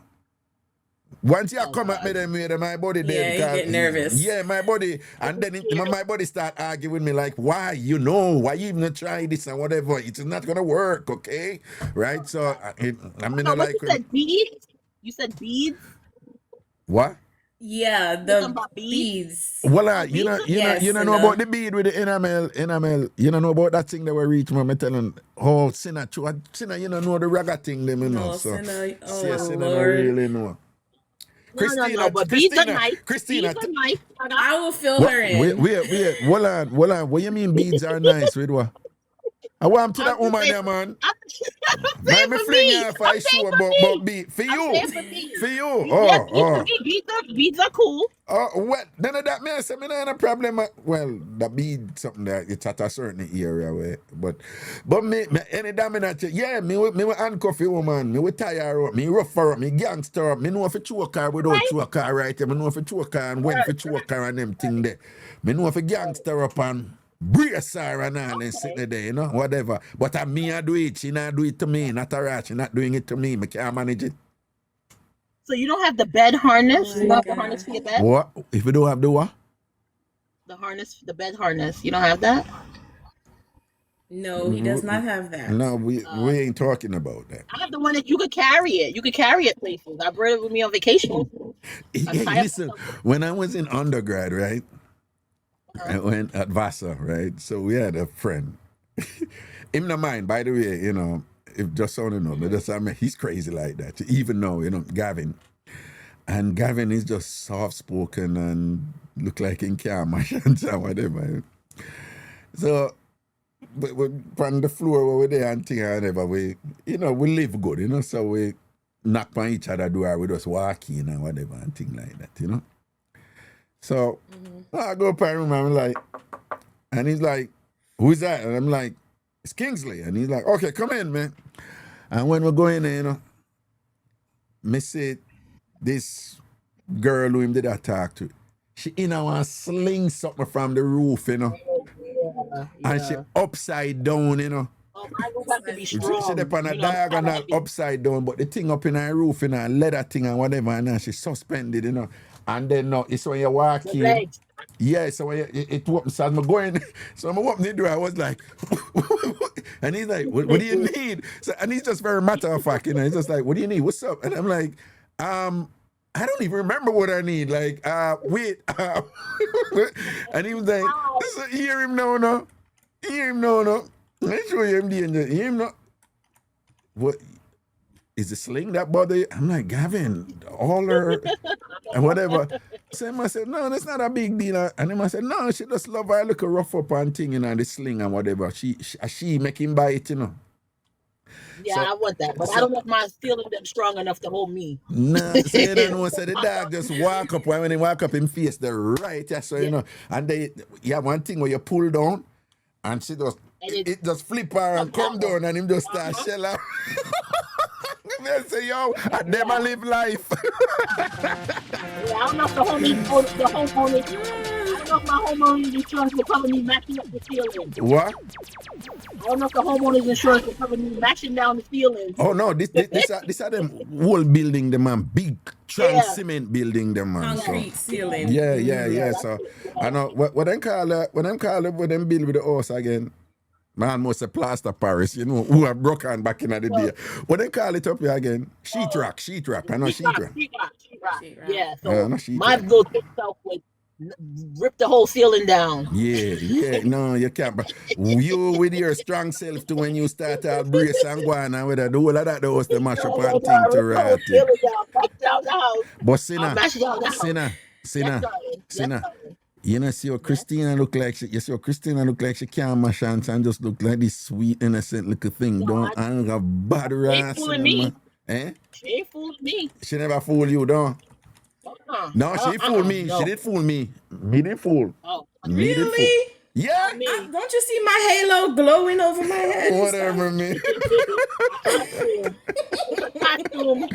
Once you come at me, then my body dead. Yeah, you get nervous. Yeah, my body, and then my body start arguing with me like, why? You know, why you even try this and whatever? It's not gonna work, okay? Right? So I mean, like, you said beads. You said beads. what? Yeah, the beads. Well, you know Yes, about the bead with the enamel. You don't know about that thing that we reach, man. I'm telling, oh, Sinner, you don't know the ragga thing, them, you know. No, So, Sinner, Sinner Lord. don't really know. No, but beads are nice. Christina, Beads are nice. I will fill her in. Wait, hold on. What you mean beads are nice? With what? I want to that woman there, man. I'm me for fling me. her if I show about beat. For you. For you. Yes, Oh. beads are cool. Oh, what? None of that, man. I said, me not have a problem. Well, the bead, something that it's at a certain area where, but me any dominant, yeah, me will handcuff you, woman. Me will tie her up. Me rough her up. Me gangster her up. Me know if you choke her without choke her, right? Me know if you choke her and when for choke her and them thing there. Me know if you gangster her up and brace her and all and sitting there, you know, whatever. But me, I do it. She not do it to me. Not a rat. She not doing it to me. Me can't manage it. So you don't have the bed harness? You don't have the harness for your bed? What? If you don't have the what? The harness, the bed harness. You don't have that? No, he does not have that. No, we ain't talking about that. I have the one that you could carry it. You could carry it places. I brought it with me on vacation. Hey, listen, when I was in undergrad, right? I went at Vassar, right? So we had a friend. In the mind, by the way, you know, if just so you know, but just, I mean, he's crazy like that. Even now, you know, Gavin. And Gavin is just soft-spoken and look like he can't mash and whatever. So, but on the floor where we're there and thing and whatever, we live good, you know, so we knock on each other door, we just walk in and whatever and thing like that, you know. So, I go up and I'm like, and he's like, who's that? And I'm like, it's Kingsley. And he's like, okay, come in, man. And when we go in there, you know, me say this girl who him did I talk to, she want to sling something from the roof, you know. Yeah. And she upside down, you know. Oh, my roof have to be strong. She up on a diagonal upside down, but the thing up in her roof, you know, leather thing and whatever, and then she suspended, you know. And then it's when you walk in. Yeah, so when it opens, so I'm going, so I'm opening the door, I was like, and he's like, what do you need? So, and he's just very matter of fact, you know, he's just like, what do you need? What's up? And I'm like, I don't even remember what I need. Like, wait. And he was like, so hear him now, no. Hear him now, no. I show you him danger. Hear him now. What? Is the sling that bother you? I'm like, Gavin, all her and whatever. So I said, no, that's not a big deal. And him I said, no, she just love her look rough up and thing, you know, the sling and whatever. She make him buy it, you know. Yeah, so, I want that, but I don't know if my feeling them strong enough to hold me. Nah, so you don't know, so the dog just walk up, when he walk up, him face the right, yeah, so you know. And you have one thing where you pull down, and she just, it just flip her and come down, and him just start shell out. They say, yo, I never live life. Yeah, I don't know if the homeowners, I don't know if my homeowner's insurance will cover me matching up the ceiling. What? I don't know if the homeowner's insurance will cover me matching down the ceiling. Oh no, this are them whole building, them man, big cement building, them man. Concrete ceiling. Yeah. So I know what them call it when them build with the house again. Man must have plaster Paris, you know, who have broken back in the day. What they call it up here again? Sheetrock. I know sheetrock. Yeah, so my little thick self would rip the whole ceiling down. Yeah. No, you can't. But you with your strong self too, when you start out brace and go on and with the whole of that, the house, the mash up and thing to right. But Sinner. You know, see what Christina look like. Christina look like she can't mash hands and just look like this sweet, innocent little thing. Don't have bad ass. She ain't fooling me. Eh? She ain't fooling me. She never fool you, don't? No, she fooled me. No. She did fool me. Me did fool. Oh, really? Yeah. Don't you see my halo glowing over my head? Whatever, man. It's a costume.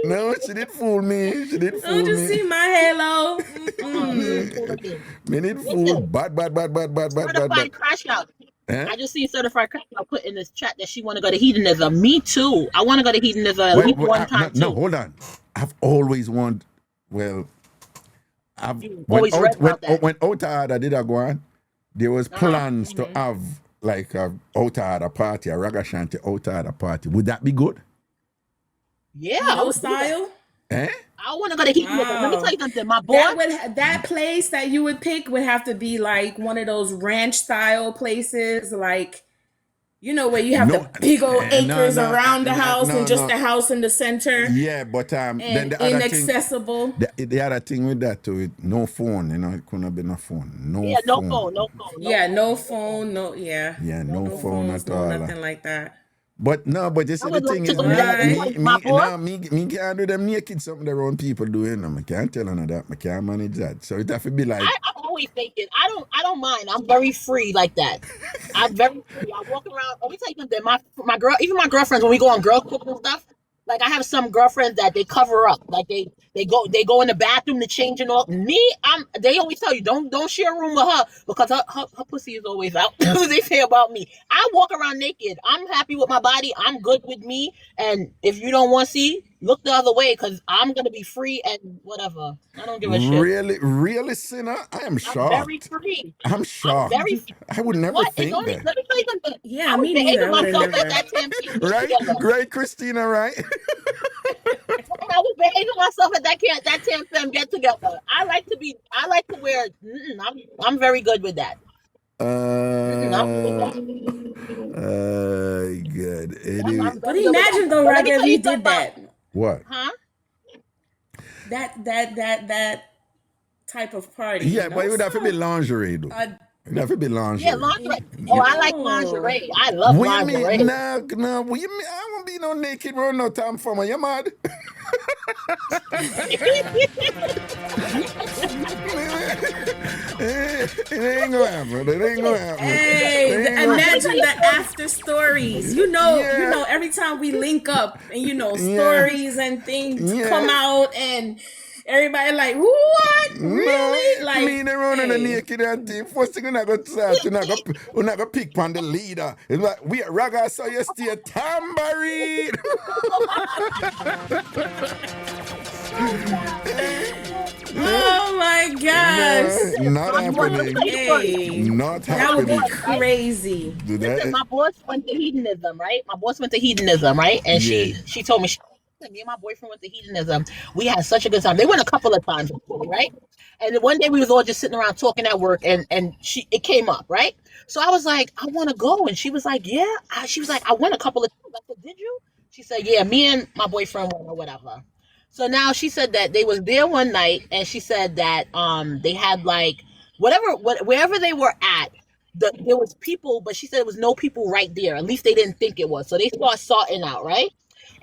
No, she did fool me. She did fool Don't you me. see my halo? Me need fool. Bad. Certified crash out. Eh? I just seen certified crash out put in this chat that she want to go to hedonism. Me too. I want to go to hedonism at least one time no, too. hold on. I've always wanted. Well, always read about that. when Outarda did I go on, there was plans to have like a Outarda party, a Ragashanti Outarda party. Would that be good? Yeah, I would style. Eh? I want to go to hedonism. Let me tell you something. My boy, that place that you would pick would have to be like one of those ranch style places, like. You know, where you have the big old acres around the house and just the house in the center. Yeah, but then the other inaccessible. The other thing with that too, no phone, you know, it couldn't be no phone. No phone. No phone, no phone at all. Nothing like that. But you see the thing is, me can't do them naked something around people doing them. I can't tell none of that. I can't manage that. So it have to be like. I'm always thinking. I don't mind. I'm very free like that. I'm very free. I walk around. Let me tell you something. My girl, even my girlfriends, when we go on girl trips and stuff. Like I have some girlfriends that they cover up. Like they go in the bathroom to change and all. Me, they always tell you don't share a room with her because her pussy is always out. They say about me. I walk around naked. I'm happy with my body. I'm good with me. And if you don't want to see, look the other way because I'm gonna be free and whatever. I don't give a shit. Really, sinner? I am shocked. I'm very free. I'm shocked. I would never think that. Let me tell you something. Yeah, me neither. Myself at that time. Right, Christina, right? I was behaving myself at that TamFam get together. I like to wear. I'm very good with that. Good. Anyway. But imagine though, Reggae, if you did that. What? Huh? That type of party. Yeah, but it would have to be lingerie, though. It would have to be lingerie. Yeah, lingerie. Oh, I like lingerie. I love lingerie. No, what you mean? I won't be no naked bro, no TamFam. You mad? It ain't gonna happen. Hey, imagine the after stories. You know, every time we link up and stories and things come out and everybody like, what? Really? Like me they run on the naked and thing. First thing we're not gonna pick on the leader. It's like we are Raga, so you stay Tambourine. Oh my gosh. Not happening. Hey, not that happening. would be crazy. Listen, my boss went to hedonism, right? And she told me, me and my boyfriend went to hedonism. We had such a good time. They went a couple of times, right? And then one day we was all just sitting around talking at work, and it came up, right? So I was like, I want to go, and she was like, yeah. She was like, I went a couple of times. I said, did you? She said, yeah. Me and my boyfriend went or whatever. So now she said that they was there one night, and she said that they had like wherever they were at. There was people, but she said there was no people right there. At least they didn't think it was. So they started sorting out, right?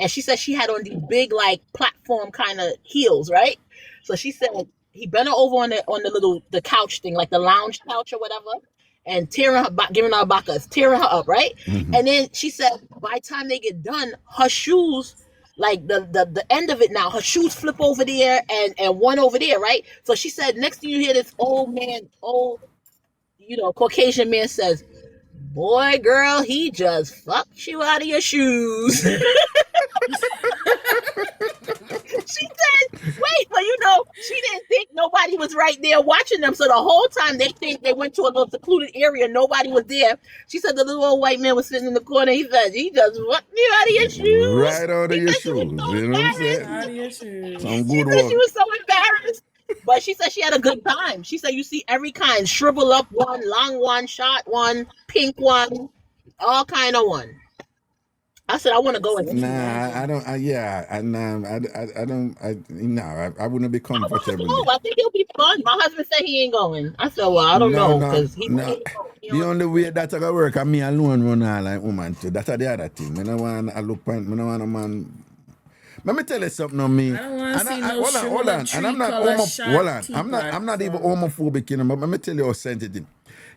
And she said she had on these big like platform kind of heels, right? So she said he bent her over on the couch thing, like the lounge couch or whatever, and giving her bakas, tearing her up, right? Mm-hmm. And then she said by the time they get done, her shoes, like the end of it now, her shoes flip over there and one over there, right? So she said next thing you hear this old Caucasian man says, boy, girl, he just fucked you out of your shoes. She said, wait, but she didn't think nobody was right there watching them. So the whole time they think they went to a little secluded area, nobody was there. She said the little old white man was sitting in the corner. He said, he just fucked you out of your shoes. Right out of your shoes. You know what I'm saying? Out of your shoes. Some good one. She was so embarrassed. But she said she had a good time. She said you see every kind, shrivel up one, long one, short one, pink one, all kind of one. I said I want to go. I wouldn't be comfortable. I think it'll be fun. My husband said he ain't going. I said, well, I don't know because the only way that's gonna work, and me alone run all like woman too. That's the other thing. I don't want a man. Let me tell you something on me. I don't want to see no hold on. And I'm not I'm not even homophobic, but let me tell you a sensitive.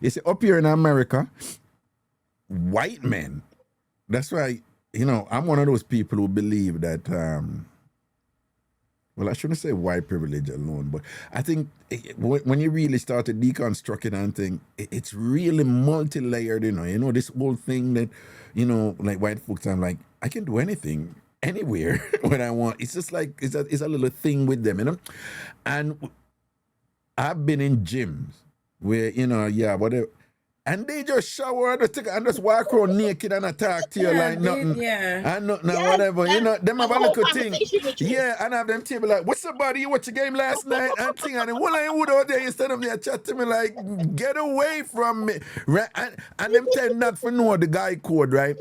You see, up here in America, white men, that's why you know, I'm one of those people who believe that, well, I shouldn't say white privilege alone, but I think when you really start to deconstruct it and think, it's really multi-layered, you know. You know, this whole thing that, you know, like white folks, I'm like, I can do anything, anywhere, when I want. It's just like, it's a little thing with them, you know. And I've been in gyms where, you know, yeah, whatever. And they just shower and just walk around naked and attack to you like nothing. And nothing and whatever. You know, them have a little thing. Yeah, and have them table like, what's up, buddy? You watch your game last night? And thing. And one I would out there, you stand up there chat to me like, get away from me. Right? And them tend not to know the guy code, right?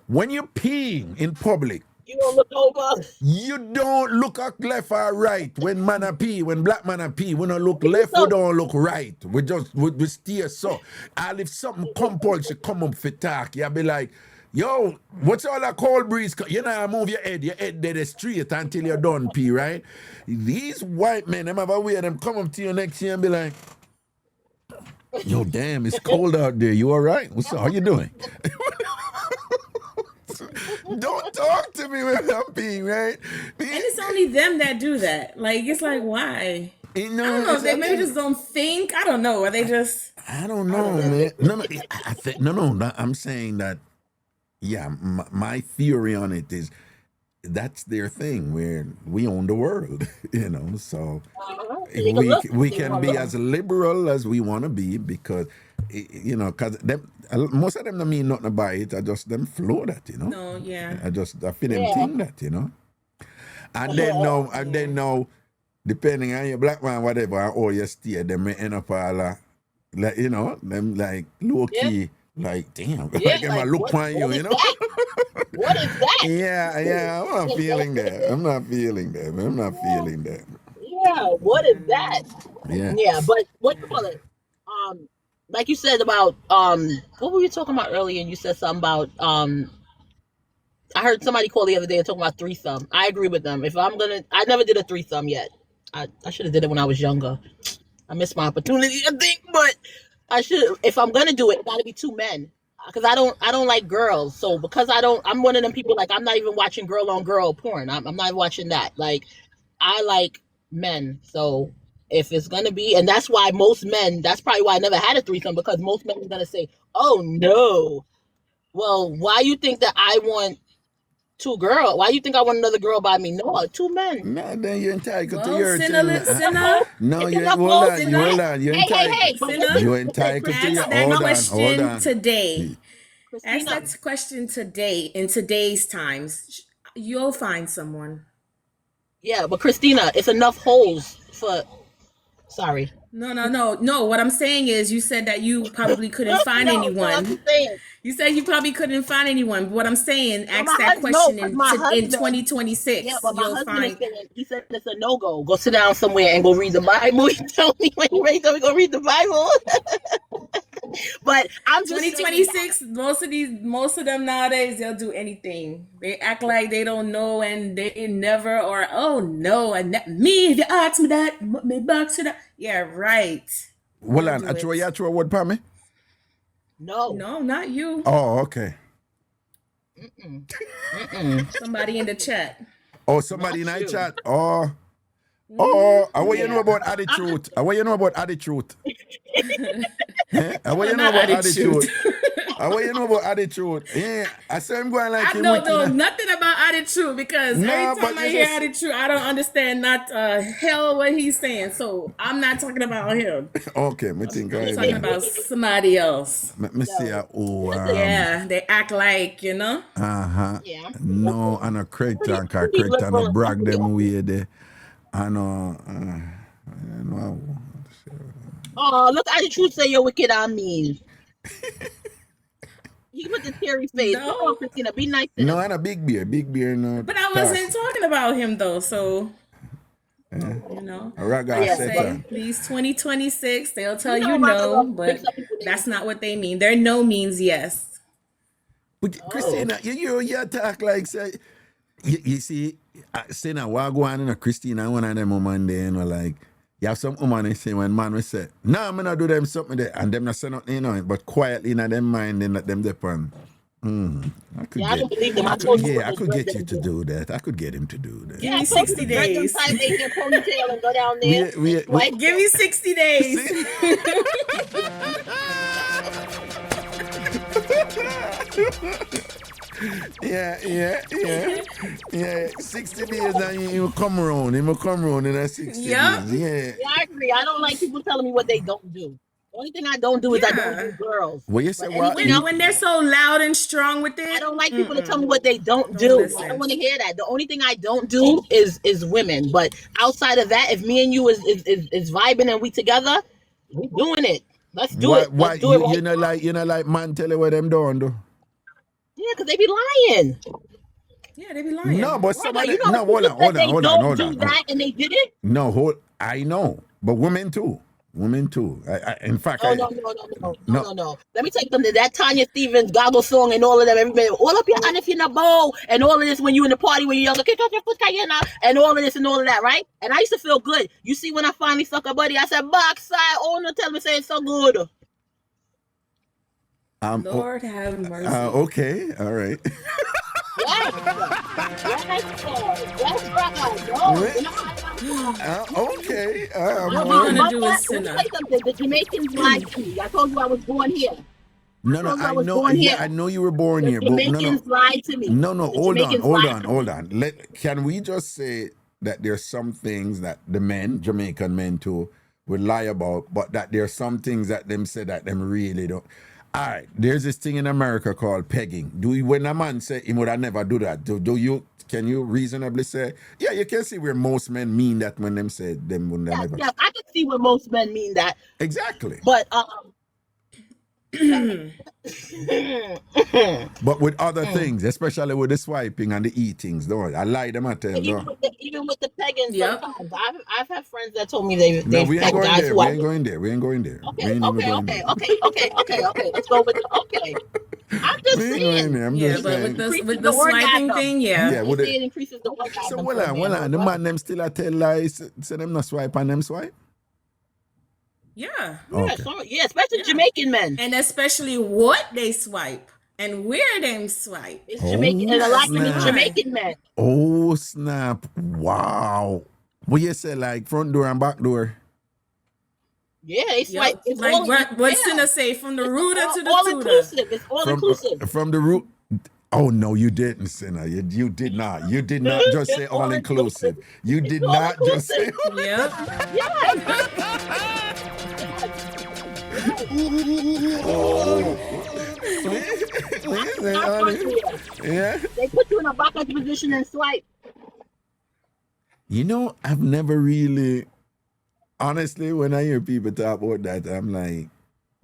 When you're peeing in public, you don't look over. You don't look left or right when man a pee, when black man a pee. We don't look left, we don't look right. We just we steer so. And if something compulsory come up for talk, you be like, yo, what's all that cold breeze? You know, move your head dead straight until you're done pee, right? These white men, them have a way of them come up to you next year and be like, yo, damn, it's cold out there. You all right? What's up? How you doing? Don't talk to me when I'm peeing, right? And it's only them that do that. Like, it's like, why? You know, I don't know. If they maybe just don't think. I don't know. Are they just? I don't know, man. No, I think no. I'm saying that. Yeah, my theory on it is that's their thing. Where we own the world, you know. So we can be as liberal as we want to be because, you know, because most of them don't mean nothing about it. I just them flow that, you know. No, yeah. I feel them think that, you know. And then now, depending on your black man, whatever, or you stay, they may end up all like, you know, them like low key, like damn, like I look on you, you know. What is that? Yeah, I'm not feeling that. I'm not feeling that. Yeah, what is that? Yeah, but what you call it? Like you said about what were you talking about earlier? And you said something about I heard somebody call the other day and talking about threesome. I agree with them. I never did a threesome yet. I should have did it when I was younger. I missed my opportunity, I think, but I should. If I'm gonna do it, it gotta be two men. Because I don't like girls. So because I'm one of them people, like, I'm not even watching girl on girl porn. I'm not watching that. Like, I like men. So if it's gonna be, and that's why most men, that's probably why I never had a threesome, because most men are gonna say, oh no. Well, why you think that I want two girls? Why you think I want another girl by me? No, two men. No, then you're entitled to your sinner. No, hold on. You're entitled. You're entitled to your hold on. Today. Ask that question today. In today's times, you'll find someone. Yeah, but Christina, it's enough holes for. Sorry. No. What I'm saying is, you said that you probably couldn't find anyone. You said you probably couldn't find anyone. But what I'm saying, ask that question in 2026. Yeah, but my husband he said it's a no-go. Go sit down somewhere and go read the Bible. He told me when you ready to go read the Bible. But I'm just 2026. Most of them nowadays, they'll do anything. They act like they don't know and they never, or oh no, and me, if you ask me that, me back to that. Yeah, right. Well, I throw a word for me. No, not you. Oh, okay. Somebody in the chat. Oh, somebody in the chat. Oh, I want you to know about attitude. I want you to know about attitude. I want you to know about attitude. I want you to know about attitude. Yeah, I saw him going like. I don't know nothing about attitude because every time I hear attitude, I don't understand not hell what he's saying. So I'm not talking about him. Okay, I'm talking about somebody else. Let me see. Yeah, they act like, you know. Yeah. No, and a Cretan, Cretan no brag them way there. I know. Oh, look, attitude say you're wicked. I mean. You put the teary face. No. Come on, Christina, be nice. No, and a big beer, no. But I wasn't talking about him though, so you know. Ragashanti. Please, 2026, they'll tell you no, but that's not what they mean. Their no means yes. But Christina, you talk like say, you see, say now what go on in a Christina, one of them woman there, you know, like. You have some woman they say when man will say, no, I'm not do them something there, and them not say nothing, you know, but quietly in them mind, they let them depend. I could Yeah, I get. don't believe them. I I could, told you yeah, what I the could dread get you them to do. do that. I could get him to do that. Give Yeah, I me told you 60 to dread them days. tight, make their ponytail and go down there and swipe. Give me 60 days. Yeah. 60 days and he will come around. He will come around in a 60 Yup. days. Yeah, I agree. I don't like people telling me what they don't do. The only thing I don't do is I don't do girls. Well, you say But what? anything else, When they're so loud and strong with it, I don't like people to tell me what they don't Don't do. listen. I don't want to hear that. The only thing I don't do is women. But outside of that, if me and you is vibing and we together, we doing it. Let's do it. Why Let's do it right you know like man tell you what them doing do? Yeah, because they be lying. Yeah, they be lying. No, but Right, somebody you know, no, hold people on. said they don't do that and they did it. No, I know. But women too. In fact, No. Let me tell you something. That Tanya Stevens goggle song and all of them, everybody, all up your hand if you're in a bowl, and all of this when you in the party when you're younger, kick off your foot, and all of this and all of that, right? And I used to feel good. You see, when I finally fuck a buddy, I said, "Backside, oh no, tell me say it's so good." Lord have mercy. Okay, all right. Yes, Okay. What we gonna do is sinner. The Jamaicans lied to me. I told you I was born here. No, I know. Yeah, I know you were born here, but Jamaicans lied to me. No, hold on. On. Can we just say that there's some things that the men, Jamaican men too, would lie about, but that there's some things that them say that them really don't. All right, there's this thing in America called pegging. When a man say he would never do that, can you reasonably say, yeah, you can see where most men mean that when them say them would never. Yeah, I can see where most men mean that. Exactly. But but with other things, especially with the swiping and the eatings, don't I lie them at them. Even with the pegging, Yep. sometimes I've had friends that told me they we ain't going there. We ain't going there. We ain't going there. Okay. Let's go with okay. I'm just saying. But with the swiping thing, yeah. It increases the orgasm. So well on. The man them still a tell lies, say them not swipe and them swipe. Yeah. Yeah, especially Jamaican men. And especially what they swipe and where they swipe. It's Jamaican, and a lot of it's Jamaican men. Oh, snap. Wow. What you say, like front door and back door? Yeah, they swipe. Yep. Like what Sinner say, from the rooter to the all tutor. Inclusive. It's all inclusive. From the root. Oh, no, you didn't, Sinner. You did not. You did not just say all inclusive. You did not just say. Yep. Yeah. They put you in a backup position and swipe. You know, I've never really, honestly, when I hear people talk about that, I'm like,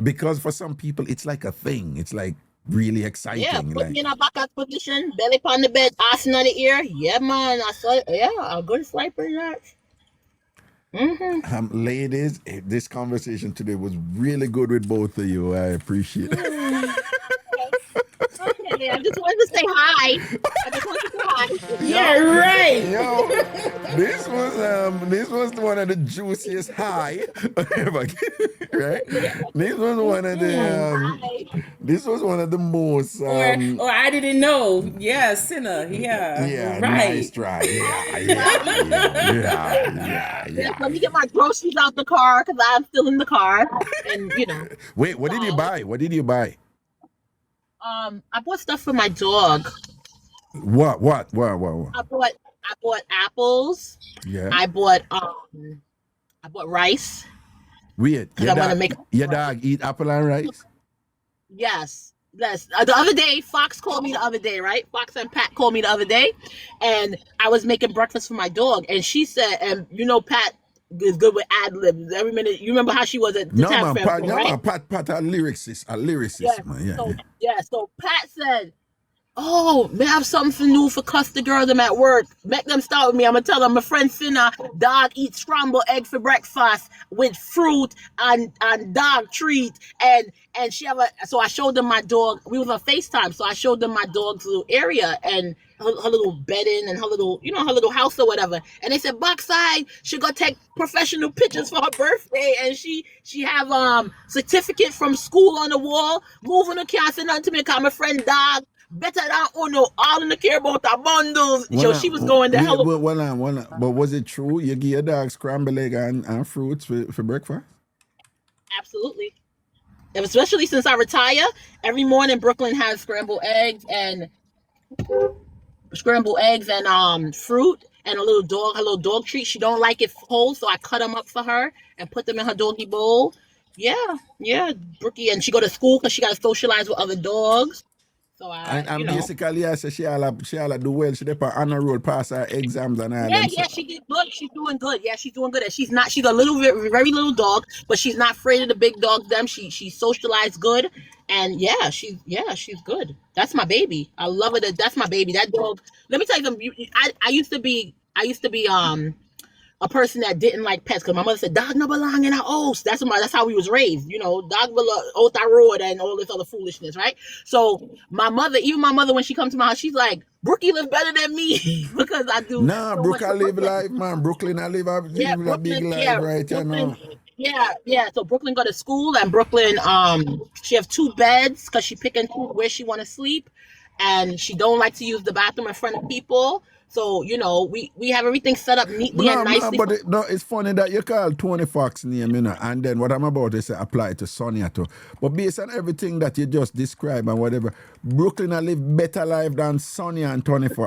because for some people, it's like a thing. It's like really exciting. Yeah, put me in a backup position, belly on the bed, ass in the ear. Yeah, man. I saw it. Yeah, a good swiper, that. Mm-hmm. Ladies, this conversation today was really good with both of you. I appreciate it. Okay, I just wanted to say hi. Yeah, right. Yo, this was one of the juiciest high ever. Right? This was one of the this was one of the most or I didn't know. Yeah, Sinner. Yeah. Right. Nice try. Yeah. Let me get my groceries out the car because I'm still in the car. And Wait, what did you buy? What did you buy? I bought stuff for my dog. What? I bought apples. Yeah. I bought rice. Weird. Your dog eat apple and rice? Yes. The other day, Fox called me the other day, right? Fox and Pat called me the other day, and I was making breakfast for my dog, and she said, and Pat is good with ad libs. Every minute, you remember how she was at the TamFam, right? Pat, a lyricist, man. So Pat said, "Oh, may I have something new for cuss the girls them at work? Make them start with me. I'm gonna tell them my friend Sinner dog eats scrambled egg for breakfast with fruit and dog treat and she have so I showed them my dog. We was on FaceTime, so I showed them my dog's little area and her little bedding and her little, her little house or whatever. And they said Backside should go take professional pictures for her birthday, and she have certificate from school on the wall. Moving the can't say nothing to me because my friend dog better than Uno, all in the care about the bundles. So she was going to hell. But was it true you give your dog scrambled egg and fruits for breakfast? Absolutely. And especially since I retire, every morning Brooklyn has scrambled eggs and fruit and her little dog treat. She don't like it whole, so I cut them up for her and put them in her doggy bowl. Yeah, Brookie, and she go to school because she got to socialize with other dogs. So basically, I say she all do well. She did on honor roll, pass her exams and all. Yeah, she did good. She's doing good. Yeah, she's doing good. And she's a little very, very little dog, but she's not afraid of the big dogs. She socialized good, and she's good. That's my baby. I love it. That's my baby. That dog. Let me tell you something. I used to be a person that didn't like pets because my mother said dog no belong in a house. That's how we was raised. Dog belong out the road and all this other foolishness, right? So my mother, when she comes to my house, she's like, Brookie live better than me because I do. Nah, so Brooklyn live life, man. Brooklyn I live a big life, right? Brooklyn, yeah. So Brooklyn go to school, and Brooklyn she have 2 beds because she pick and choose where she want to sleep, and she don't like to use the bathroom in front of people. So, we have everything set up neatly and nicely. But it's funny that you call Tony Fox name, and then what I'm about to say apply to Sonia too. But based on everything that you just described and whatever, Brooklyn I live better life than Sonia and Tony Fox.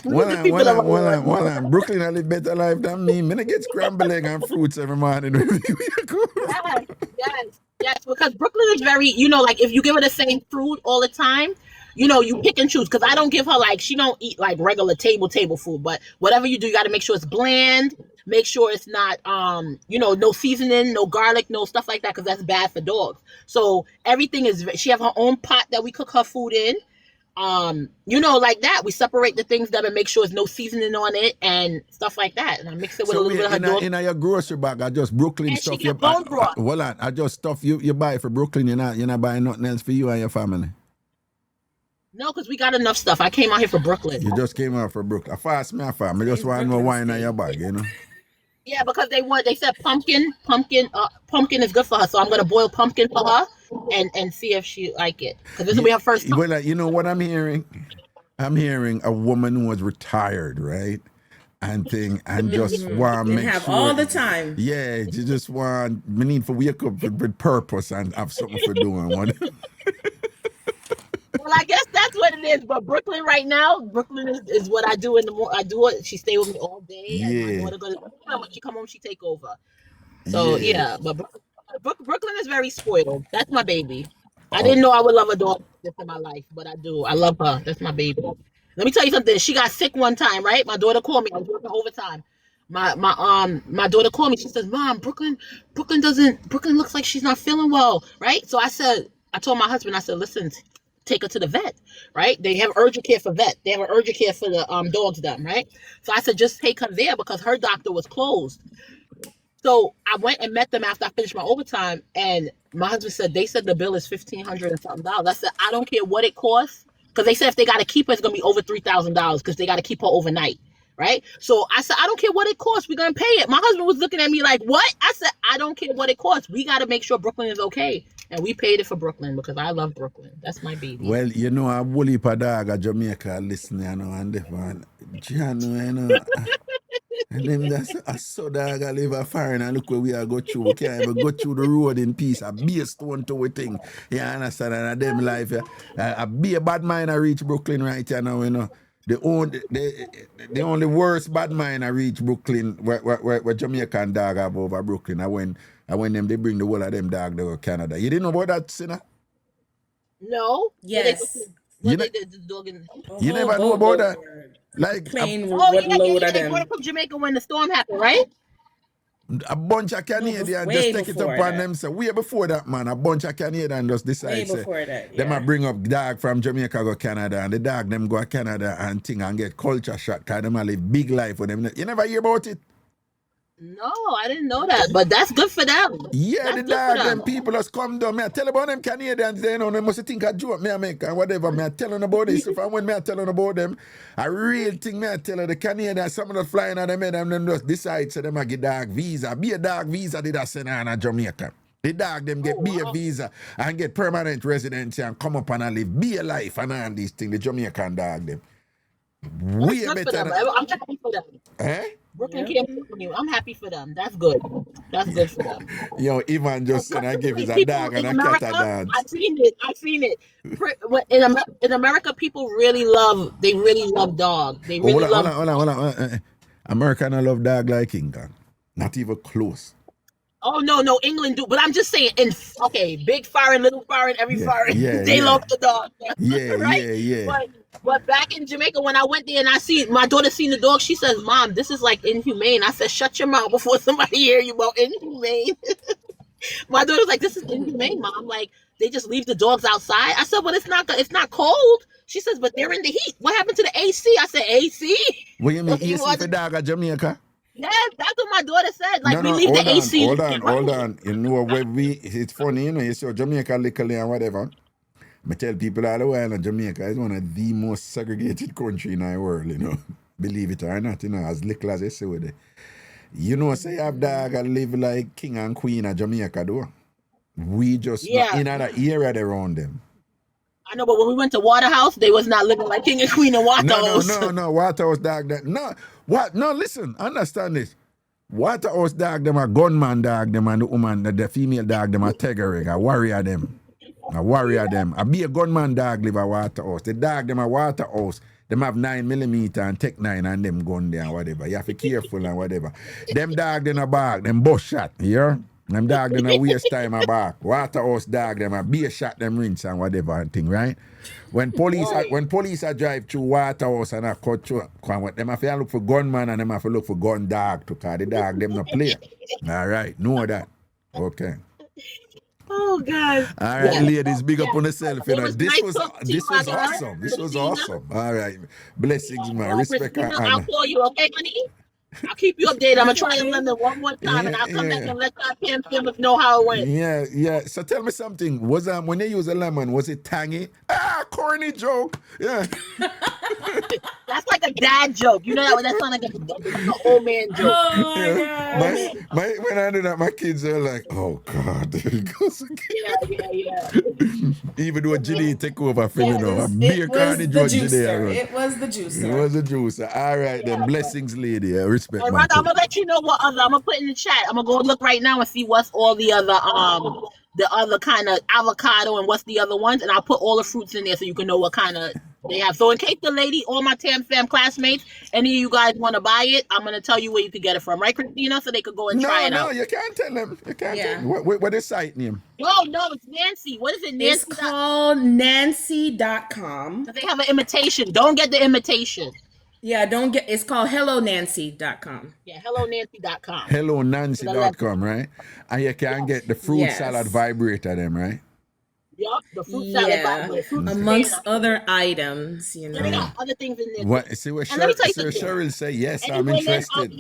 Well, Brooklyn I live better life than me. I get scrambled egg and fruits every morning. Yes, because Brooklyn is very, like if you give her the same fruit all the time, you pick and choose. Because I don't give her she don't eat like regular table food. But whatever you do, you got to make sure it's bland. Make sure it's not, no seasoning, no garlic, no stuff like that, because that's bad for dogs. So everything she have her own pot that we cook her food in. Like that. We separate the things that and make sure there's no seasoning on it and stuff like that. And I mix it with a little bit of her dog. In your grocery bag, I just Brooklyn and stuff. She get bone broth. I just stuff you buy for Brooklyn. You're not buying nothing else for you and your family. No, because we got enough stuff. I came out here for Brooklyn. You just came out for Brooklyn. I fast me. I just want more wine in your bag, Yeah, because they said pumpkin is good for her. So I'm gonna boil pumpkin for her and see if she like it. Because this will be her first time. Well, you know what I'm hearing? I'm hearing a woman who was retired, right? And just want to make have sure. all the time. Yeah, you just want, we need to wake up with purpose and have something for doing. Well, I guess that's what it is. But Brooklyn right now, is what I do in the morning. I do it. She stay with me all day. Yeah. And my daughter goes, when she come home, she take over. So but Brooklyn is very spoiled. That's my baby. I didn't know I would love a dog this in my life, but I do. I love her. That's my baby. Let me tell you something. She got sick one time, right? My daughter called me. I was working overtime. My daughter called me. She says, "Mom, Brooklyn looks like she's not feeling well, right?" So I told my husband, I said, "Listen, take her to the vet, right? They have urgent care for vet. They have an urgent care for the dogs, them, right?" So I said, just take her there because her doctor was closed. So I went and met them after I finished my overtime, and my husband said they said the bill is $1,500 and something. I said I don't care what it costs because they said if they got to keep her, it's gonna be over $3,000 because they got to keep her overnight, right? So I said I don't care what it costs, we're gonna pay it. My husband was looking at me like, what? I said I don't care what it costs. We got to make sure Brooklyn is okay, and we paid it for Brooklyn because I love Brooklyn. That's my baby. Well, a bully pa dog at Jamaica listening, and different. And then that's a so dog I live a foreign and look where we are go through. We can't even go through the road in peace. A be a stone to a thing. You understand? And them life, a be a bad mind I reach Brooklyn right now, The only worst bad mind I reach Brooklyn where Jamaican dog have over Brooklyn. I when them they bring the whole of them dog to Canada. You didn't know about that, Sinner? No. Yes. You never know about that? Like plane load of them. They brought from Jamaica when the storm happened, right? A bunch of Canadians just take it upon themselves. Way before that, man. A bunch of Canadians just decide. Way before that, They might bring up dog from Jamaica go Canada, and the dog them go to Canada and thing and get culture shock because them live big life for them. You never hear about it? No, I didn't know that, but that's good for them. Yeah, That's the good for dog, them. them people just come down. Me I tell about them Canadians, they know, they must think I joke me I make and whatever. Me I tell them about this. If I when me I tell them about them, a real thing me I tell her, the Canadians, some of them flying at them head and them just decide so them I get dog visa. Be a dog visa did I send on a Jamaica. The dog them get be a visa and get permanent residency and come up and live, be a life and all these things, the Jamaican dog them. Way That's good better for them. than, I'm happy for them. eh? Brooklyn can't pick on you. I'm happy for them. That's good. That's good for them. Yo, Ivan just said I give his a People dog and in a cat a America, dance. I've seen it. In America, people really love dog. They really Hold love. on. American I love dog like King Kong. Not even close. Oh no, England do. But I'm just saying, big foreign, little foreign, every foreign, they love the dog. Yeah, right? yeah. But back in Jamaica, when I went there and I see my daughter seen the dog, she says, "Mom, this is like inhumane." I said, "Shut your mouth before somebody hear you about inhumane." My daughter's like, "This is inhumane, Mom. Like they just leave the dogs outside." I said, "Well, it's not cold." She says, "But they're in the heat. What happened to the AC?" I said, "AC." What you mean AC for dog at Jamaica? Yeah, that's what my daughter said. Like we leave the AC. Hold on. You know it's funny, you know, you see Jamaica locally and whatever. I tell people all the while that Jamaica is one of the most segregated country in the world, you know. Believe it or not, you know, as little as they say with it. You know, say you have dog and live like king and queen of Jamaica, though. We just not in another area around them. I know, but when we went to Waterhouse, they was not living like king and queen in Waterhouse. No, Waterhouse dog. No, listen, understand this. Waterhouse dog, them a gunman dog, them and the woman, the female dog, them a tegering, a warrior them. I be a gunman dog live at Waterhouse. The dog, them a Waterhouse. Them have 9mm and Tech 9 and them gun there and whatever. You have to be careful and whatever. Them dog, them a bark, them bush shot, yeah? Them dog, them a waste time a bark. Waterhouse dog, them a beer shot, them rinse and whatever and thing, right? When police are drive through Waterhouse and a cut through, them have to look for gunman and them have to look for gun dog to cause the dog, them no play. All right, know that. Okay. Oh God! All right, ladies, big up on yourself. You know, this was awesome. This was awesome. All right, blessings, man. Respect and honor. I'll call you, okay, honey? I'll keep you updated. I'm gonna try in London one more time, and I'll come back and let TamFam know how it went. Yeah. So tell me something. Was when they use a lemon, was it tangy? Corny joke. Yeah. That's like a dad joke. You know that sounds like an old man joke. Oh my God. When I do that, my kids are like, "Oh God, there he goes again." Yeah. Even though Ginny take over for me now, a beer corny joke today. It was the juicer. It was the juicer. All right, then. Blessings, lady. Respect. Hey, Rhonda, I'm gonna let you know what other. I'm gonna put in the chat. I'm gonna go look right now and see what's all the other kind of avocado and what's the other ones, and I'll put all the fruits in there so you can know what kind of they have. So in case the lady, all my TamFam classmates, any of you guys want to buy it, I'm gonna tell you where you can get it from, right, Christina? So they could go and try it out. No, you can't tell them. You can't tell them. What is site name? No, it's Nancy. What is it? Nancy. It's called Nancy.com. They have an imitation. Don't get the imitation. Yeah, it's called HelloNancy.com. Yeah, HelloNancy.com. HelloNancy.com, right? And you can get the fruit salad vibrator, them, right? Yup, the fruit salad vibrator. Amongst other items, you know. They got other things in there. What? See what Cheryl say? Yes, I'm interested.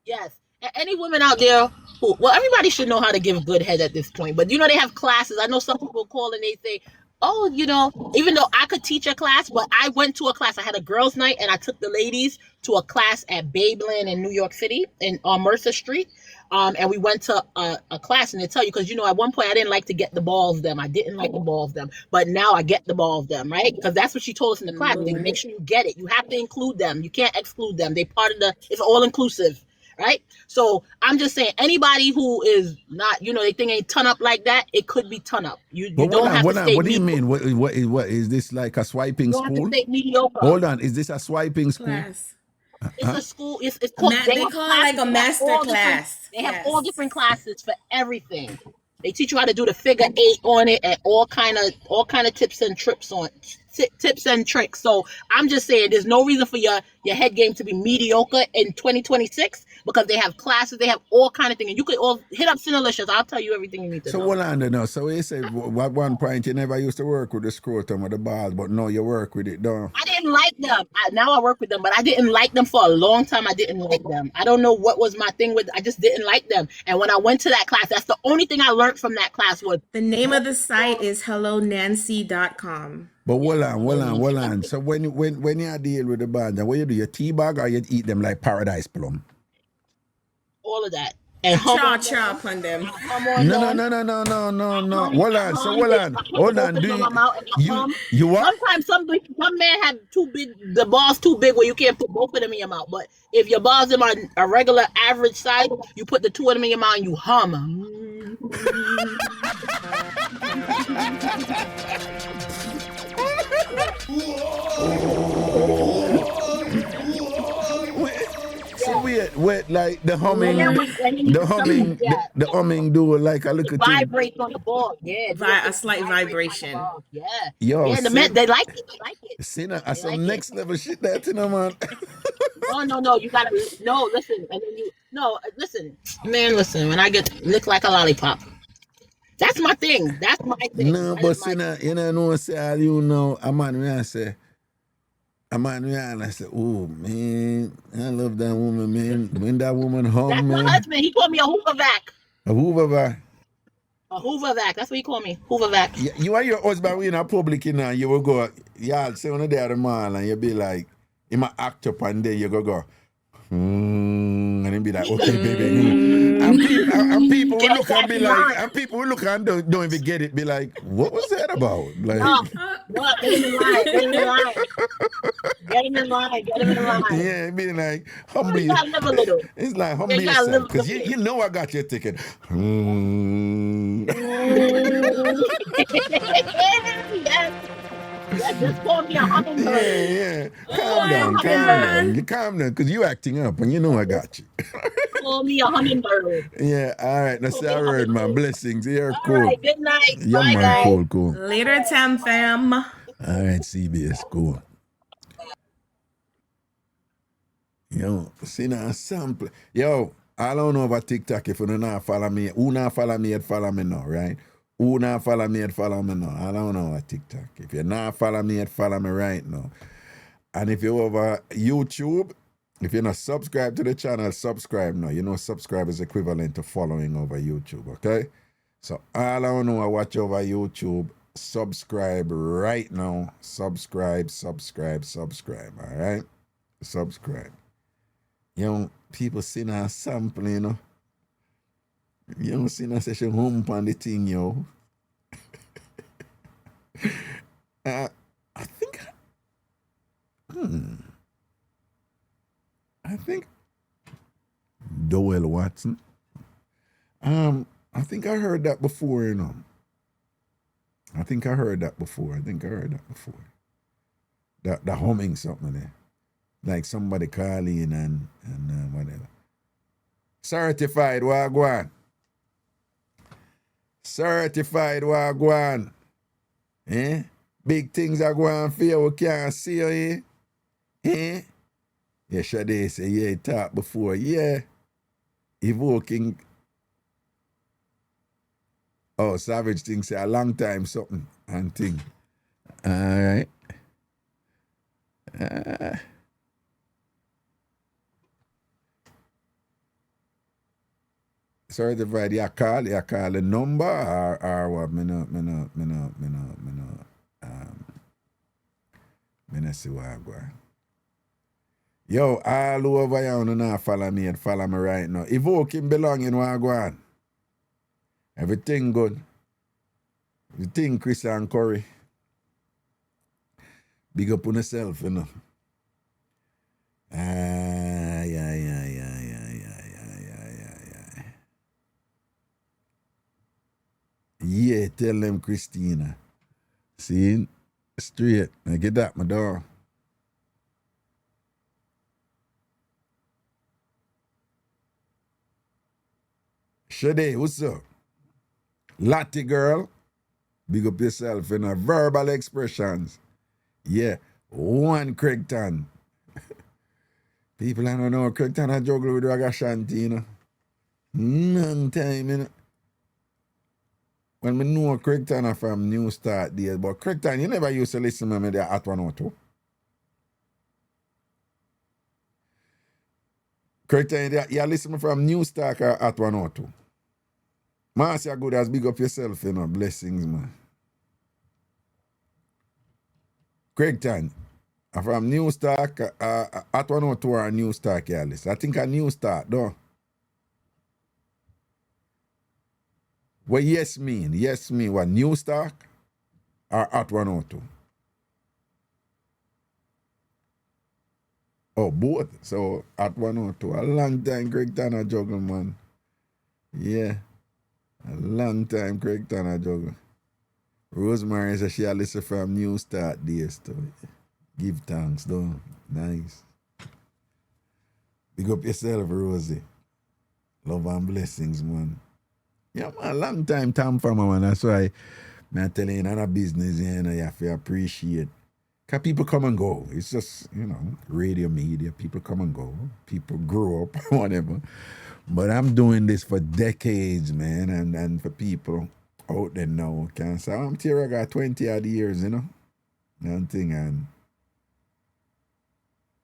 Yes. Any women out there everybody should know how to give good head at this point, but you know, they have classes. I know some people call and they say, "Oh, you know," even though I could teach a class, but I went to a class. I had a girls' night and I took the ladies to a class at Babeland in New York City on Mercer Street. And we went to a class, and they tell you, because, you know, at one point I didn't like to get the ball of them. I didn't like the ball of them, but now I get the ball of them, right? Because that's what she told us in the class. They make sure you get it. You have to include them. You can't exclude them. They part of it's all inclusive. Right? So I'm just saying, anybody who is not, you know, they think ain't ton up like that, it could be ton up. You don't have to stay What do you mean? What is this, like a swiping school? Have to stay mediocre. Hold on, is this a swiping school? Class. It's a school. It's called. They call it like a master class. They have all different classes for everything. They teach you how to do the figure 8 on it, and all kind of tips and tricks tips and tricks. So I'm just saying, there's no reason for your head game to be mediocre in 2026 because they have classes, they have all kind of things, and you could all hit up Cinelicious. I'll tell you everything you need to know. So what I know? So you said at one point you never used to work with the scrotum or the balls, but now you work with it, don't? I didn't like them. Now I work with them, but I didn't like them for a long time. I didn't like them. I don't know what was my thing with. I just didn't like them. And when I went to that class, that's the only thing I learned from that class was. The name of the site is hellonancy.com. But hold on. So when you deal with the bands, what you do? You teabag or you eat them like paradise plum? All of that. And Cha on them. No. Hold on. Do you what? Sometimes some man have the balls too big where you can't put both of them in your mouth. But if your balls are a regular average size, you put the two of them in your mouth and you hum. So wait, like the humming do like a little thing. Vibrate on the ball, a slight vibration. Yo, the men, they like it. See now, that's some next level shit that, you know, man. No, you gotta listen, and then listen, man, listen. When I get licked like a lollipop, that's my thing. That's my thing. No, but see now, you know, say you know, a man when I say, oh man, I love that woman, man. When that woman home, that's man. my husband. He called me a Hoovervac. A Hoovervac. A Hoovervac. That's what he called me. Hoovervac. You and your husband in a public, you know, you will go, y'all say on the day of the mall, and you be like, you might act up, and then you go, and then be like, okay, baby. And people will look and be like, don't even get it, be like, what was that about? Like, no, get him in line. Get him in line. Yeah, be like, humble yourself. It's like, humble yourself, because you know I got your ticket. Yes, just call me a hummingbird. Yeah. Calm down. You calm down, because you acting up, and you know I got you. Call me a hummingbird. Yeah, all right. That's our word, man. Blessings. You're cool. All right, good night. Yeah, bye, man, guys. cool. Later, TamFam. All right, CBS, cool. Yo, see now, sample. Yo, I don't know about TikTok if you don't not follow me. Who not follow me, follow me now, right? Who not follow me, follow me now. I don't know about TikTok. If you not follow me, follow me right now. And if you're over YouTube, if you're not subscribed to the channel, subscribe now. You know, subscribe is equivalent to following over YouTube, okay? So all I know, I watch over YouTube. Subscribe right now. Subscribe, all right? Subscribe. You know, people see now sample, you know. You don't see no session home on the thing, yo. I think Doyle Watson. I think I heard that before, you know. I think I heard that before. The humming something there. Like somebody calling and whatever. Certified Wagwan. Eh? Big things are going for you, we can't see you, eh? Yeah, Shade say, yeah, talk before, yeah. Evoking. Oh, Savage thing say a long time something and thing. All right. Certified, you call the number or what? Me no see what I go. Yo, all over here, you not follow me and follow me right now. Evoking belonging, what I go on. Everything good. Everything Christian Curry. Big up on yourself, you know. Yeah. Yeah, tell them Christina. See? Straight. Now get that, my dog. Shade, what's up? Lottie girl. Big up yourself in verbal expressions. Yeah, one Craigton. People don't know Craigton a juggle with Ragashanti, you know. Long time, you know. When I know Craigton from New Start days, but Craigton, you never used to listen to me there at 102. Craigton, you listen to me from New Start at 102. Man, say good as big up yourself, you know. Blessings, man. Craigton, from New Start at 102 or New Start, yeah, listen. I think a New Start, though. What yes mean? Yes mean what? New Stock or at 102? Oh, both. So at 102. A long time Craig Tanner juggle, man. Yeah. A long time Craig Tanner juggle. Rosemary says she a listen from New Start days too. Give thanks, though. Nice. Big up yourself, Rosie. Love and blessings, man. Yeah, man, long time TamFam, man. That's why I'm telling you, in a business, you know, you have to appreciate. Because people come and go. It's just, you know, radio media, people come and go. People grow up, whatever. But I'm doing this for decades, man, and for people out there now. Can say, I'm here, I got 20 odd years, you know. Nothing,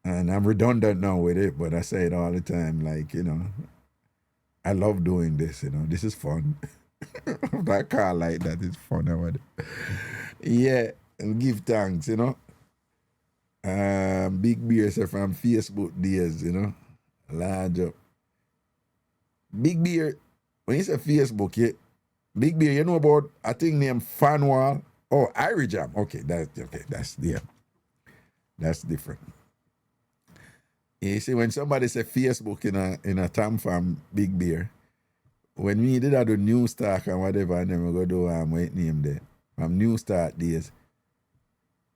and I'm redundant now with it, but I say it all the time, like, you know, I love doing this, you know. This is fun. That car like that is fun. Yeah, and give thanks, you know. Big Beer say from Facebook days, you know. Large up. Big Beer, when you say Facebook, yeah, Big Beer, you know about a thing named Fanwall? Oh, Irie Jam. Okay, that's different. You see, when somebody say Facebook in a TamFam Big Beer, when we did the New Start and whatever, and then we go do what name there from New Start days.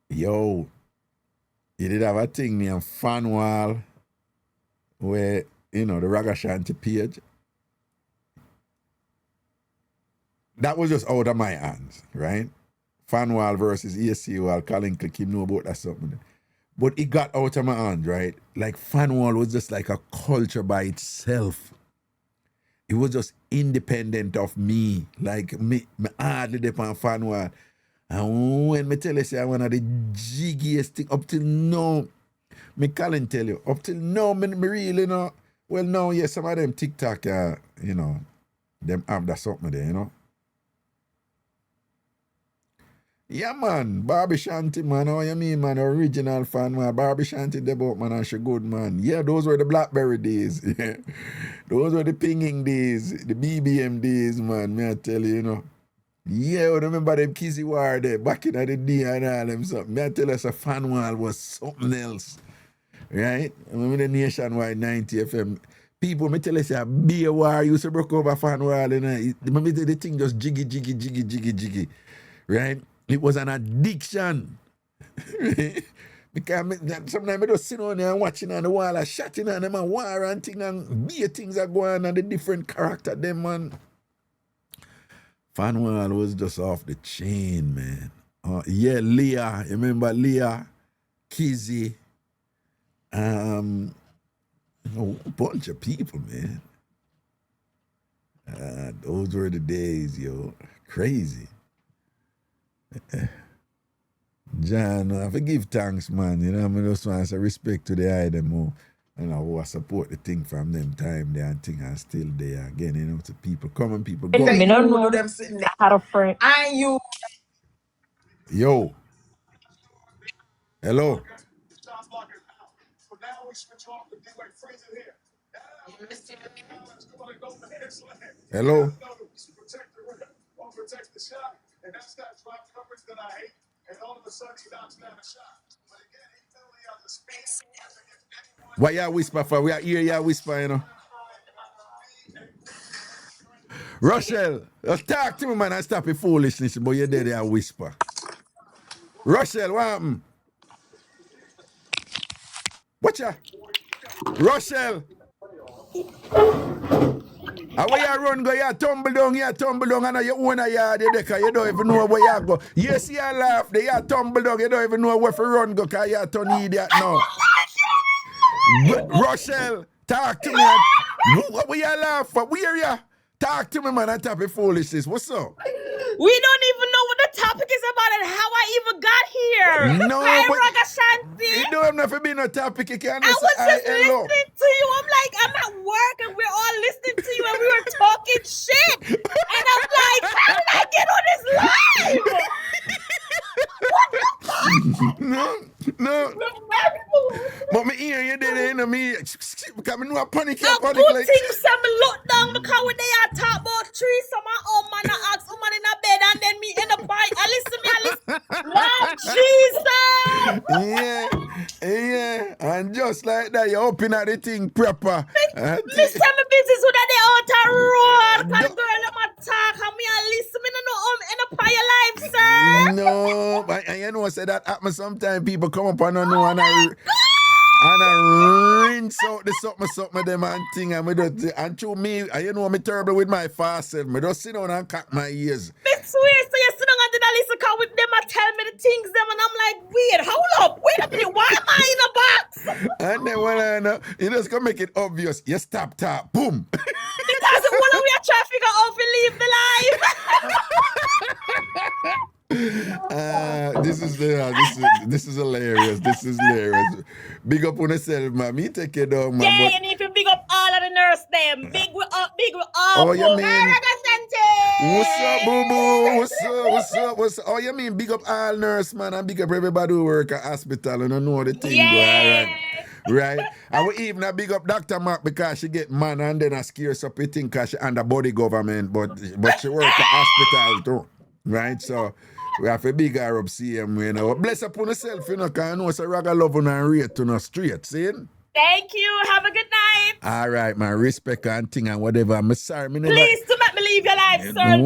Yo, you did have a thing named Fanwall where, you know, the Ragashanti page. That was just out of my hands, right? Fanwall versus AC Wall, Colin Click, him know about that something. But it got out of my hand, right? Like Fanwall was just like a culture by itself. It was just independent of me. Like me hardly depend on Fanwall. And when me tell you, say, I'm one of the jiggiest thing up till now, me Colin tell you, up till now, me really know. Well, now, yes, some of them TikTok, you know, them have that something there, you know. Yeah, man, Ragashanti, man, how you mean, man, original fan, man, Ragashanti debut, man, and she good, man. Yeah, those were the BlackBerry days, yeah. Those were the pinging days, the BBM days, man, me I tell you, you know. Yeah, I remember them Kizzy War there, back in the day and all them something. Me I tell us a fan wall was something else, right? I remember the Nationwide 90 FM. People, me tell us a beer war used to break over fan wall, you know. Remember the thing just jiggy, right? It was an addiction. Because sometimes I just sit on there and watching on the wall and shouting on them and war and things and beer things are going on and the different character them, man. Fanwall was just off the chain, man. Yeah, Leah. You remember Leah? Kizzy. A bunch of people, man. Those were the days, yo. Crazy. John, I forgive thanks, man. You know, I mean, just want to say respect to the eye them who, you know, who support the thing from them time there and thing are still there. Again, you know, to people come and people go. Me don't know them sitting there. Had a friend. And you. Yo. Hello. Hello. Why you whisper for? We are here, you whisper, you know. Rochelle, talk to me, man, and stop your foolishness, but you're there, you whisper. Rochelle, what happened? Watch ya. Rochelle. And where you run go, you tumble down, and you own a yard, you don't even know where you go. You see a laugh, you tumble down, you don't even know where to run go, because you turn idiot now. Rochelle, talk to me. What you laugh for? Where you? Talk to me, man, on top of foolishness. What's up? We don't even know what the topic is about and how I even got here. No, Hi, but Ragashanti. you don't have to be no topic. You can't I was just listening hello. to you. I'm like, I'm at work and we're all listening to you and we were talking shit. And I'm like, how did I get on this live? What the fuck? No. But me hear you there, you know me. Because I know I panic. A Panic good like. thing some look down because when they are talk about trees, some are oh man, I ask woman in a bed and then me in a bite. I listen. Lord Jesus! Yeah. And just like that, you open at the thing proper. Listen, my business with that they out a road. Because girl, them attack and me and listen. Me no in a part your life, sir. No, and you know I say that happen sometimes. People come up and I know and I rinse out the something them and thing and me just, and to me, and you know me terrible with my fast self. Me just sit down and cock my ears. It's weird, so you sit down and did a listen because with them I tell me the things them and I'm like, weird, hold up, wait a minute, why am I in a box? And then when I know, you just gonna make it obvious. You stop, boom. Because when we are trying to figure out if we leave the life. This is hilarious. This is hilarious. Big up on yourself, man. Me take it down, man. Yeah, you need to big up all of the nurse them. Big we up. Oh, you mean? Ragashanti. What's up, boo-boo? What's up? Oh, you mean big up all nurse, man, and big up everybody who work at hospital and know the thing. Yeah. Right? And we even a big up Dr. Mark because she get man and then I scare up the thing because she under body government, but she work at hospital too. Right? So we have a big her up CM, you know. Bless upon yourself, you know, because I know it's a ragga love and rate to no straight, see? Thank you. Have a good night. All right, man. Respect and thing and whatever. I'm sorry. Please to make me leave your life, sir.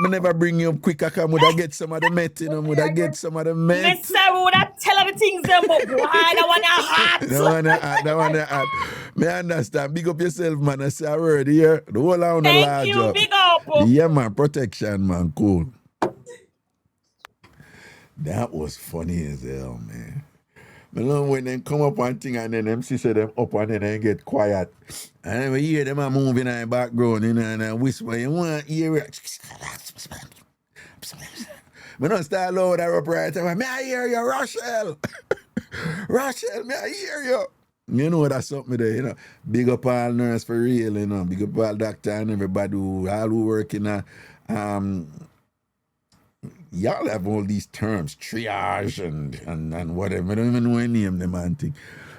Me never bring you up quick. I come would I get some of the met, you know. Would I get some of the met? Mister, would I tell her the things them, but why that one hot? That one hot. Me understand. Big up yourself, man. I say a word here. The whole on the large. Thank you. Big up. Yeah, man. Protection, man. Cool. That was funny as hell, man. You know, when they come up and thing and then them see them up and then they get quiet. And then we hear them a moving in the background, you know, and I whisper, you want to hear it? I don't start loud up right away. May I hear you, Rochelle? Rochelle, may I hear you? You know that's something there, you know. Big up all nurse for real, you know. Big up all doctor and everybody who work in a y'all have all these terms, triage and whatever. I don't even know any name them and thing.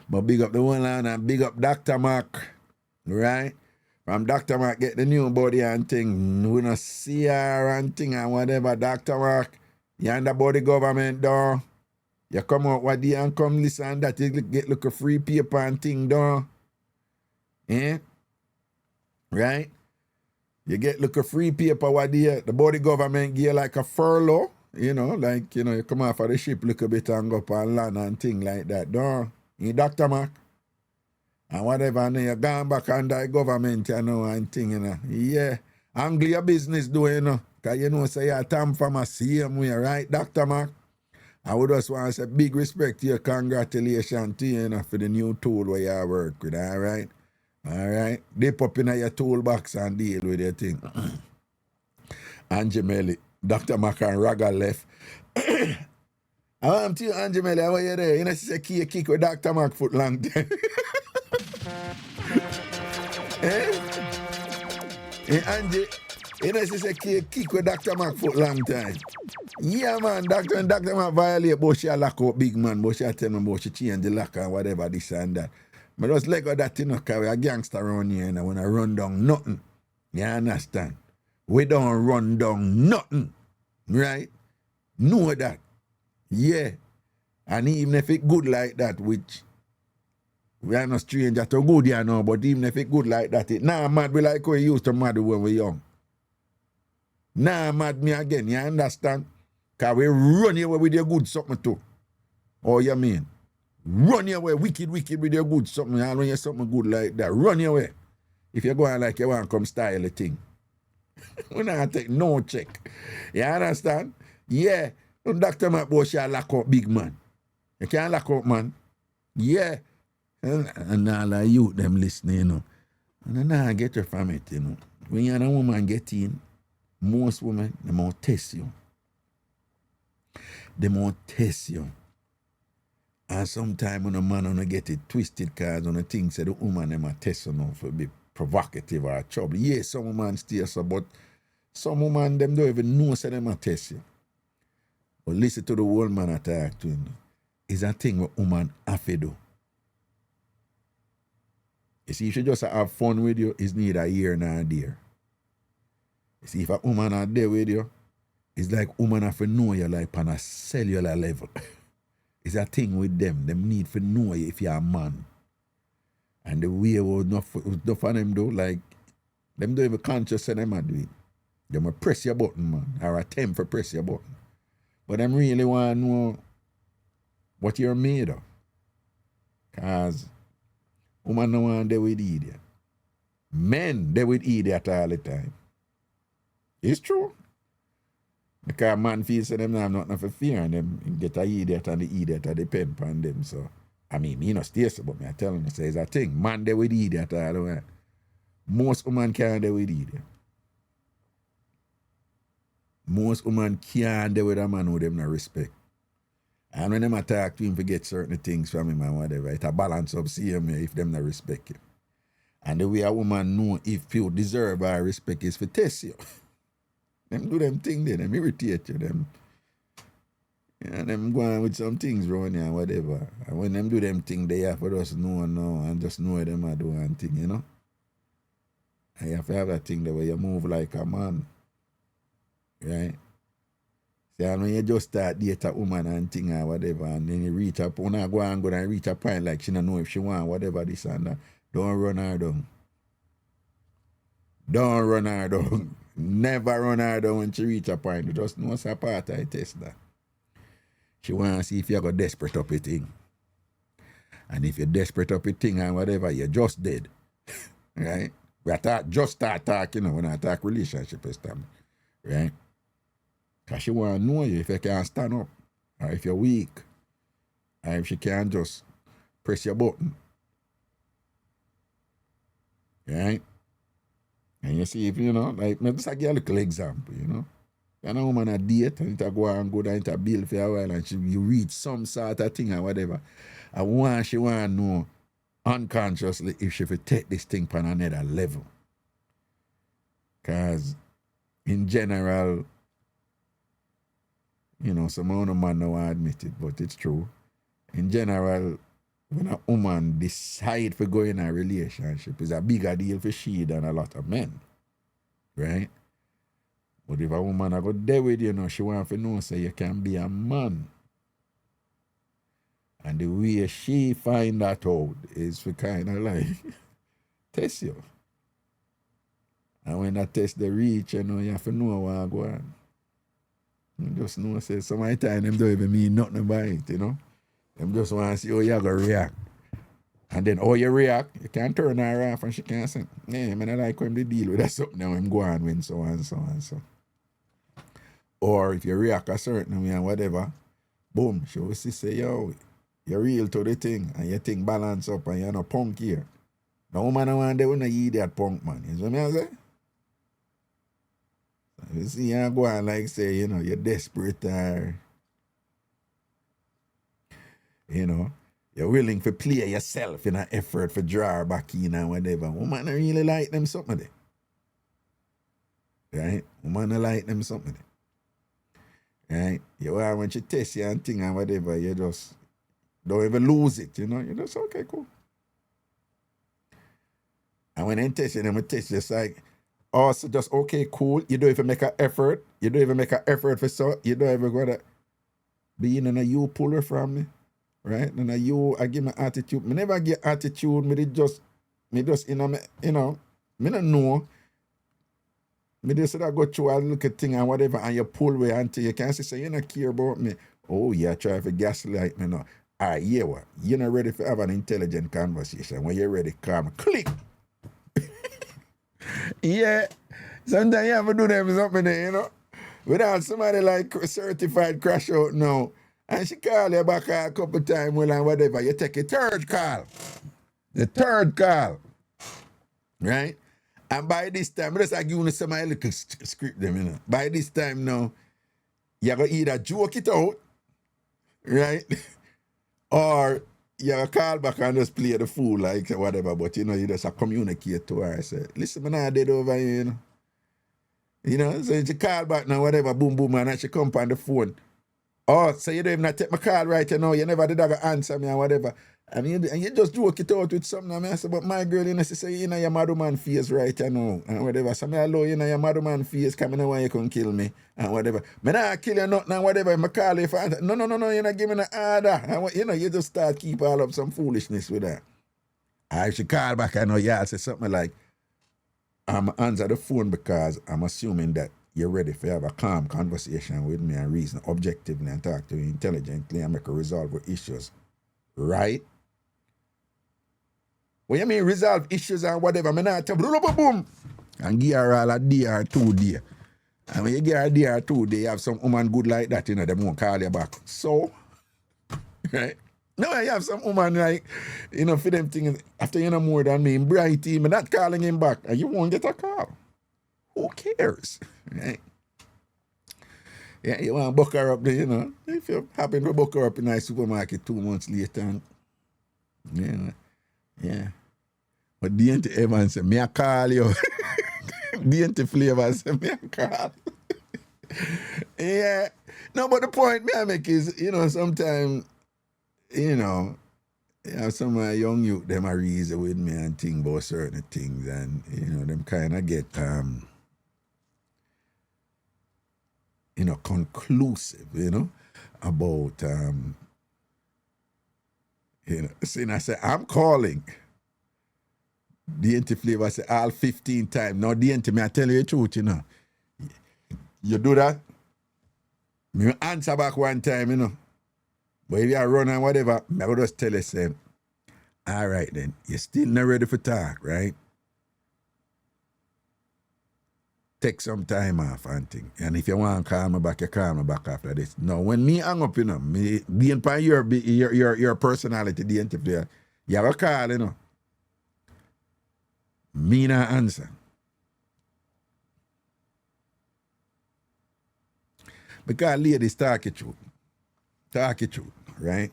But big up the one line and big up Dr. Mark, right? From Dr. Mark get the new body and thing. We don't see her and thing and whatever. Dr. Mark, you under body government door. You come out what day and come listen that you get look a free paper and thing door. Eh? Right? You get look a free paper what day, the body government give you like a furlough, you know, like, you know, you come off of the ship look a bit and go up and land and thing like that. Don't you, Dr. Mark? And whatever, and then you gone back under the government, you know, and thing, you know. Yeah. Angle your business doing, you know. Because you know, say you're TamFam a same way, right, Dr. Mark? I would just want to say big respect to you, congratulations to you, you know, for the new tool where you work with, all right? All right? Dip up in your toolbox and deal with your thing. Angemelli, Dr. Mark and Raga left. I want to you, Angemelli, how are you there? You know, she said, kick with Dr. Mark foot long time. Angie, you know, she said, kick with Dr. Mark foot long time. Yeah, man, Dr. Mark violate, but she lock up big man, but she tell me about she change the lock and whatever, this and that. But just let go that, you know, because we're a gangster around here, and when I run down nothing. You understand? We don't run down nothing. Right? Know that. Yeah. And even if it good like that, which we are not stranger to good, you know, but even if it good like that, it nah mad we like we used to mad when we young. Nah mad me again, you understand? Because we run here with your good something too. Oh, you mean? Run your way, wicked with your good something. I know you something good like that. Run your way. If you go on like you want to come style the thing. We not take no check. You understand? Yeah. Dr. Matbo shall lock up big man. You can't lock up man. Yeah. And all of you them listening, you know. And then I get you from it, you know. When you're a woman get in, most women, they won't test you. They won't test you. And sometimes when a man wanna get it twisted because on the things that the woman them a test you know for be provocative or trouble. Yes, some women stay so, but some women them don't even know say them a test you. But listen to the old man attack to him. It's a thing what woman have to do. You see, if you just have fun with you, it's neither here nor there. You see, if a woman are there with you, it's like woman have to know you like on a cellular level. It's a thing with them. Them need to know you if you're a man. And the way was not for them do, like, them don't even conscious say them are doing. They will press your button, man, or attempt to press your button. But them really want to know what you're made of. Because women don't want they with idiot. Men, they with idiot all the time. It's true. Because man feels that them have nothing for fear and them get a idiot and the idiot are depend on them. So, I mean, me not stay so, but me I tell them, say, it's a thing. Man, they with idiot all the way. Most women can't they with idiot. Most women can't they with a man who them not respect. And when them attack to him to get certain things from him and whatever, it a balance up see him if them not respect him. And the way a woman know if you deserve our respect is for test you. Them do them thing there, them irritate you, them. Yeah, them go on with some things around here and whatever. And when them do them thing, they have to just know and just know what them are doing thing, you know? And you have to have that thing there where you move like a man. Right? See, and when you just start date a woman and thing or whatever, and then you reach up, when I go and reach a point like she don't know if she want whatever this and that, don't run her down. Don't run her down. Never run her down when she reach a point. You just know it's a part of the test that. She want to see if you go desperate up a thing. And if you're desperate up a thing and whatever, you're just dead. Right? Just start talking, you know, when I talk relationship establishment. Right? Because she want to know you if you can't stand up, or if you're weak, or if she can't just press your button. Right? And you see, if you know, like, just give a little example, you know. And a woman a date, and it go and go down into a bill for a while, and you read some sort of thing or whatever. And she want to know unconsciously if she will take this thing on another level. Because in general, you know, some other man don't want to admit it, but it's true. In general, when a woman decide to go in a relationship, it's a bigger deal for she than a lot of men. Right? But if a woman go there with you, know, she want to know say you can be a man. And the way she find that out is for kind of like test you. And when that test the reach, you know, you have to know what go on. You just know, say, some of the time them don't even mean nothing about it, you know. Them just want to see how you going to react. And then how you react, you can turn her off and she can say, hey, I don't like when they deal with that something now, I'm going when so and so and so. Or if you react a certain way and whatever, boom, she will say, yo, you're real to the thing and your thing balance up and you're not punk here. No woman I want they will not eat that punk man. You know what I say? You see, you go and like say, you know, you're desperate or, you know, you're willing to play yourself in an effort for draw her back in and whatever. Woman I really like them something there. Right? Woman I like them something there. Right? You are when she test you and thing and whatever, you just don't even lose it, you know. You just okay, cool. And when they test you, them test you, it's like, also just okay, cool. You don't even make an effort. You don't even make an effort for so. You don't even go to be in a you puller from me. Right? And a you I give my attitude. Me never get attitude, me just you know, me don't know. Me just go through a little thing and whatever and you pull away until you can't say you don't care about me. Oh yeah, try to gaslight me now. Yeah, what? You're not ready to have an intelligent conversation. When you're ready, calm, click. Yeah. Sometimes you have to do them something there, you know. Without somebody like certified crash out now. And she call you back a couple times, well, and whatever. You take a third call. The third call. Right? And by this time, just like you some little script them, you know. By this time now, you're going to either joke it out, right? Or you call back and just play the fool, like whatever. But, you know, you just communicate to her. Say, listen, man, I did over here, you know. You know, so she call back now, whatever, boom, boom, and she come on the phone. Oh, so you don't even take my call right now, you never did have to answer me or whatever. And you just joke it out with something. I say, but my girl, you know, she say, you know, your mother man face right now, and whatever. So me allow, you know, your mother man face coming away, you can kill me, and whatever. Me not kill you nothing, and whatever. I call you for no, you're not giving me no order. And, you know, you just start keep all up some foolishness with that. I should call back, I know, yeah, say something like, I'm answer the phone because I'm assuming that you're ready for have a calm conversation with me and reason objectively and talk to you intelligently and make a resolve with issues. Right? What you mean resolve issues and whatever? I not tell boom and give her all a day or 2 days. And when you give her a day or 2 days, you have some woman good like that, you know, they won't call you back. So, right? No, I have some woman like, you know, for them things, after you know more than me, brighty, I'm not calling him back, and you won't get a call. Who cares? Right? Yeah, you want to book her up there, you know. If you happen to book her up in a supermarket 2 months later, and, yeah. But Dainty Evans said, me a call you. Dainty Flavor said, me a call. Yeah. No, but the point me I make is, you know, sometimes, you know, some of my young youth, them are reason with me and think about certain things, and, you know, them kind of get, you know, conclusive, you know, about, you know, see, I say, I'm calling. Dainty Flavor say all 15 times. Now, Dainty, me I tell you the truth, you know. You do that, me answer back one time, you know. But if you are running whatever, I will just tell you, say, all right then, you're still not ready for talk, right? Take some time off and thing. And if you want to call me back, you call me back after this. No, when me hang up, you know, me being by your personality, the interview, you have a call, you know. Me not answer. Because ladies talk it truth. Talk it truth, right?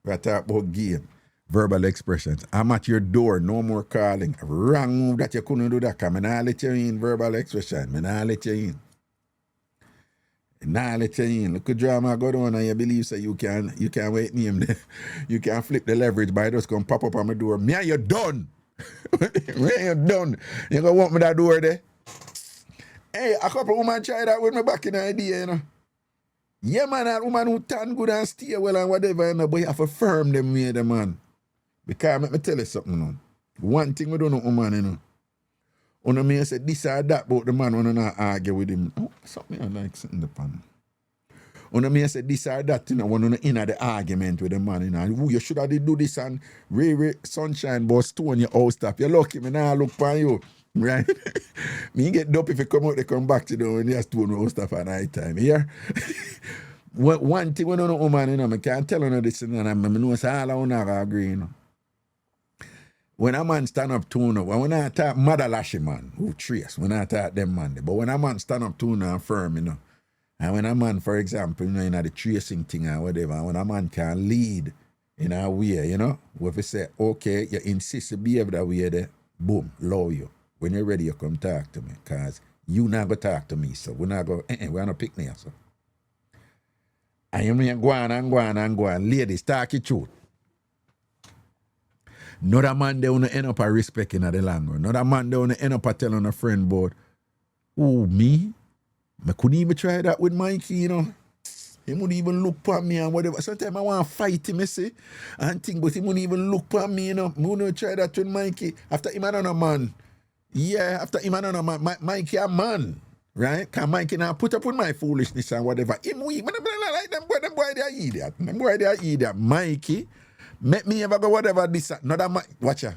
We talk about game, verbal expressions. I'm at your door, no more calling. Wrong move that you couldn't do that, because I not let you in verbal expression. I not let you in. Nah, let you in. Look at drama go down and you believe so you can wait name there. You can flip the leverage by just come pop up on my door. Me and you done. When you done, you gonna want me that door there. Hey, a couple women try that with me back in the idea, you know. Yeah, man, that woman who turn good and stay well and whatever, you know, but you have to firm them way, the man. Because let me tell you something, you know. One thing we don't know, woman, you know. When me say this or that about the man, when I not argue with him. Oh, something I like sitting the pan. When me say this or that, you know, when I in the argument with the man, you know, you should have do this and Ray sunshine, but stone your house stop. You're lucky, me now look for you. Right? Me get dope if you come out, they come back to the when you stone your house stop at night time. Here. One thing when I know woman, you know, I can't tell her this, and I know it's all I want to agree, you know. When a man stand up to you, when I talk mother lashy man, who trace, when I talk them man, but when a man stand up to you and firm, you know, and when a man, for example, you know, in the tracing thing or whatever, when a man can lead in a way, you know, where if you say, okay, you insist to behave that way there, boom, love you. When you're ready, you come talk to me, because you not go talk to me, so we're not go, we're not pick me, so. And you mean go on, ladies, talk your truth. Another man they want to end up a respect in the language. Another man they want to end up a telling a friend about, oh, me? I couldn't even try that with Mikey, you know. He wouldn't even look at me and whatever. Sometimes I want to fight him, you see, and think, but he wouldn't even look at me, you know. I wouldn't try that with Mikey. After him another man. Yeah, after him another man. Mikey a man, right? Because Mikey now put up with my foolishness and whatever. Him we, like them boy they are idiot. Them boy they are idiot. Mikey, make me ever go whatever this. Another man, watch ya.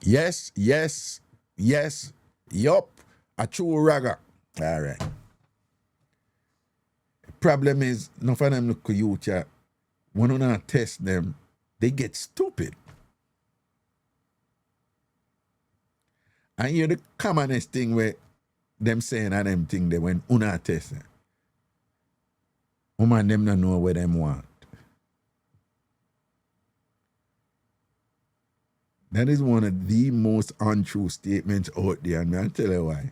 Yes. Yup, a true ragga. All right. Problem is, none of them look at you, chat. When you not test them, they get stupid. And you're the commonest thing where them saying and them thing they when you not test them. Woman them not know what them want. That is one of the most untrue statements out there, and I'll tell you why.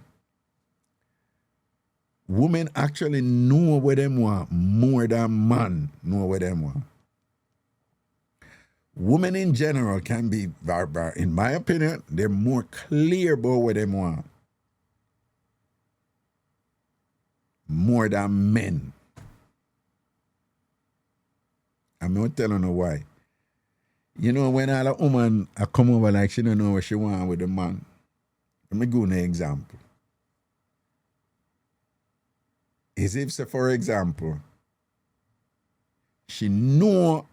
Women actually know what them want more than man know what them want. Women in general can be, in my opinion, they're more clear about what them want. More than men. I'm not telling you why. You know, when all a woman come over like she don't know what she want with the man. Let me give you an example. Is if, say, for example, she know,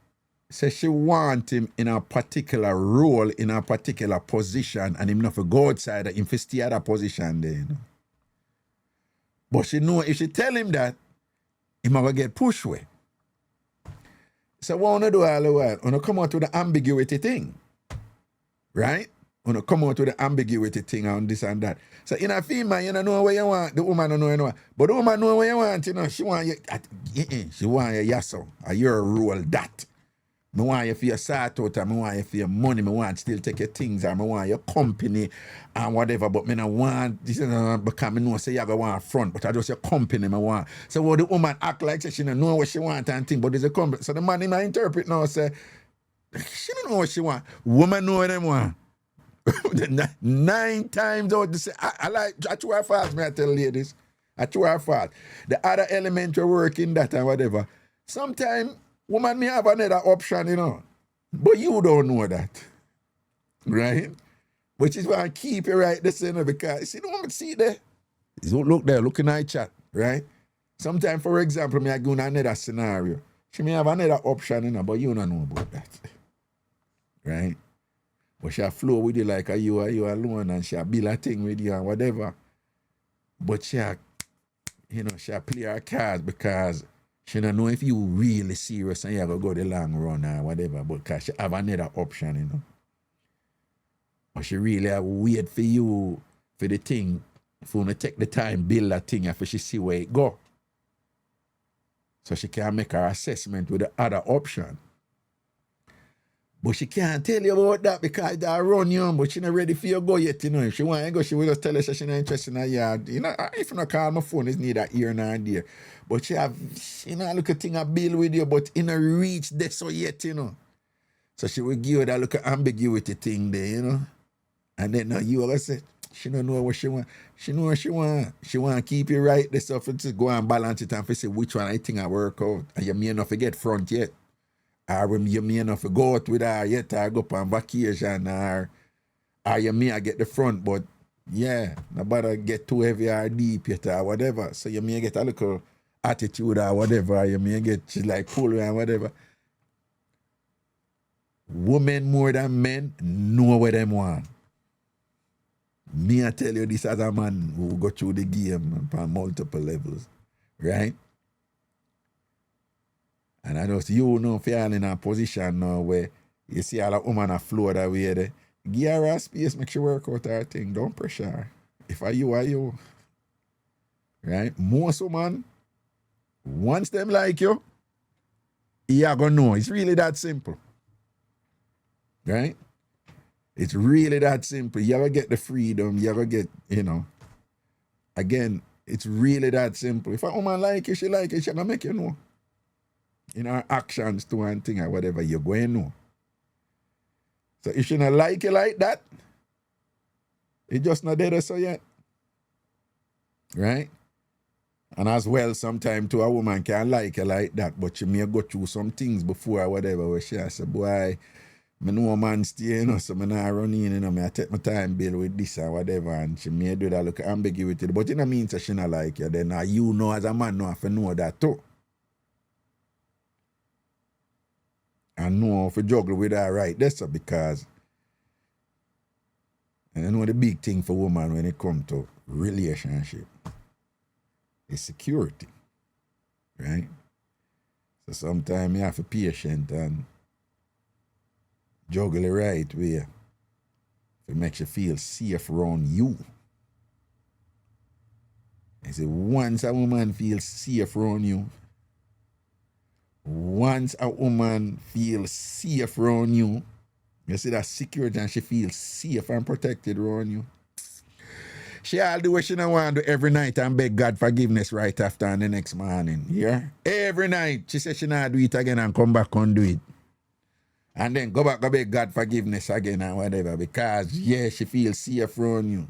say she want him in a particular role, in a particular position, and him not for go outside, him for stay at a position there, you know. But she know if she tell him that, he might get pushed away. So what wanna do all the while? Wanna come out with the ambiguity thing. Right? Wanna come out with the ambiguity thing on this and that. So in a female, you don't know what you want, the woman don't know what you want. But the woman know what you want, you know. She want you, she want you yasso. And your role that. I want you for your sort out, and I want you for your money, I want to still take your things, and I want your company and whatever, but I don't want this because I know say you have want front, but I just your company I want. So what the woman act like she don't know what she want and thing, but there's a company. So the man in my interpret now say she don't know what she want. Woman know what they want. 9 times out to say I try fast, me I tell ladies. I try fast. The other element we work in that and whatever. Sometimes woman may have another option, you know. But you don't know that. Right? Which is why I keep it right there, you know, because you don't see there. You don't look there, looking at chat, right? Sometimes, for example, me I go in another scenario. She may have another option, you know, but you don't know about that. Right? But she'll flow with you like you alone, and she'll build a thing with you and whatever. But she'll play her cards because she don't know if you really serious and you have to go the long run or whatever, because she have another option, you know. But she really have to wait for you for the thing, for you to take the time, build that thing, and for she see where it go. So she can make her assessment with the other option. But she can't tell you about that because they run you on, but she not ready for you go yet, you know. If she want to go, she will just tell us she's not interested in her yard. You know, if you not call my phone, it's neither here nor there. But she have, you know, look at thing a bill with you, but in a reach there so yet, you know. So she will give you that look at ambiguity thing there, you know. And then you will say, she don't know what she want. She know what she want. She want to keep you right there so to go and balance it and see which one I think I work out. And you may not forget front yet. Or you may not go out with her yet or go up on vacation or you may get the front, but yeah, nobody get too heavy or deep yet or whatever. So you may get a little attitude or whatever, you may get she like pull or whatever. Women more than men know what them want. Me I tell you this as a man who go through the game on multiple levels, right? And I just, you know, if you're in a position now where you see all the women are flow that way there, give her a space, make sure work out her thing. Don't pressure her. If I you, are you. Right? Most women, once them like you, you are going to know. It's really that simple. Right? It's really that simple. You ever get the freedom, you ever get, you know. Again, it's really that simple. If a woman like you, she like you, she going to make you know. In her actions to one thing or whatever, you're going to know. So if she not like you like that, it just not there so yet. Right? And as well, sometimes too, a woman can like you like that, but she may go through some things before or whatever where she say, boy, I know a man stay, you know, so I not run in, you know, I take my time bill with this or whatever, and she may do that look ambiguity. But it don't mean that she not like you, then you know as a man know have to know that too. And know if you juggle with her right, that's because And I know the big thing for women when it comes to relationship is security, right? So sometimes you have to be patient and juggle the right way. It makes you feel safe around you. I say once a woman feels safe around you, you see that security and she feels safe and protected around you. She'll do what she don't want to do every night and beg God forgiveness right after and the next morning. Yeah? Every night she says she not do it again and come back and do it. And then go back and beg God forgiveness again and whatever because, yeah, she feels safe around you.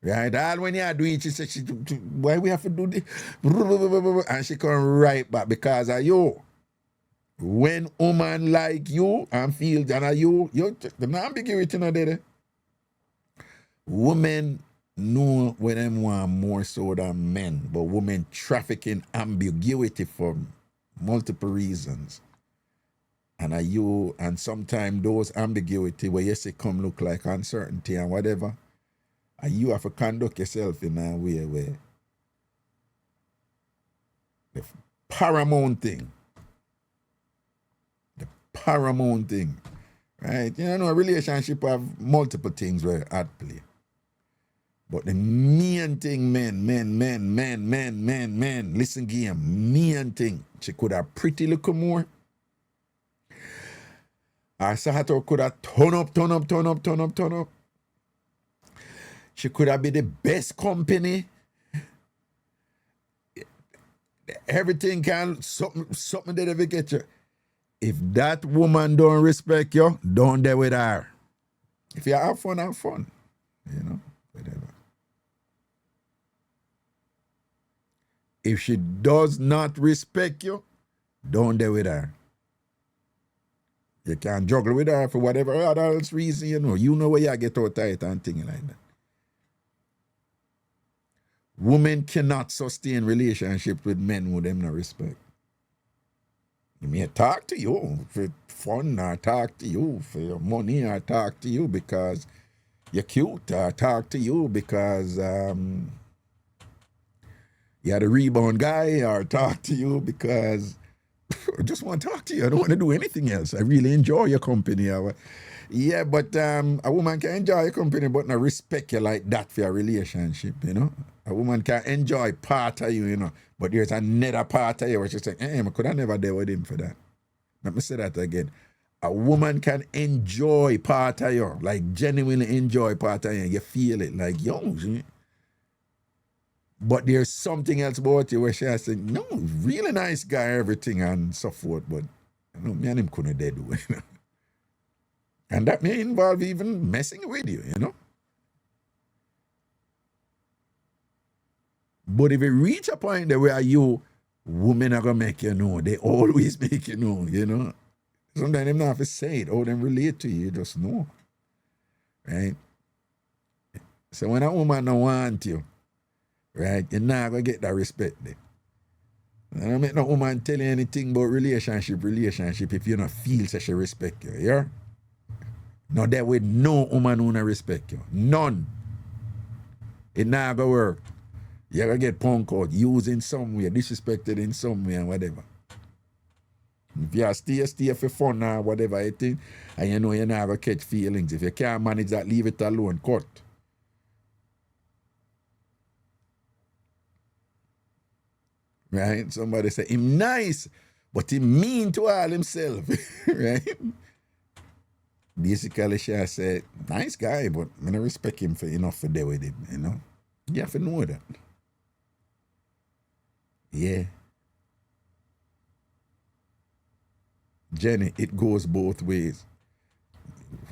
Right? All when you do it, she says, why we have to do this? And she come right back because of you. When woman like you and feel that you the ambiguity not there. Women know when them want more so than men, but women trafficking ambiguity for multiple reasons. And sometimes those ambiguity where you say come look like uncertainty and whatever, and you have to conduct yourself in a way where the paramount thing, right? You know, a relationship have multiple things where at play. But the main thing, men, listen game, main thing, she could have pretty little more. Her Sahato could have turn up. She could have been the best company. Everything can, something that ever get you. If that woman don't respect you, don't deal with her. If you have fun, you know, whatever. If she does not respect you, don't deal with her. You can juggle with her for whatever other else reason, you know where you get out tight and things like that. Women cannot sustain relationships with men who them not respect. He may talk to you for fun, or talk to you for your money, or talk to you because you're cute, or talk to you because you're the rebound guy, or talk to you because I just want to talk to you. I don't want to do anything else. I really enjoy your company. Yeah, but a woman can enjoy your company but not respect you like that for your relationship, A woman can enjoy part of you, but there's another part of you where she's saying, I could have never dealt with him for that. Let me say that again. A woman can enjoy part of you, like genuinely enjoy part of you. You feel it, like, but there's something else about you where she has said, no, really nice guy, everything and so forth, but me and him couldn't do it. And that may involve even messing with you, But if it reach a point that where women are going to make you know, they always make you know, Sometimes they don't have to say it, or them relate to you, you just know, right? So when a woman don't want you, right, you're not going to get that respect there. I don't make no woman tell you anything about relationship if you don't feel such a respect you, yeah? No, there with no woman who not respect you. None. It not going to work. You're going to get punk out, used in some way, disrespected in some way and whatever. If you stay for fun or whatever you think, and you know you're not going to catch feelings. If you can't manage that, leave it alone, cut. Right? Somebody say, him nice, but he mean to all himself. Right? Basically, she said, nice guy, but I don't respect him for enough to deal with him, You have to know that. Yeah. Jenny, it goes both ways.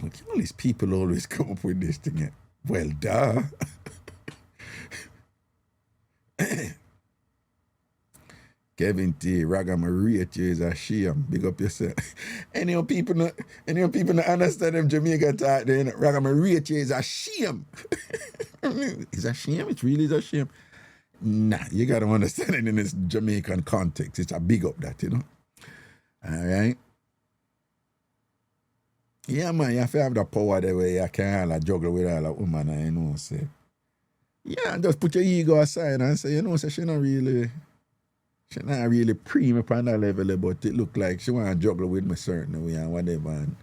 All these people always come up with this thing. Well, duh. Kevin T, Raga is a shame. Big up yourself. Any people not understand them Jamaica talk then. Raga is a shame. It's a shame. It really is a shame. Nah, you gotta understand it in this Jamaican context. It's a big up that, All right. Yeah, man, you have to have the power the way you can all juggle with all a woman, and you know, say. Yeah, and just put your ego aside and say, you know, say she not really prima upon that level, but it look like she want to juggle with me certain way and whatever. And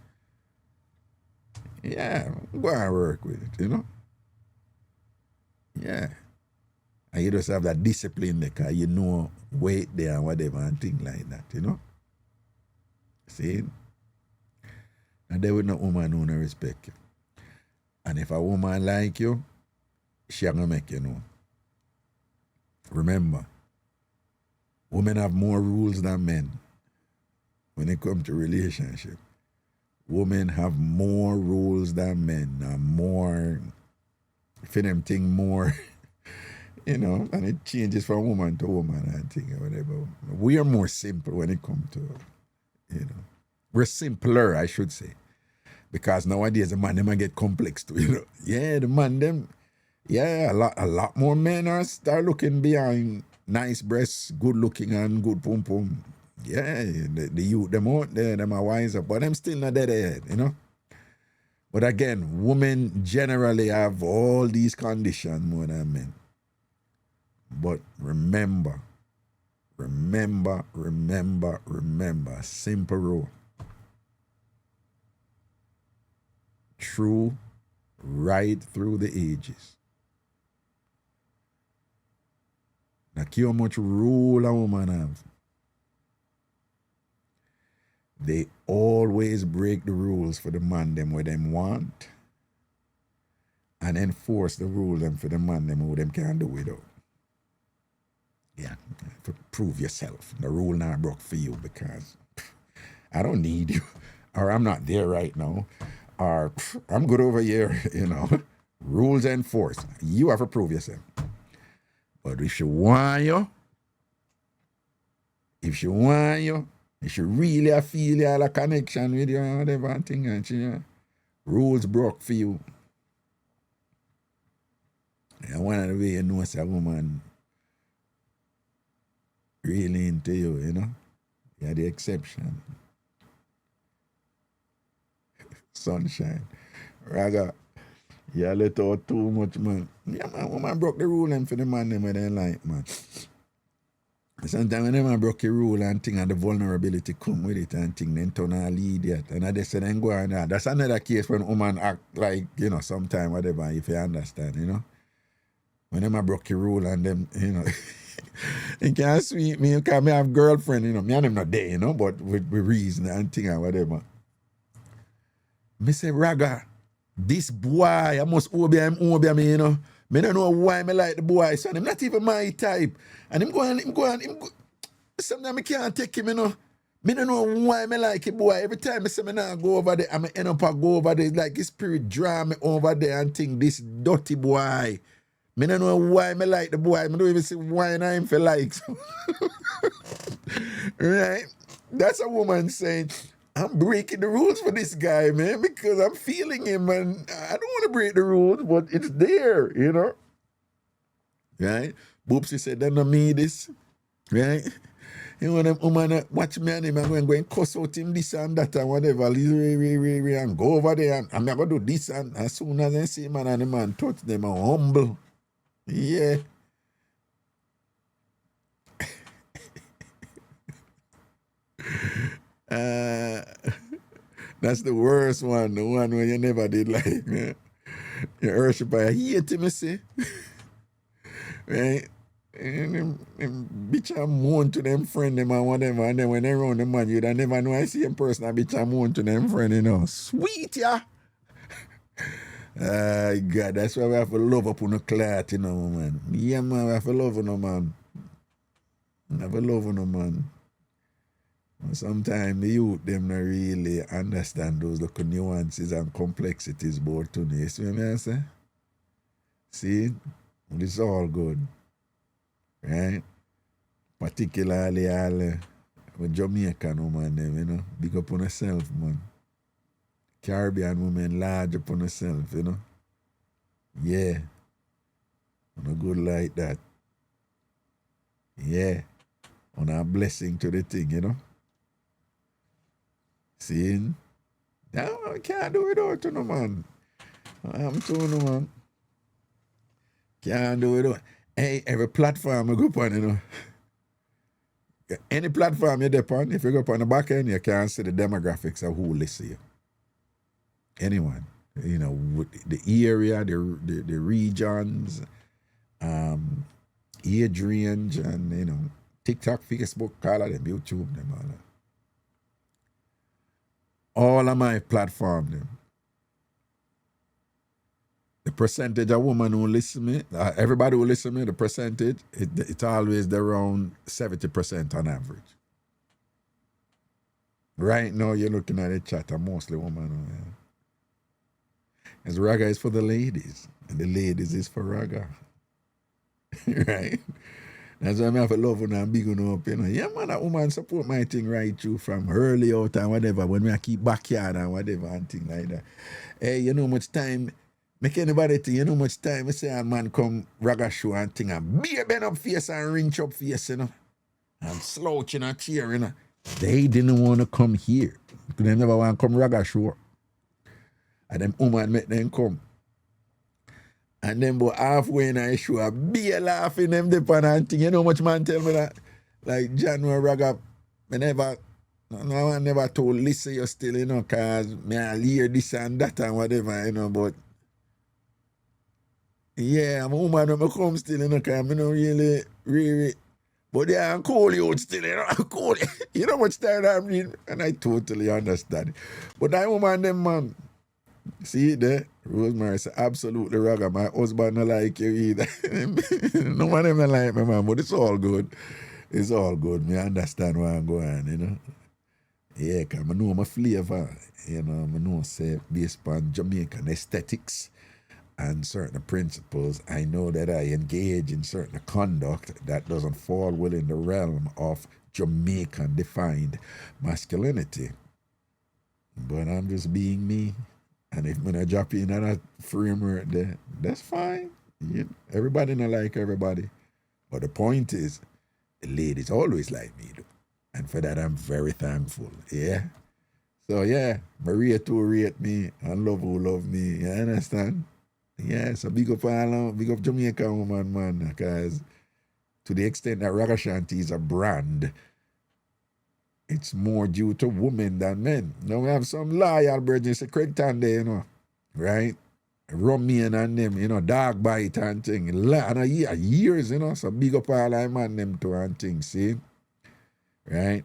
yeah, go and work with it, you know? Yeah. And you just have that discipline because you know weight there and whatever and things like that, you know? See? And there with no woman who no respect you. And if a woman like you, she gonna make you know. Remember, women have more rules than men when it comes to relationship. Women have more rules than men, and more, for them thing more, you know, and it changes from woman to woman and thing or whatever. We are more simple when it comes to, you know, we're simpler, I should say. Because nowadays the man them get complex too, you know. Yeah, the man them, yeah, a lot more men are start looking behind nice breasts, good looking and good pum pum. Yeah, the youth them out there, them are wiser, but them still not dead yet, you know. But again, women generally have all these conditions more than men. But remember, simple rule. True, right through the ages. Now, how much rule a woman have? They always break the rules for the man them where them want and enforce the rule them for the man them who them can't do without. Yeah, to prove yourself. The rule not broke for you because I don't need you, or I'm not there right now, or I'm good over here, you know. Rules enforced. You have to prove yourself. But if she want you, if she really feel you have a connection with you and whatever and thing, and she, rules broke for you. And one of the way you know it's a woman really into you, you know? You're the exception. Sunshine. Raga, you let out too much, man. Yeah, man, woman broke the rule and for the man them when they like, man. Sometimes when them broke the rule and thing and the vulnerability come with it and thing, then turn all idiot. And I just say then go on that. That's another case when woman act like, you know, sometime whatever, if you understand, you know. When them broke the rule and them, you know, it can't sweet me because me have girlfriend, you know, me and them not there, you know, but with reason and thing and whatever. Me say, Raga, this boy, I must obey me, you know. Me don't know why me like the boy, son. Him not even my type. And him go. Sometimes I can't take him, you know. Me don't know why me like the boy. Every time I say me nah go over there, I end up go over there. Like his spirit draw me over there and think this dirty boy. Me don't know why me like the boy. Me don't even see why I'm for likes. Right? That's a woman saying, I'm breaking the rules for this guy, man, because I'm feeling him and I don't want to break the rules, but it's there, you know? Right? Boopsy said, they don't me this. Right? You know, them woman watch me and him and go and cuss out him this and that and whatever. And go over there and I'm going to do this. And as soon as I see him and the man touch them and humble. Yeah. That's the worst one, the one where you never did like, man. You worship, I hate him, see. Right? And them bitch I moan to them friend them and whatever, and then when they run the man, you'd never know I see him person, I bitch I moan to them friend, you know. Sweet, yeah. God, that's why we have to love up on the cloth, you know, man. Yeah, man, we have to love on, man. We have to love on, man. Sometimes the youth them not really understand those little nuances and complexities about to me. You see what I say? See? It's all good. Right? Particularly all Jamaican women them, you know. Big up on yourself, man. Caribbean women large up on yourself, you know. Yeah. On a good like that. Yeah. On a blessing to the thing, you know. Seeing No, I can't do it without you, no, man. I'm too, no, man. Can't do it without. Hey, every platform I go on, you know. Any platform you're on, if you go up on the back end, you can see the demographics of who listen you. Anyone. You know, the area, the regions, age range, and, you know, TikTok, Facebook, all of them, YouTube, them, all that. All of my platform, them. The percentage of women who listen to me, everybody who listen to me, the percentage, it's always around 70% on average. Right now, you're looking at the chat, are mostly women. As Raga is for the ladies, and the ladies is for Raga. Right? That's why I have to love when I'm big up, you know. Yeah, man, that woman support my thing right through from early out and whatever, when I keep backyard and whatever and thing like that. Hey, you know much time, make anybody think, you know much time, I say a man come Raga show and thing and be a bend up face and rinch up face, you know. And slouching and cheer, you know. They didn't want to come here. They never want to come Raga show. And them woman make them come. And then but halfway in a show, I be a laughing them depend and thing. You know much man tell me that? Like January Raga, I never told listen you still, you know, cause me I hear this and that and whatever, you know, but yeah, I'm a woman when I come still, you know, cause I don't really but they are cool you out still, you know, cool. You know much time I'm reading, and I totally understand. But that woman them man. See it there? Rosemary said, absolutely Raga. My husband don't like you either. No one ever like me, man, but it's all good. It's all good. Me understand where I'm going, you know. Yeah, because I know my flavor. You know, I know, say, based on Jamaican aesthetics and certain principles, I know that I engage in certain conduct that doesn't fall within the realm of Jamaican defined masculinity. But I'm just being me. And if when I drop in that framework there, that's fine. Everybody not like everybody. But the point is, the ladies always like me, though. And for that, I'm very thankful. Yeah? So, yeah, Maria too rate me, and love who love me. You understand? Yeah, so big up all, big up Jamaica woman, man. Because to the extent that Ragashanti is a brand, it's more due to women than men. Now we have some loyal brethren, say Craig Tande, you know, right? Romain and them, you know, dog bite and thing. And years, you know, so big up all I man them too and thing, see? Right?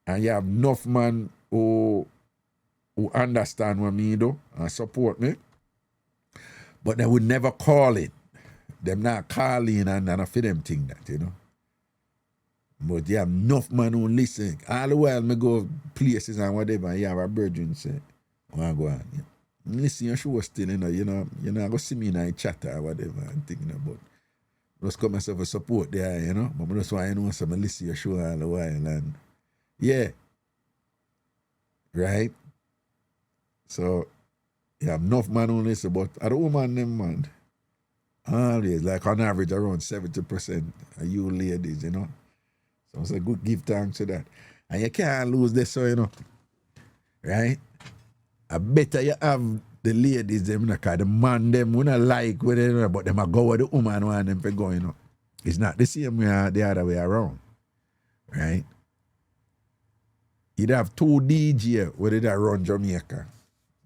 And you have enough man who understand what me do and support me. But they would never call it. Them not calling and I feel them think that, you know. But you have enough man who listen. All the while me go places and whatever, and you have a brethren say, go on. Yeah. Listen your show still, you know, go see me in a chat or whatever and thinking about. Just come myself a support there, you know. But that's why I know some listen your show all the while and yeah. Right? So you have enough man who listen, but at the woman them man, always like on average around 70% of you ladies, you know. So it's a good give thanks to that. And you can't lose this, so you know. Right? I better you have the ladies, them, because the man, them, we not like with it, but them a go with the woman want them to go, you know. It's not the same way, the other way around. Right? You'd have two DJ with it around Jamaica.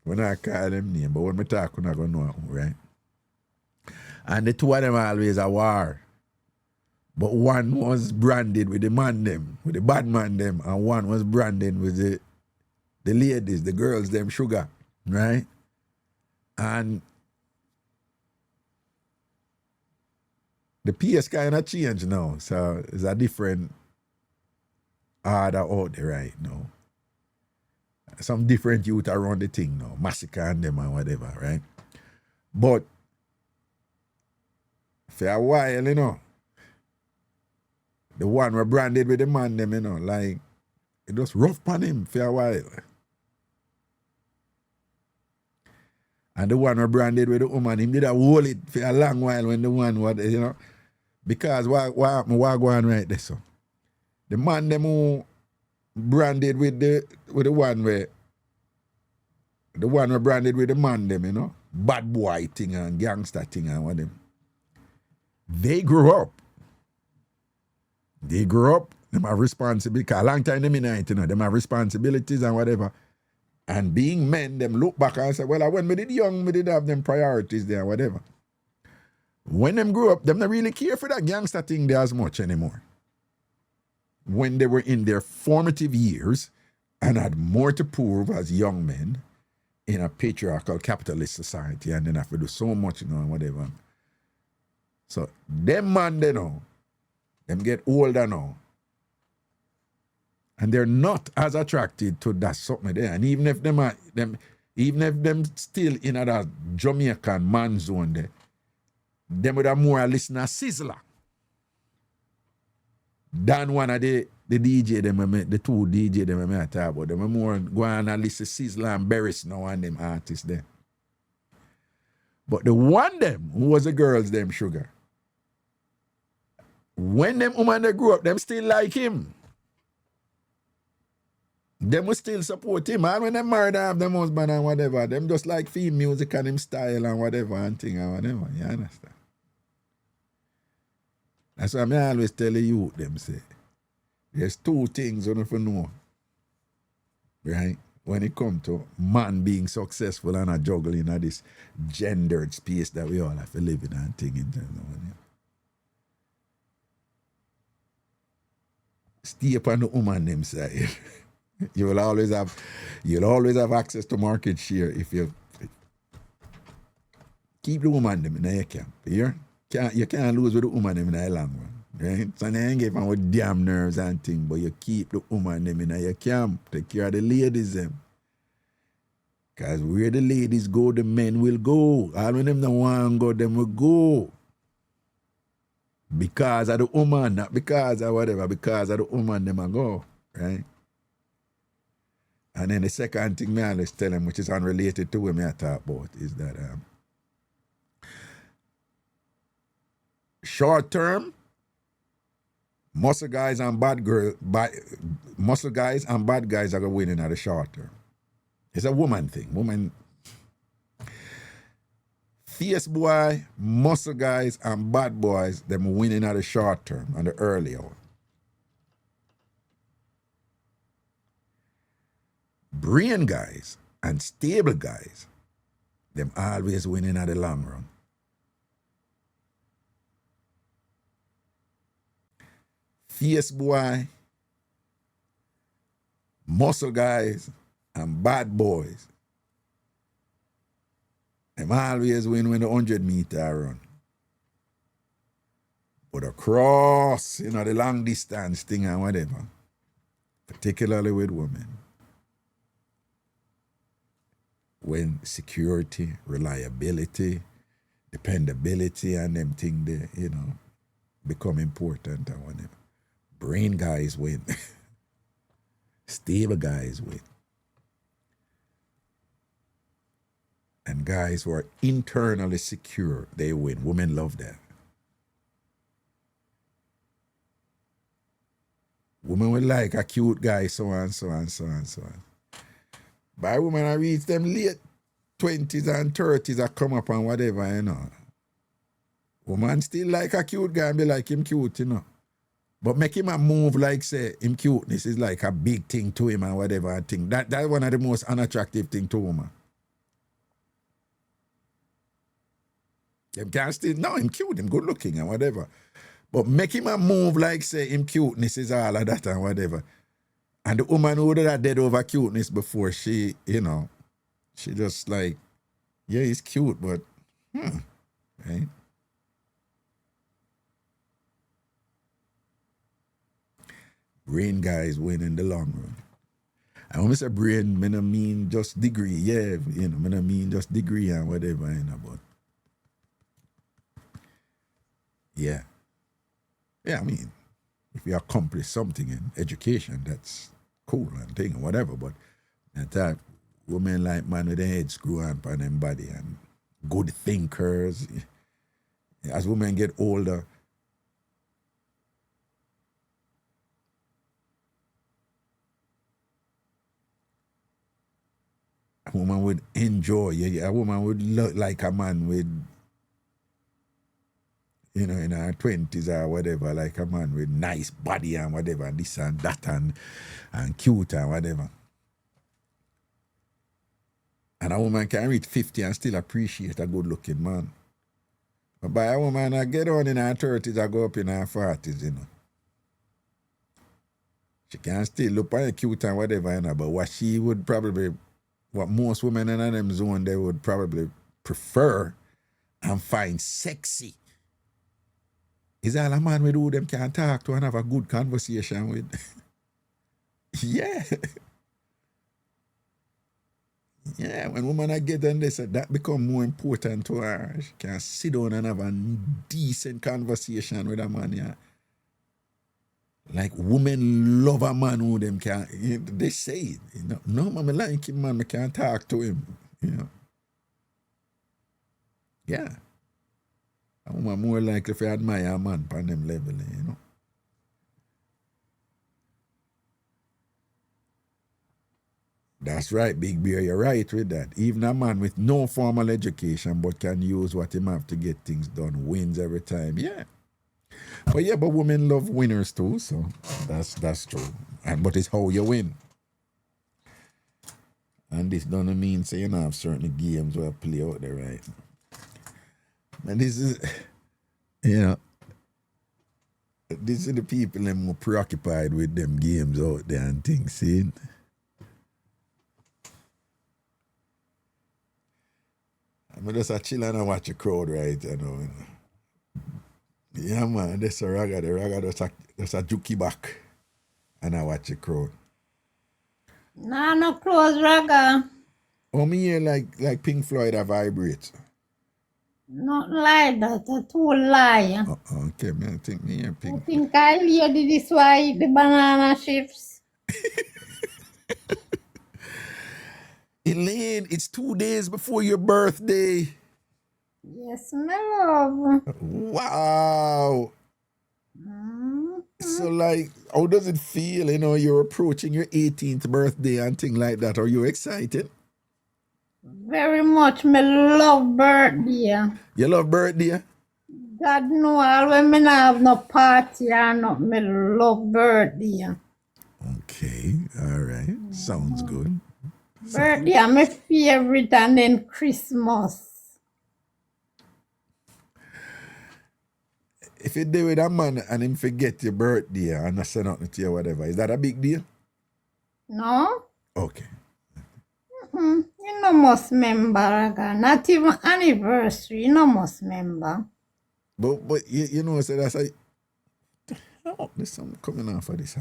When I call them name, but when I talk, I'm not going to know, right? And the two of them always a war. But one was branded with the man them, with the bad man them, and one was branded with the ladies, the girls them, sugar, right? And the PS kind of changed now, so it's a different order out there right now. Some different youth around the thing now, massacre and them and whatever, right? But for a while, you know, the one were branded with the man them, you know, like, it was rough on him for a while. And the one were branded with the woman, him did a hold it for a long while when the one was, you know, because what going right there, so. The man them who branded with the one where The one who branded with the man them, you know, bad boy thing and gangster thing and what them. They grew up. Them have responsibility. Because a long time them in it, you know, them have responsibilities and whatever. And being men, them look back and say, well, when we did young, we did have them priorities there, whatever. When them grew up, them not really care for that gangster thing there as much anymore. When they were in their formative years and had more to prove as young men in a patriarchal capitalist society, and then have to do so much, you know, and whatever. So them man, they know, them get older now. And they're not as attracted to that something there. And even if them still in that Jamaican man zone there, them would have more listen to Sizzler than one of the DJ them, the two DJ them I talk about. Them more go on and listen to Sizzler and Barris now and them artists there. But the one them who was the girls them sugar, when them woman they grew up, them still like him. Them will still support him. And when they married have them husband and whatever, them just like film music and him style and whatever and thing and whatever. You understand? That's why I always tell the youth them say, there's two things you have to know. Right? When it comes to man being successful and a juggling at this gendered space that we all have to live in and thing in terms of money. Stay upon the woman them side. You'll always have access to market share if you keep the woman them in your camp. You can't lose with the woman them in the long run. Right? So they ain't give them with damn nerves and things, but you keep the woman them in your camp. Take care of the ladies them. Because where the ladies go, the men will go. All when them don't want to go, them will go. Because of the woman, not because of whatever, because of the woman them will go. Right? And then the second thing I always tell them, which is unrelated to what I talk about, is that short term, muscle guys and bad guys are going to win in the short term. It's a woman thing. Fierce boy, muscle guys and bad boys, them winning at the short term and the early hour. Brain guys and stable guys, them always winning at the long run. Fierce boy, muscle guys, and bad boys, them always win when the 100-meter run. But across, the long distance thing and whatever, particularly with women, when security, reliability, dependability, and them things they, become important and whatever. Brain guys win. Stable guys win. And guys who are internally secure, they win. Women love that. Women will like a cute guy, so on, so on, so on, so on. By women, I reach them late 20s and 30s, I come up and whatever, Woman still like a cute guy and be like him cute, But make him a move like, say, him cuteness is like a big thing to him and whatever I think. That's one of the most unattractive thing to woman. Him can still, no, him cute, him good looking and whatever. But make him a move like, say, him cuteness is all of that and whatever. And the woman who would have dead over cuteness before, she, she just like, yeah, he's cute, but, right? Brain guys win in the long run. And when I say brain, I don't mean just degree, yeah, I don't mean just degree and whatever, but yeah. Yeah, I mean, if you accomplish something in education, that's cool and thing, whatever, but at that, women like man with their head screw on them body and good thinkers. As women get older, woman would enjoy. A woman would look like a man with, you know, in her 20s or whatever, like a man with nice body and whatever, and this and that and cute and whatever. And a woman can reach 50 and still appreciate a good-looking man. But by a woman, I get on in her 30s, I go up in her 40s, you know. She can still look at cute and whatever, you know, but what she would probably, what most women in them zone, they would probably prefer and find sexy is all a man with who them can talk to and have a good conversation with. Yeah. Yeah, when women are getting this, that become more important to her. She can sit down and have a decent conversation with a man, yeah. Like women love a man who them can, you know, they say it. You know, no, man, I like him, man, I can't talk to him, you know. Yeah. A woman more likely if you admire a man on them level, you know. That's right, Big Bear, you're right with that. Even a man with no formal education but can use what him have to get things done wins every time, yeah. But yeah, but women love winners too, so that's true. But it's how you win. And this doesn't mean say you don't have certain games where play out there, right? And this is, you know, this is the people them more preoccupied with them games out there and things, see? I'm just a chill and I watch a crowd, right, you know. Yeah, man, that's a ragga. The ragga that's a jukey back. And I watch a crowd. Nah, no close ragga. Oh, me hear like Pink Floyd a vibrate. Not like that, a too lie. Okay, man, I think me hear Pink I think I hear this why eat the banana chips. Elaine, it's 2 days before your birthday. Yes, my love. Wow. Mm-hmm. So, like, how does it feel, you know, you're approaching your 18th birthday and things like that? Are you excited? Very much. Me love birthday. You love birthday? God know all when me not have no party or not, me love birthday. Okay, all right. Sounds good. Birthday are my favorite, and then Christmas. If you deal with a man and him forget your birthday and not say nothing to you or whatever, is that a big deal? No? Okay. You no must remember, Raga. Not even anniversary, you no must remember. But you know, so that's a... Oh, there's something coming off of this.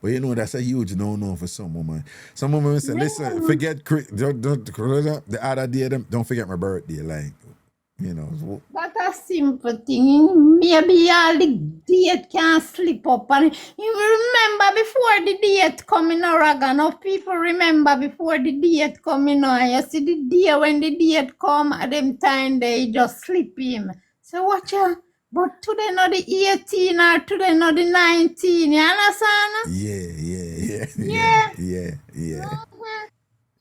But you know, that's a huge no-no for some women. Some women say, listen, forget... the other day, don't forget my birthday, like... You know. That's a simple thing. Maybe all the date can slip up. And you remember before the date coming on, Raga. No people remember before the date coming on. You see the day when the date come, at them time they just slip in. So watch out. But today not the 18 or today not the 19. You understand?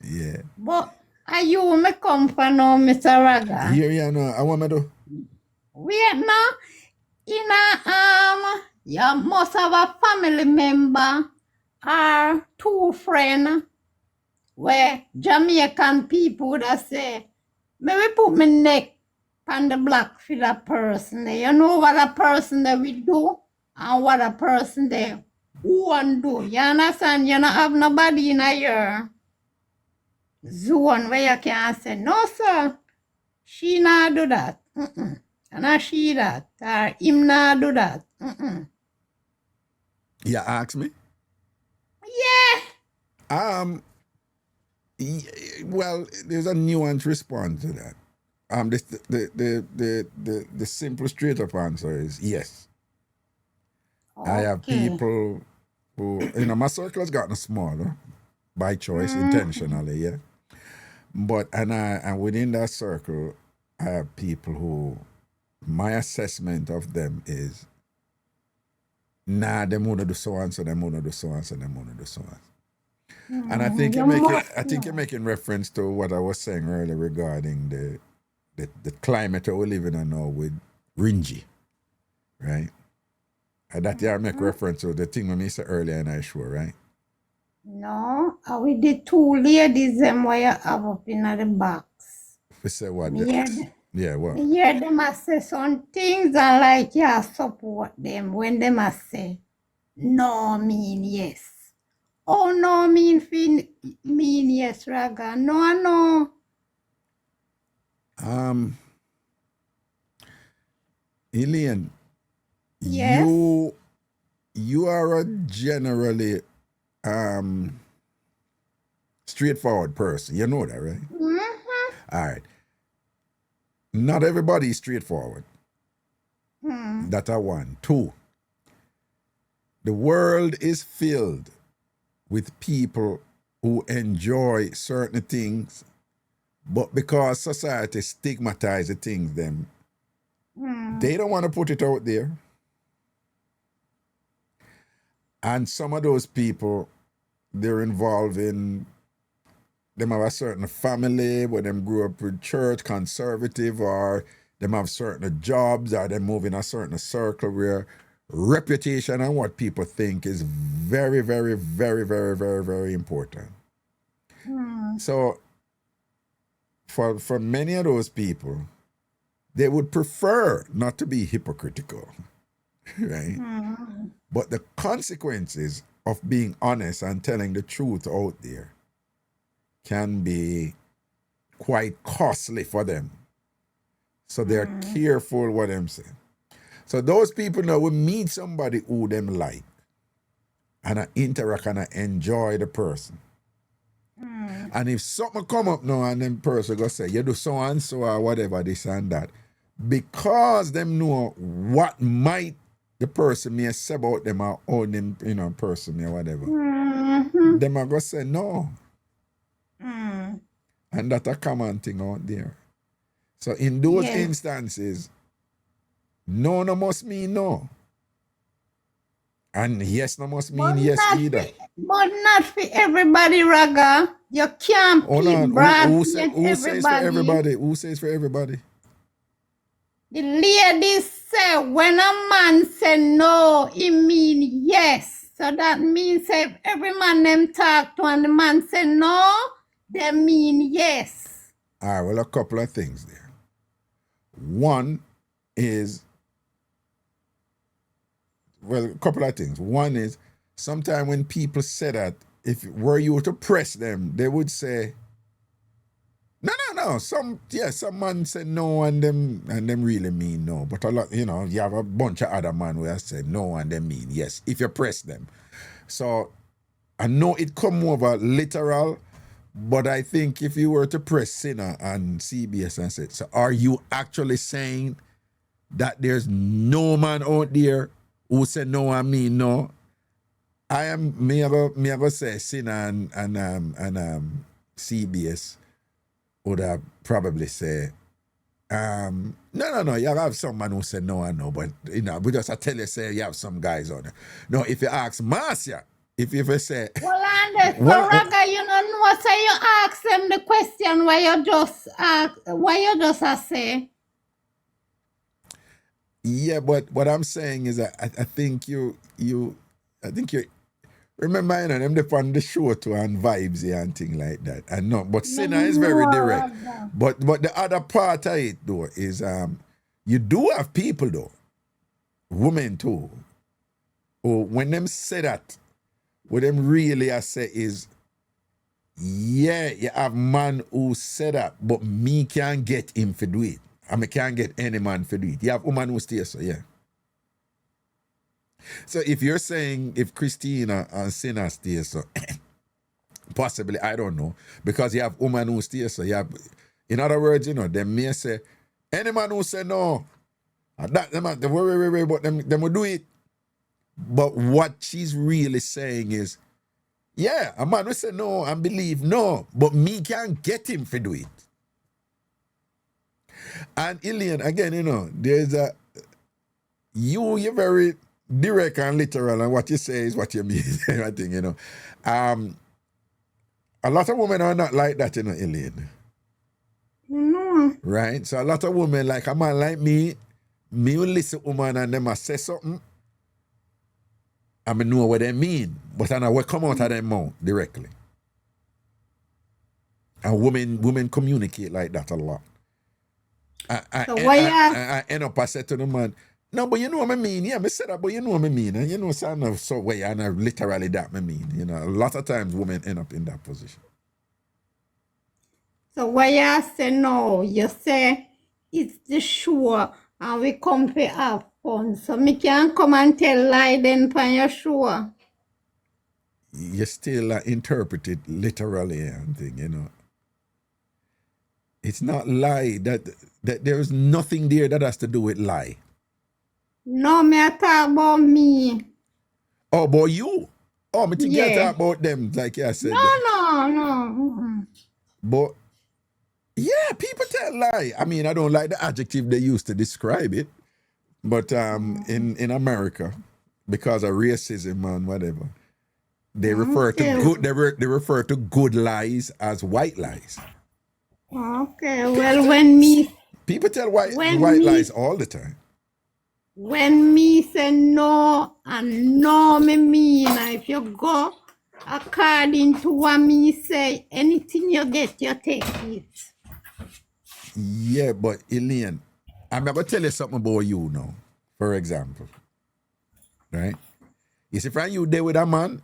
Yeah. But are you me come for now, Mr. Raga? Yeah, no. I want me to... Wait now. In you must have a family member or two friends where Jamaican people would say, maybe put my neck on the block for that person there. You know what a person that we do and what a person there won't do. You understand? You don't have nobody in your zone where you can say, no, sir, she not do that. And she that. Or him not do that. You ask me? Yeah. Well, there's a nuanced response to that. The simple straight up answer is yes. Okay. I have people who, you know, my circle has gotten smaller by choice, intentionally, yeah. But and within that circle, I have people who my assessment of them is, nah, them wanna do so and so, them wanna do so and so, them wanna do so and so. And I think you're making reference to what I was saying earlier regarding the climate that we live in now with Ringy, right? And that you make reference to the thing when I said earlier in our show, right? No, with the two ladies them where you have up in the box. We say what? What? Me hear them a say some things and like yeah support them when them a say no mean yes. Oh no mean yes, Raga. No. Elaine, Yes. you are a generally straightforward person. You know that, right? Mm-hmm. All right. Not everybody is straightforward. That's a one. Two, the world is filled with people who enjoy certain things, but because society stigmatizes the things them, they don't want to put it out there. And some of those people, they're involved in, them have a certain family where them grew up with church, conservative, or them have certain jobs, or they move in a certain circle where reputation and what people think is very, very, very, very, very, very important. So for many of those people, they would prefer not to be hypocritical, right? But the consequences of being honest and telling the truth out there can be quite costly for them. So they're careful what them say. So those people now will meet somebody who them like and interact and enjoy the person. And if something come up now and them person go say, you do so and so or whatever, this and that, because them know what might the person may say about them or own them, person or whatever, them are going to say no. And that's a common thing out there. So in those instances, no must mean no. And yes no must mean yes either. But not for everybody, Raga. You can't keep Brad who says for everybody? Who says for everybody? The ladies say when a man say no, he mean yes. So that means if every man them talk to and the man say no, they mean yes. All right, well, a couple of things there. One is, a couple of things. One is, sometimes when people say that, if were you to press them, they would say, no. Some man say no and them really mean no. But a lot, you have a bunch of other men who say no and they mean yes, if you press them. So I know it come over literal, but I think if you were to press Sinner on CBS and say, so are you actually saying that there's no man out there who say no and mean no? I am me ever say Sinner and CBS would have probably say, no, you have some man who say no and no, but we just I tell you say you have some guys on there. No, if you ask Marcia, if you ever say Raga, you know, say you ask them the question why you just say. Yeah, but what I'm saying is that I think you remember, them they on the show too and vibes here and things like that. And no, but Sinner is very direct. But the other part of it though is you do have people though, women too, who when them say that, what them really I say is, yeah, you have man who say that, but me can't get him to do it. I can't get any man to do it. You have woman who stay so, yeah. So if you're saying if Christina and Sinner stay so, possibly, I don't know, because you have woman who stay so, you have, in other words, they may say, any man who say no, that them worry, but them will do it. But what she's really saying is, yeah, a man will say no and believe no, but me can't get him to do it. And Ilian, again, there's you're very direct and literal, and what you say is what you mean. I think, A lot of women are not like that, Elaine. No. Right? So a lot of women, like a man like me will listen to woman and them a say something, and I know what they mean, but I know what come out of their mouth directly. And women communicate like that a lot. I end up, I said to the man, no, but you know what I mean. Yeah, I said that, but you know what I mean. And you know, so I know so way, and I literally that I mean. You know, a lot of times women end up in that position. So why you say no? You say it's the show and we come to have fun. So me can come and tell lie then for your show. You still interpret it literally and thing, you know. It's not lie. That there is nothing there that has to do with lie. No, me I talk about me. Oh, about you? Oh, me think you Yeah. talk about them, like you said. No. But yeah, people tell lie. I mean, I don't like the adjective they used to describe it. But in America, because of racism and whatever, they refer to good. They refer to good lies as white lies. Okay, well, when me People tell white lies all the time. when me say no and no me mean, if you go according to what me say, anything you get, you take it. Yeah, but Elaine, I'm going to tell you something about you now, for example. Right? You see, if you there with a man,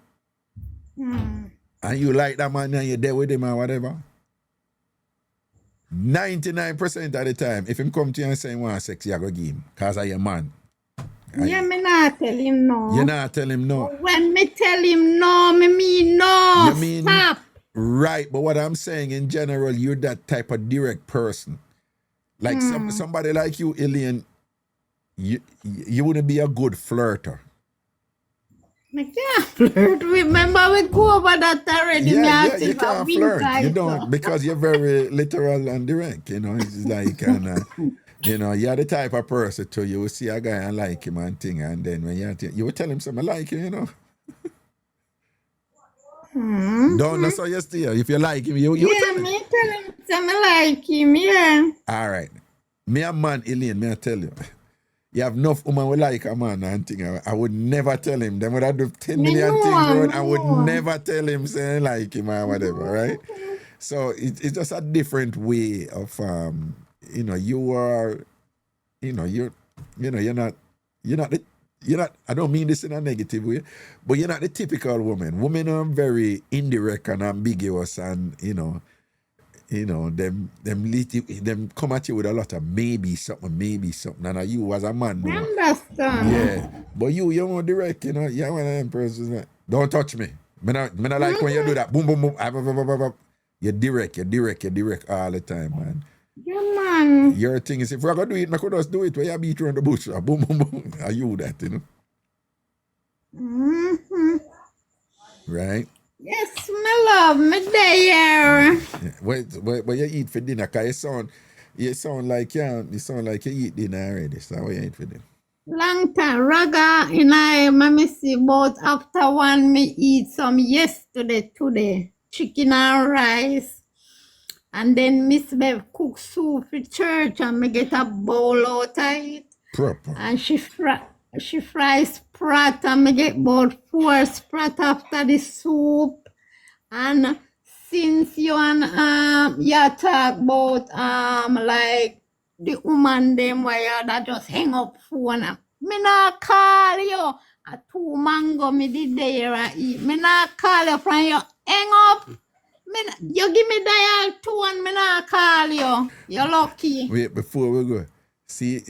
and you like that man and you're there with him or whatever, 99% of the time, if him come to you and say he want sex, you go give him, because of your man. Yeah, me not tell him no. You not tell him no. When me tell him no, me mean no. You mean, stop. right, but what I'm saying in general, you're that type of direct person. Like somebody like you, Elaine, you wouldn't be a good flirter. Me can't flirt. Remember we go over that already. Yeah, you can't flirt. You don't, because you're very literal and direct. You know, it's like, you know, you're the type of person too. You will see a guy and like him and thing, and then when you will tell him something like him, you know. Don't know so you still. If you like him, you tell him. Me tell him something like him, yeah. All right. Me a man, Elaine, me I tell you. You have enough woman who like a man and thing. I would never tell him. Then when I do 10 million things wrong, I would never tell him saying like him or whatever, right? So it's just a different way of you know, you are, you know, you're not I don't mean this in a negative way, but you're not the typical woman. Women are very indirect and ambiguous, and you know, them come at you with a lot of maybe something, and you as a man, no. Understand? Yeah, but you're more direct, you know. You're one of them persons that don't touch me. Me not like when you do that. Boom, boom, boom. You're direct all the time, man. Yeah, man. Your thing is, if we're gonna do it, I could just do it where you beat around the bush. Boom, boom, boom. Are you that, you know? Right? Yes, my love, me there. Yeah. What you eat for dinner? Cause you sound like you eat dinner already. So what you eat for dinner? Long time, Raga, and I see about after one me eat some yesterday, today. Chicken and rice. And then Miss Bev cook soup for church and me get a bowl out of it. Proper. And she fries sprat and me get about 4 sprat after the soup. And since you and you talk about like the woman them where you that just hang up phone. Me not call you. A 2 mango me did there and eat. Me not call you from you hang up. You give me dial 2 and me not call you. You're lucky. Wait, before we go, see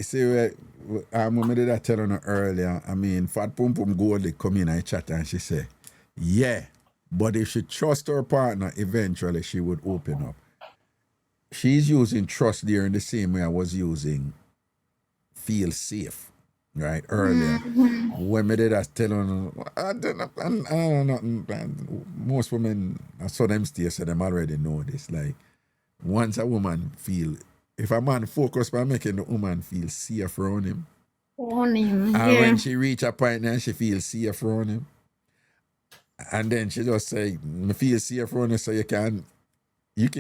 when did I tell her earlier? I mean, Fat Pum Pum Goldie come in and chat and she say, yeah, but if she trust her partner, eventually she would open up. She's using trust there in the same way I was using feel safe. Right, earlier. When me did I tell her, I don't know, most women, I saw them stay, so them already know this. Like, once a woman feel, if a man focus by making the woman feel safe around him, and when she reach a point and she feels safe around him, And then she just say, me feel safe for you, so you can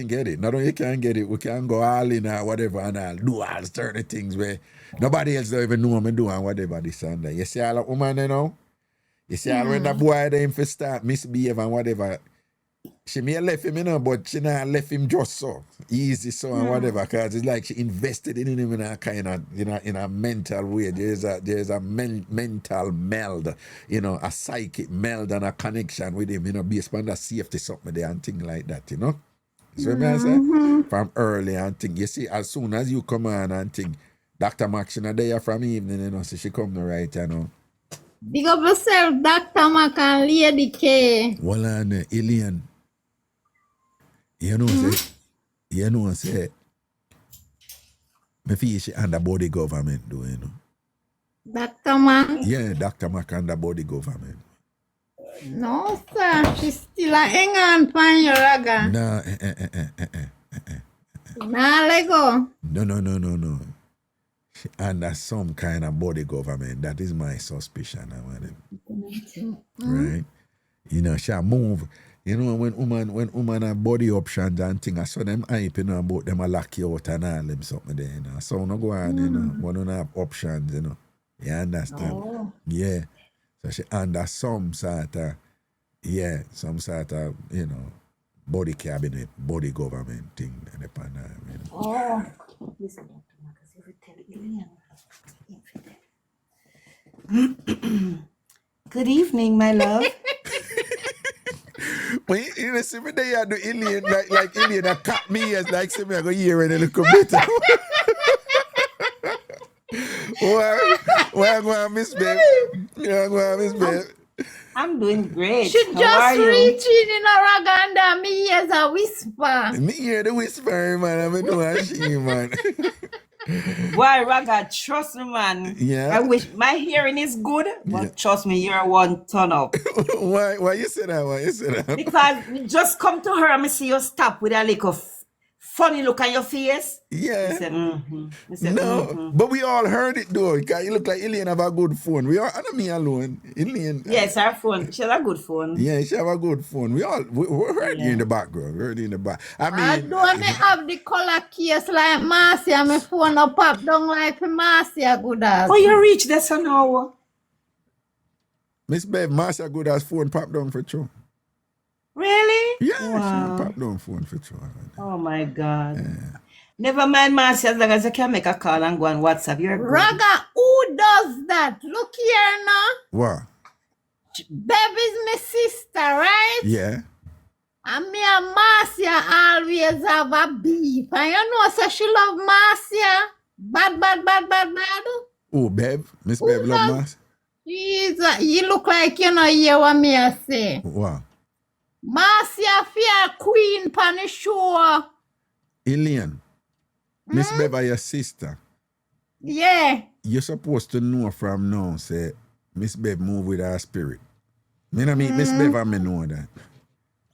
get it. Not only you can get it, we can go all in or whatever and I'll do all certain things where nobody else don't even know me doing whatever this and that. You see all that woman, you know? You see all when that boy them for start misbehave and whatever. She may have left him, you know, but she not left him just so easy so and whatever, because it's like she invested in him in a kind of, you know, in a mental way. There's a mental meld, you know, a psychic meld and a connection with him, you know, based on the safety something there and things like that, you know. So I say from early and thing. You see, as soon as you come on and thing, Dr. Max, you know, there from evening, you know, so she come to right, you know. Big up yourself, Dr. Mac and Lady K. Well, and Alien. You know, say, me feel she under body government, do you know? Dr. Mac? Yeah, Dr. Mac under body government. No, sir. She's still a hang on for your raga. Nah, Nah, let go. No. She under some kind of body government. That is my suspicion. Right? You know, she move. You know, when woman have body options and things, I saw them hype, you know, about them a lock you out and all them something there, you know. So no go on, you know, when you have options, you know. You understand? Oh. Yeah. So she under some sort of, you know, body cabinet, body government thing. You know. Oh. Good evening, my love. When you know, see me there, I do alien, like alien, I cut me as like, see me, I go here and a little bit. Why go on, Miss Babe? Yeah, go on, Miss Babe. I'm doing great. She just reached in a raganda, me hears a whisper. Me hear the whisper, man. I'm doing she, man. Why, Raga, trust me, man. Yeah. I wish my hearing is good, but trust me, you're one ton up. Why you say that? Why you say that? Because we just come to her and me see you stop with a little funny look on your face. Yeah. I said, I said, no, but we all heard it though. Because you look like Elaine have a good phone. We all, I don't me alone. Elaine. Yes, her phone. She has a good phone. Yeah, she have a good phone. We heard you in the background. We heard you in the back. I mean, I don't have the color case like Marcia. My phone up pop down like Marcia good as. Oh, you reach this now. Miss Bev, Marcia good as phone pop down for true. Really? Yeah, wow. She pop down phone for true. Oh my God. Yeah. Never mind, Marcia, as long as you can make a call and go on WhatsApp. You're good. Raga, who does that? Look here now. What? Baby's my sister, right? Yeah. And me and Marcia always have a beef. And you know, so she love Marcia. Bad. Oh, Bev? Miss Bev love Marcia? You look like you know hear what me I say. What? Marcia fear queen pan the show. Elaine, Miss Bev are your sister. Yeah. You're supposed to know from now, say, Miss Bev move with her spirit. Me no meet Miss Bev and me know that.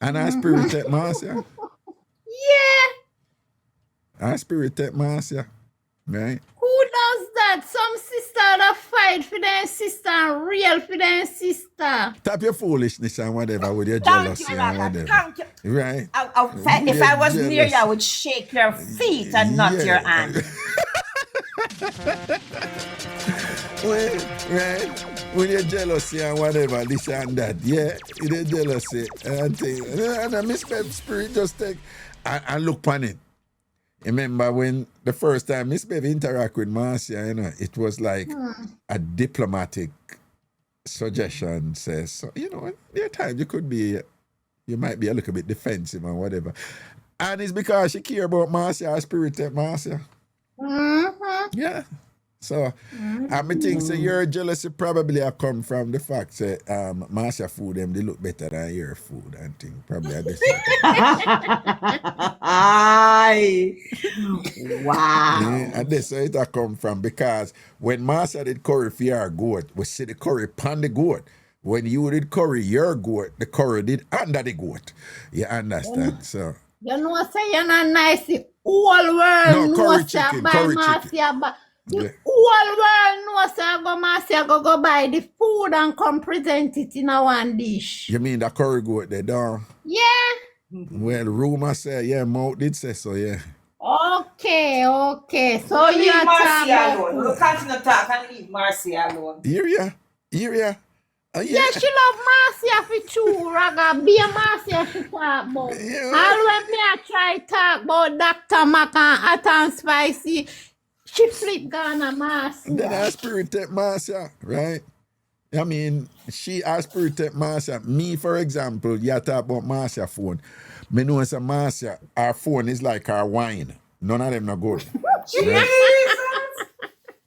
And her spirit take Marcia. Yeah. Her spirit take Marcia. Right? Who does that? Some sister that fight for their sister and real for their sister. Stop your foolishness and whatever with your jealousy and whatever. Thank you. Right? If I was near you, I would shake your feet and not your hand. Right? With your jealousy and whatever, this and that. Yeah, with your jealousy and thing. And Miss Bev's spirit just take and look on it. Remember when the first time Miss Bev interact with Marcia, you know, it was like a diplomatic suggestion says, so, you know, there are times you might be a little bit defensive and whatever. And it's because she care about Marcia, her spirit at Marcia. Mm-hmm. Yeah. So, I think so your jealousy probably come from the fact that Marcia food them they look better than your food and thing. Probably at this Wow. Yeah, and this so it come from because when Marcia did curry for your goat, we see the curry pan the goat. When you did curry your goat, the curry did under the goat. You understand? So you know say you're not nice. The whole world no, curry chicken, by curry Marcia, chicken. but the Yeah. whole whole world knows I go Marcia go buy the food and come present it in a one dish. You mean the curry goat there, dog? Yeah. Well, the rumor said, yeah, Mouth did say so, yeah. Okay. So Leave you're Marcia talking alone. Look at the talk and leave Marcia alone. Hear ya? Yeah, she love Marcia for true, Raga. Be a Marcia she talk about. Yeah. All when me I try talk about Dr. Mac and hot and spicy, she flip Ghana Marcia. Then I spirited Marcia, right? I mean, she spirited Marcia. Me, for example, you talk about Marcia phone. Me know it's a Marcia, our phone is like our wine. None of them not good. Jesus!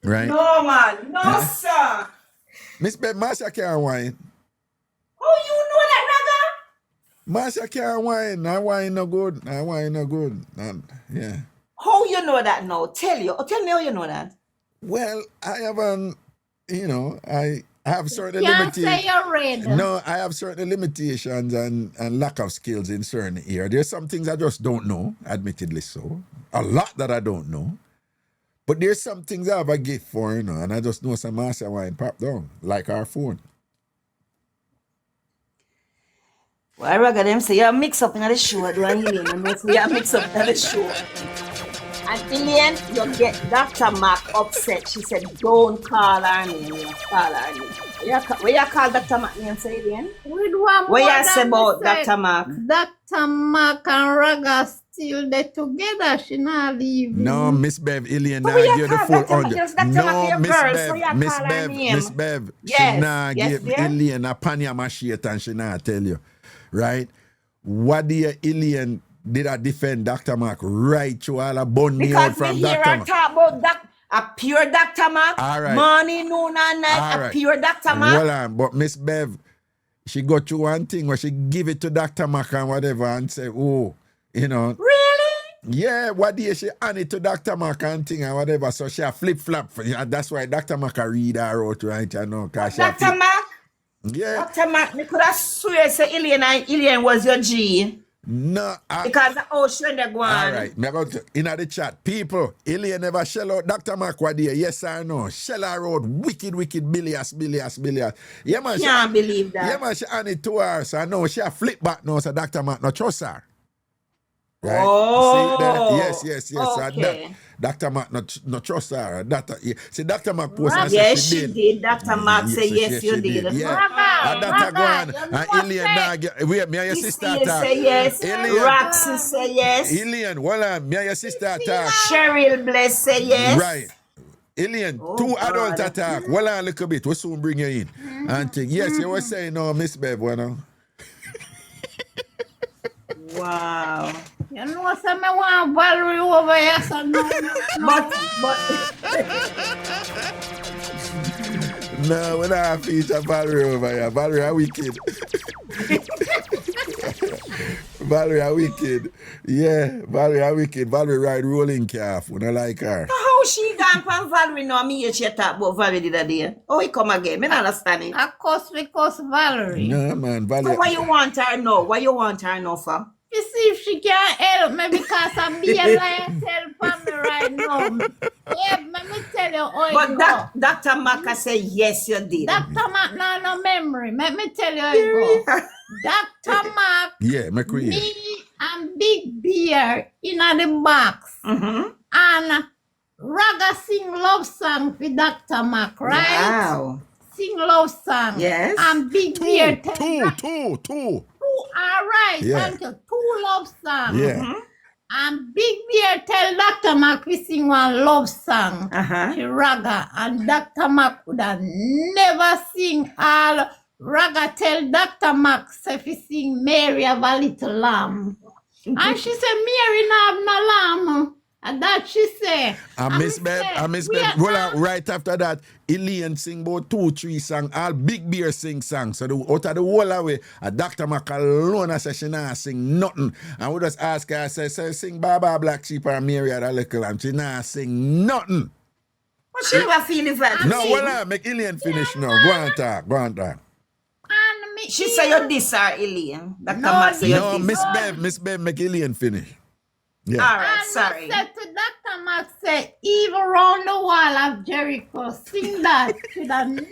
Right? No, man. No, sir. Miss Beb, Marcia can't wine. Oh, you know that, Marcia can't wine. Her wine no good. Her wine no good. And, yeah. how you know that now? Tell me how you know that. Well, I haven't, I have certain Can't say limitations. you're red. No, I have certain limitations and lack of skills in certain areas. There's some things I just don't know, admittedly so. A lot that I don't know. But there's some things I have a gift for, and I just know some Marcia wine pop down, like our phone. Well, I reckon them say you mix up in the show, do I hear you? You mix up in the show. And Ilian, you get Dr. Mac upset. She said, don't call her name. You call her name. Where you call Dr. Mac name, say Ilian? What you say about Dr. Mac? Dr. Mac and Raga still there together. She not leaving. No, Miss Bev, Ilian, But now we are give the called full Dr. Mac, 100. just Dr. No, Mac, your Miss girl, so Bev, you Miss call her Bev, name. Miss Bev, Yes, she nah yes, give dear. Ilian a Panama shit and she nah tell you. Right? What do you, Ilian, did I defend Dr. Mac right through all a bun me out Because from me hear Dr. her Mac? talk about a pure Dr. Mac. All right. Morning, noon, and night. All A right. pure Dr. Mac. Hold on, but Miss Bev, she got through one thing where she give it to Dr. Mac and whatever and say, oh, Really? yeah, what day she hand it to Dr. Mac and thing and whatever, so she a flip-flop. That's why Dr. Mac a read her out right, cause she a Dr. flip- Mac? Yeah. Dr. Mac, me could have swear say Ilian was your G. No, Because the ocean they go on. all right, me go to in the chat. People, Ilian never shell out Dr. Mac what day, yes or no? Shell her out wicked, billions. Yeah, man. Can't believe that. Yeah, man, she hand it to her, so I know she a flip back now, so Dr. Mac no trust her. Right? Oh, See that? Yes. okay. Dr. Mac no trust her. See, Dr. Mac post and Yes, say she did. Dr. Mac say yes, you she did. Yeah. And Dr. Gwan and Ilian dog. Wait, me and your sister Cecile talk. say yes. Ilian. Roxy say yes. Ilian, hold on. Me and your sister talk. Cheryl Bless say yes. Right. Ilian, Oh, two God. adult attack. Hold on a little bit. We'll soon bring you in. And think, yes, you were saying no, Miss Bev, Wow. You know, so me want Valerie over here, so no. But No, we don't feature Valerie over here. Valerie are wicked. Valerie are wicked. Yeah, Valerie are wicked. Valerie ride rolling calf. We don't like her. how she gone from Valerie now? Me hear she talk about Valerie the other day. Oh, he come again. Me not understand it. Of course, because Valerie. No, man, So Valerie. why you want her now? Why you want her now for? You see if she can't help me because I'm being like help for me right now. Yeah, let me tell you how it But go. Dr. Maka say yes, you did. Dr. Mac, no memory. Let me tell you how it go. Dr. Mac, Yeah, McCree. me and Big Beer in the box. Mm-hmm. And Raga sing love song for Dr. Mac, right? Wow. Sing love song. Yes. And Big Beer tell Two. all right, Yeah. thank you. 2 love songs. Yeah. And Big Bear tell Dr. Mac we sing one love song. Uh-huh. To Raga. And Dr. Mac would have never sing all. Raga tell Dr. Mac say if he sing Mary have a little lamb. And she said Mary no have no lamb. And that she say. And Miss Bev, well, right after that, Elaine sing about 2-3 songs, all Big Beer sing songs. So out of the whole away, a Dr. Mac alone said she not sing nothing. And we just ask her, say sing Baba Black Sheep or Mary at a little lamb. She not sing nothing. But she never feel it that. No, well, make Elaine finish now. Go on talk. And me She say you diss her, Elaine. Dr. Mac say you No, diss her. Miss Bev, make Elaine finish. Yeah. All right, and sorry. me said to Dr. Mac said, even round the wall of Jericho, sing that. She'd have never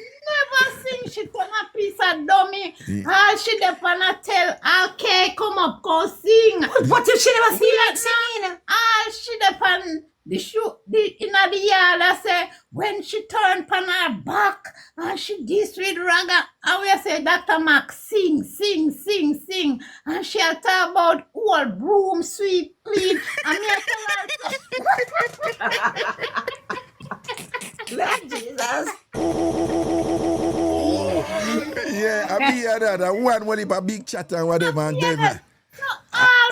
sing. She turn a piece of dummy. All she dey wanna tell, okay, come up, go sing. What if she never feel like singing? All she dey pan the shoe in the yard. I say when she turn pan her back and she this with raga, and we say Dr. Mac sing, sing, sing, sing, and she'll talk about old broom sweep clean, and me I tell her. Lord Jesus. Yeah, I be here that one when he a big chat and whatever and tell me. So all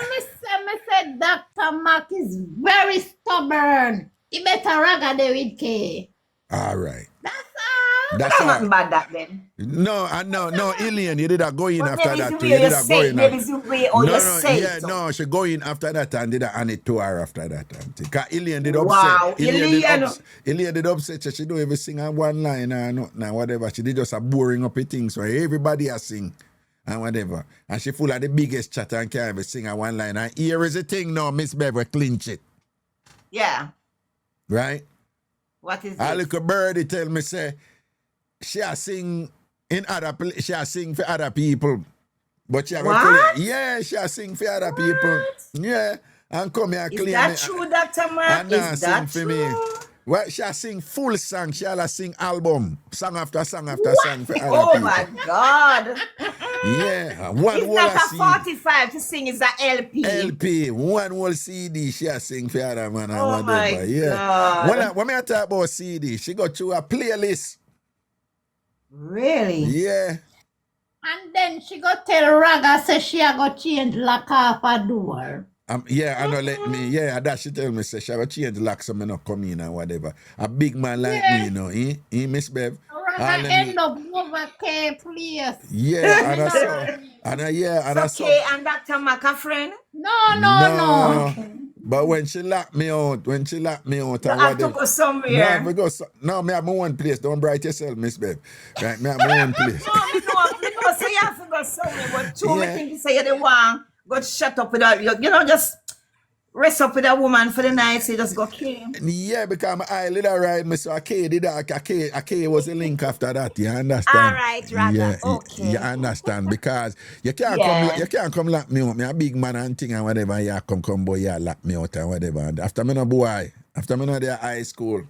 me say Dr. Mac is very stubborn. He better raga there with K. All right. That's all. That's all. Nothing bad that then. No, Ilian, you did a go in But after maybe that it's too. the way You you did a say go it. in. Maybe it's the way how you say it. No, she go in after that and did a hand it to her after that. Because Ilian did Wow, upset. Ilian did upset. She don't even sing on one line or nothing or whatever. She did just a boring up thing. So everybody has sing and whatever. And she full of the biggest chat and can't even sing on one line. And here is the thing now, Miss Bever, clinch it. Yeah. Right? What is A it? little birdie tell me say she a sing she a sing for other people. But she a go tell What? you, yeah, she a sing for other people. Yeah. And come here Is claim that me. true, Dr. Mark? And now Is sing that for true? me. Well, she a sing full song. She a sing album. Song after song after song for other Oh people. my God. Yeah. One It's whole not a CD. 45 to sing, it's a LP. LP, one whole CD, she a sing for other man and Oh my whatever. Yeah. God. When I talk about CD, she go through a playlist. Really? Yeah. And then she go tell Raga say she a go change lock off a door. Yeah, I know let me. Yeah, that she tell me say she will change the lock so me not come in and whatever. A big man like me, you know, Miss Bev. Raga end up over K place. Yeah, and I saw, and I saw. Okay, and Dr. Mark a friend? No. But when she locked me out, and You have to whatever. go somewhere. No, me have my one place. Don't bright yourself, Miss Bev. Right, me have my one place. No, me know, say you have to go somewhere, but two, me Yeah. think you say you're the one, go shut up with her, you know, just rest up with a woman for the night, so you just go kill him. Yeah, because I little ride me, so a K was a link after that. You understand? All right, Raga. Yeah, Okay. you understand because you can't come lock me out. Me a big man and thing and whatever. You come boy, you lock me out and whatever. And after me no boy, after me no there high school.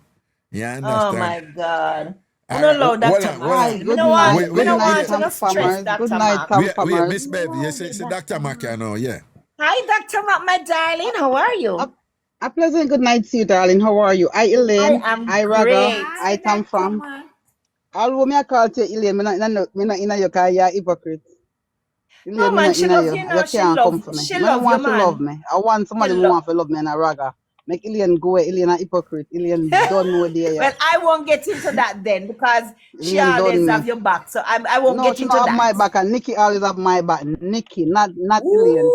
You understand? Oh my God. All No, right, no, Dr. Mark. Good We don't want night, to stress Dr. Good night, Mark. TamFam. Miss Bev, you say Dr. Mac, you know, yeah. Hi, Dr. Mark, my darling. How are you? A pleasant good night to you, darling. How are you? I Elaine. I am I Raga. great. I TamFam. Although me I call to Elaine, me not in your car, you're hypocrite. No, Elaine, man, me she not love in you, you. know, You she can't come love, for me. she I love don't want you, to man. love me. I want somebody She who love- want to love me and a Raga. Make Elaine go away. Elaine a hypocrite. Elaine don't know there. Well, I won't get into that then because she Elaine always done have me. your back. So I won't No, get she into not have my that. back, and Nikki always have my back. Nikki, not Elaine.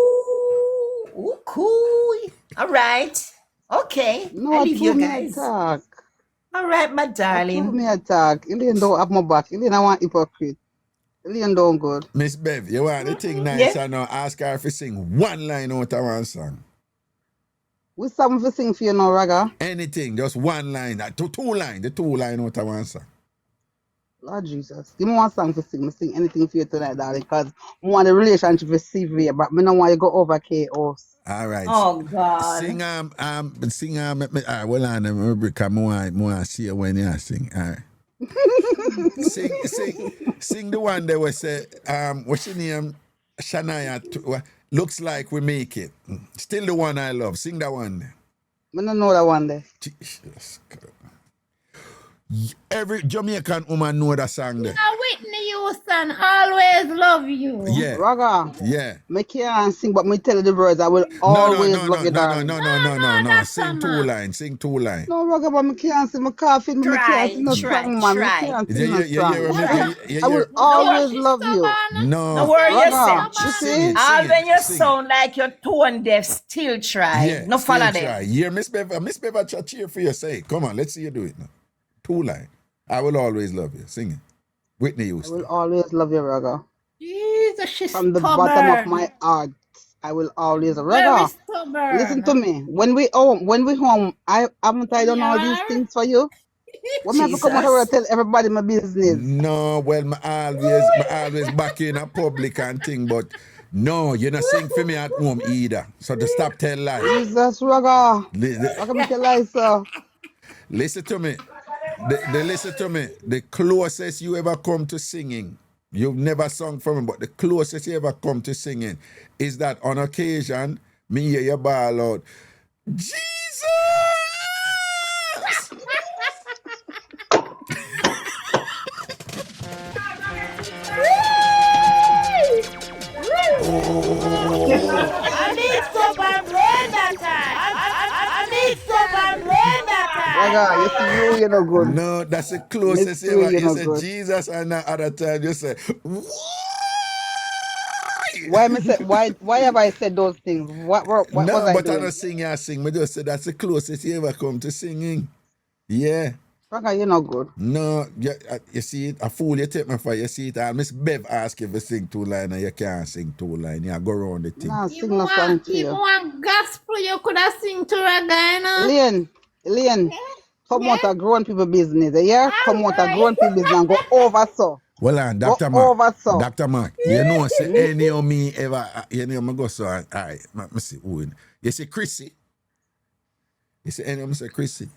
Ooh, cool. All right. Okay. No, I I leave you told me guys. attack. All right, my I told darling. me attack. Elaine don't have my back. Elaine I want hypocrite. Elaine don't good. Miss Bev, you want the thing nice Yeah. and now ask her if you sing one line out of one song. We something to sing for you now, Raga. Anything, just one line, two line, the two line out of one song. Lord Jesus. Give me one song to sing. I sing anything for you tonight, darling, because I want the relationship to severe, but I don't want you to go over chaos. All right. Oh God. Sing well on them because more see you when you sing. All right. sing the one that was say what's your name? Shania looks like we make it. Still the one I love. Sing that one. I don't know that one there. Jesus God. Every Jamaican woman know that song there. Now Whitney Houston always love you. Yeah. Raga. Yeah. I can't sing, but me tell you the words. I will always love you, darling. No. Sing two lines. Sing two lines. No, Raga, but I can't sing. I can't fit. I can't sing no Try, song, man. I try. can't sing no song. Yeah. I will always love you. No. No worry Raga, yourself. you see? All when you sing it. sound like you're tone deaf, still try. Yeah, No follow still them. try. Yeah, Miss Bev, cheer for your sake. Come on, let's see you do it now. Two line. I will always love you. Sing it. Whitney I Houston. will always love you, Raga. Jesus, she's From the stubborn. bottom of my heart, I will always, Very Raga. stubborn. sober. Listen to me. When we home, I haven't I done all these things for you. When I have to come out here and tell everybody my business. No, well, my always back in a public and thing, but no, you not sing for me at home either. So to stop tell lies. Jesus, Raga. Raga, me tell lies, sir. Listen to me. Listen to me. The closest you ever come to singing, you've never sung for me, but the closest you ever come to singing is that on occasion, me hear you bawl out, Jesus! I need some An Blenda time. I need some An Blenda time. Raga, you see you know good. No, that's the closest you ever. You say Jesus, and the other time you say, why have I said those things? What was I but doing? I don't sing, I sing. But just say that's the closest you ever come to singing. Yeah. Raga, you're not good. No, you see it, a fool you take me for, you see it. I Miss Bev ask if you sing 2 lines and you can't sing 2 lines. You go around the thing. Nah, sing no song to you. If you want gospel, you could have sing to Reggae, you know? Elaine, come out of grown people business, yeah? Come out of grown people business and go over so. Well, Dr. Mark, you know, say any of me ever, you know, I go so, all right, let me see, you say Chrissy. You say any of me say Chrissy.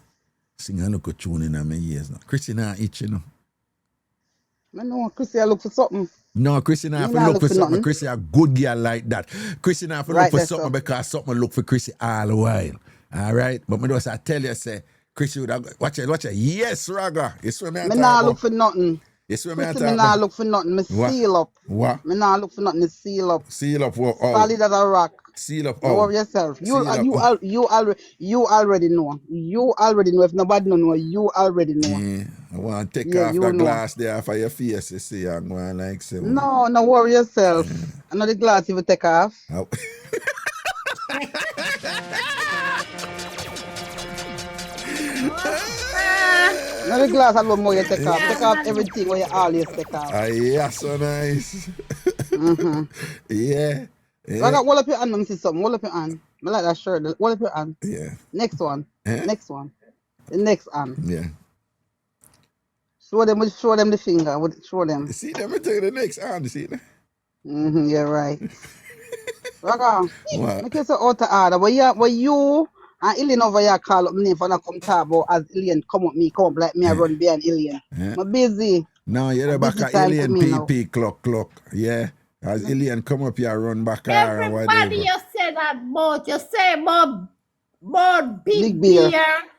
Sing a look at tune in my ears now. Chrissy not itch, you know. I know, Chrissy, I look for something. No, Chrissy not have to look for something. Nothing. Chrissy a good girl like that. Chrissy not have to look for something because something look for Chrissy all the while. All right? But me just I tell you, say, Chrissy would have, watch it. Yes, Raga. You swear me Me not look for nothing. You swear me Chrissy, me not look for nothing. Me seal up. What? Me not look for nothing. Me seal up. Seal up what? Solid as a rock. Seal up. Know yourself. You already know. You already know. If nobody don't know, you already know. Yeah. I want to take off the glass there for your face. You see, I'm going like so. No, worry yourself. I know the glass you will take off. Oh. Now the glass alone more you take off. Take off everything where you always take off. Yeah, so nice. Yeah. I got hold up your hand, let me see something. Hold up your hand. I like that shirt. Hold up your hand. Yeah. Next one. Next one. The next hand. Yeah. Show them the finger. Show them. You see them, I tell you the next hand, you see them? Yeah, right. Raga, what? make yourself out of order. Where you and Ilian over here call up me for not come talk about as Ilian come up like me I run behind Ilian. I'm busy. No, you're the back of Ilian PP clock. Yeah. As Ilian come up here, run back or whatever. Everybody you say that about. You say about big beer.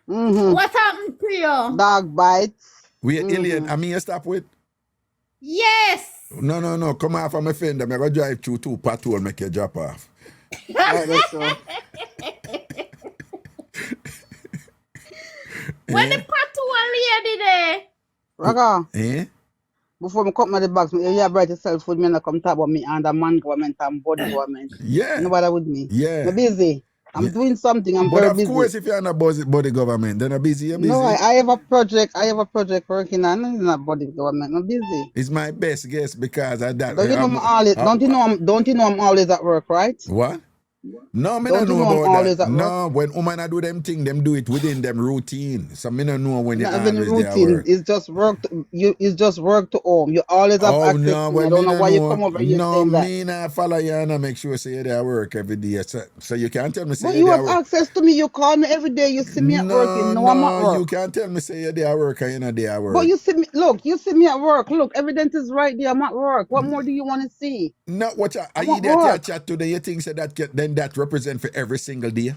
What happened to you? Dog bites. Wait, Ilian, I mean you stop with? Yes. No. Come off of my fender. I'm going to drive through 2 patrol, make you drop off. When the patrol lady there? Raga. Before I cut my box, you bright yourself for me and come talk about me and the man government and body government. Yeah. Nobody with me. Yeah. I'm busy. I'm doing something. I'm very busy. But of course, if you're not body government, then you're busy. No, I have a project. Working on. It's not body government. I'm busy. It's my best guess because of that. Don't you know I'm always at work, right? What? No, me don't know about that. No, when women do them thing, them do it within them routine. So me don't know when you're always there at work. It's just work. It's just work to home. You always have access. No, I don't know why you come over here. No, me not follow you and I make sure say you're there at work every day. So you can't tell me say you're there at work. You have access to me. You call me every day. You see me at work. You know I'm at work. You can't tell me say you're there at work and you're not there at work. But you see me. Look, you see me at work. Look, evidence is right there. I'm at work. What more do you want to see? No, what are you there chat today? You think say that then that represent for every single day?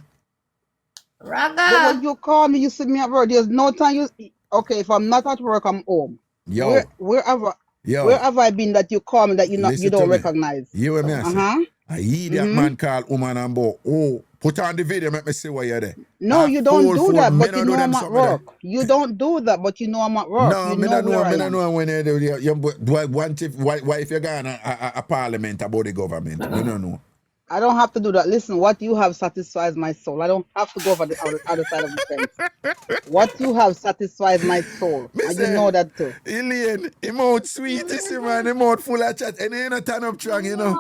Raga. But when you call me, you see me at work. There's no time okay, if I'm not at work, I'm home. Wherever I been that you call me that you don't recognize. You and me I hear that man call woman and boy, put on the video, make me see why you're there. No, you don't do that, but you know I'm at work. You don't do that, but you know I'm at work. No, I don't know when you do. What if you're going to a parliament about the government? You don't know. I don't have to do that. Listen, what you have satisfies my soul. I don't have to go over the other side of the fence. What you have satisfies my soul. And you know that too. Elaine, him out sweet, this man, him out full of chat. And he ain't a turn up track, you know.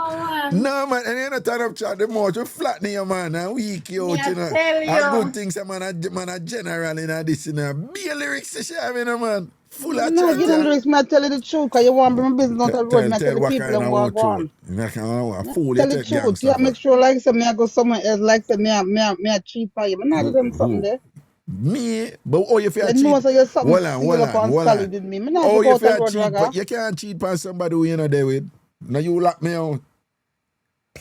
No, man, and he ain't a turn up track. The mouth you flatten your man and weak you out, you know. And good things, man, a general in this, you know. Be a lyrics to share, you know, man. Full of no, chat. you don't lyrics, man. Tell you the truth, because you want to bring my business on the road. Tell the people them what go on. Tell the truth. You make sure, like, say, me I go somewhere else, like, say, me a cheap for you. I'm not doing something there. Me? But oh, you feel cheat? Hold on. Me oh, you feel cheat, but you can't cheat on somebody who you're not there with. Now you lock me out.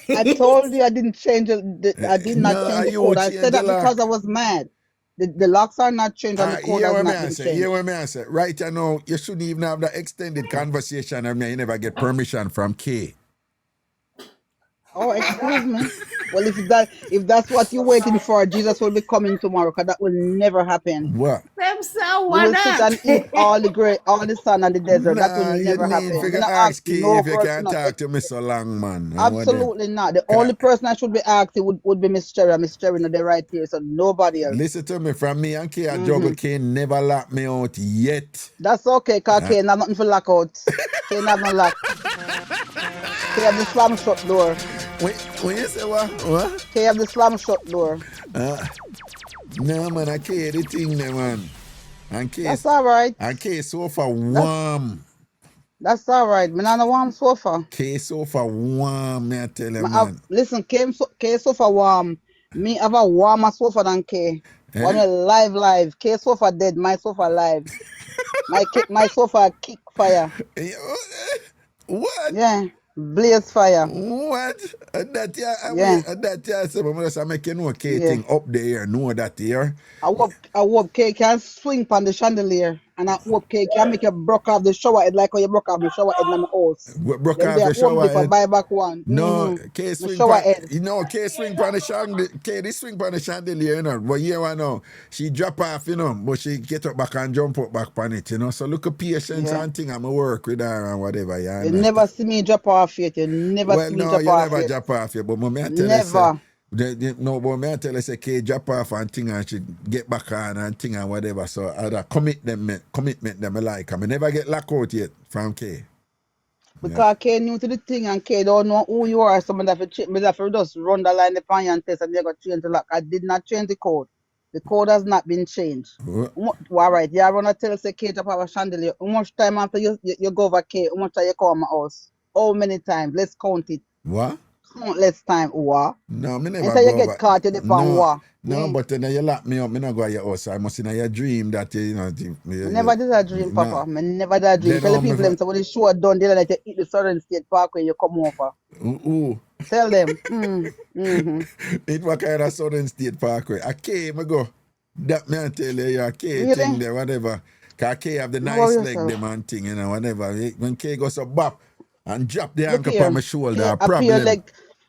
I told you I didn't change it. I did not change the code. I said that because I was mad. The locks are not changed and the code has not been changed. Hear what I say. Right now, you shouldn't even have that extended conversation and you never get permission from K. Oh, excuse me. Well, if that's what you're waiting for, Jesus will be coming tomorrow, because that will never happen. What? You will sit and eat all the sun and the desert. That will never happen. You can ask K if you can't talk to me so long, man. Absolutely not. The only person I should be asking would be Miss Cherry. Miss Cherry not the right here, so nobody else. Listen to me, from me and K, I juggle K never lock me out yet. That's okay, because K not nothing for lock out. K not no lock. K have the slam shut door. When you say what? K have the slam shut door. No, man, I can't the thing there, man. And K, that's all right. And K sofa warm. That's all right. Me not a warm sofa. K sofa warm, me I tell you, man. Listen, K sofa warm. Me have a warmer sofa than K. When we live. K sofa dead, my sofa live. my sofa kick fire. What? Yeah. Blaze fire. What? That I make you know K thing up there, know that here. I hope K can swing on the chandelier, and I hope K can make you broke off the shower head like how you broke off the shower head in my house. Broke off the shower head. Buy back one. No, K swing shower head. You know, K swing on the chandelier. K this swing on the chandelier, you know. But here I know she drop off, you know, but she get up back and jump up back on it, you know. So look at patience and thing. I'm work with her and whatever. You never see me drop off yet. You never see me drop off yet. Well, no, you never drop off yet. But me I tell never. No, but me I tell you, say K drop off and thing and she get back on and thing and whatever. So other commitment them I like. I never get locked out yet from K. Because K new to the thing and K don't know who you are. So me have to just run the line upon you and test and they got change the lock. I did not change the code. The code has not been changed. All right, you want to tell say K drop off a chandelier. How much time after you go over K? How much time you come my house? How many times? Let's count it. What? Countless time, what? No, me never until you get caught in the pan, what? No, but then you lock me up, me not go to your house. I must in your dream that you know. Never did a dream, Papa. Me never did a dream. Tell the people them so when the show done, they like to eat the Southern State Parkway, you come over. Tell them. It what kind of Southern State Parkway? I came, I go. That me I tell you, a K thing there, whatever. Cause K have the nice leg, them and thing, you know, whatever. When K goes up, bop. And drop the ankle on my shoulder. Problem.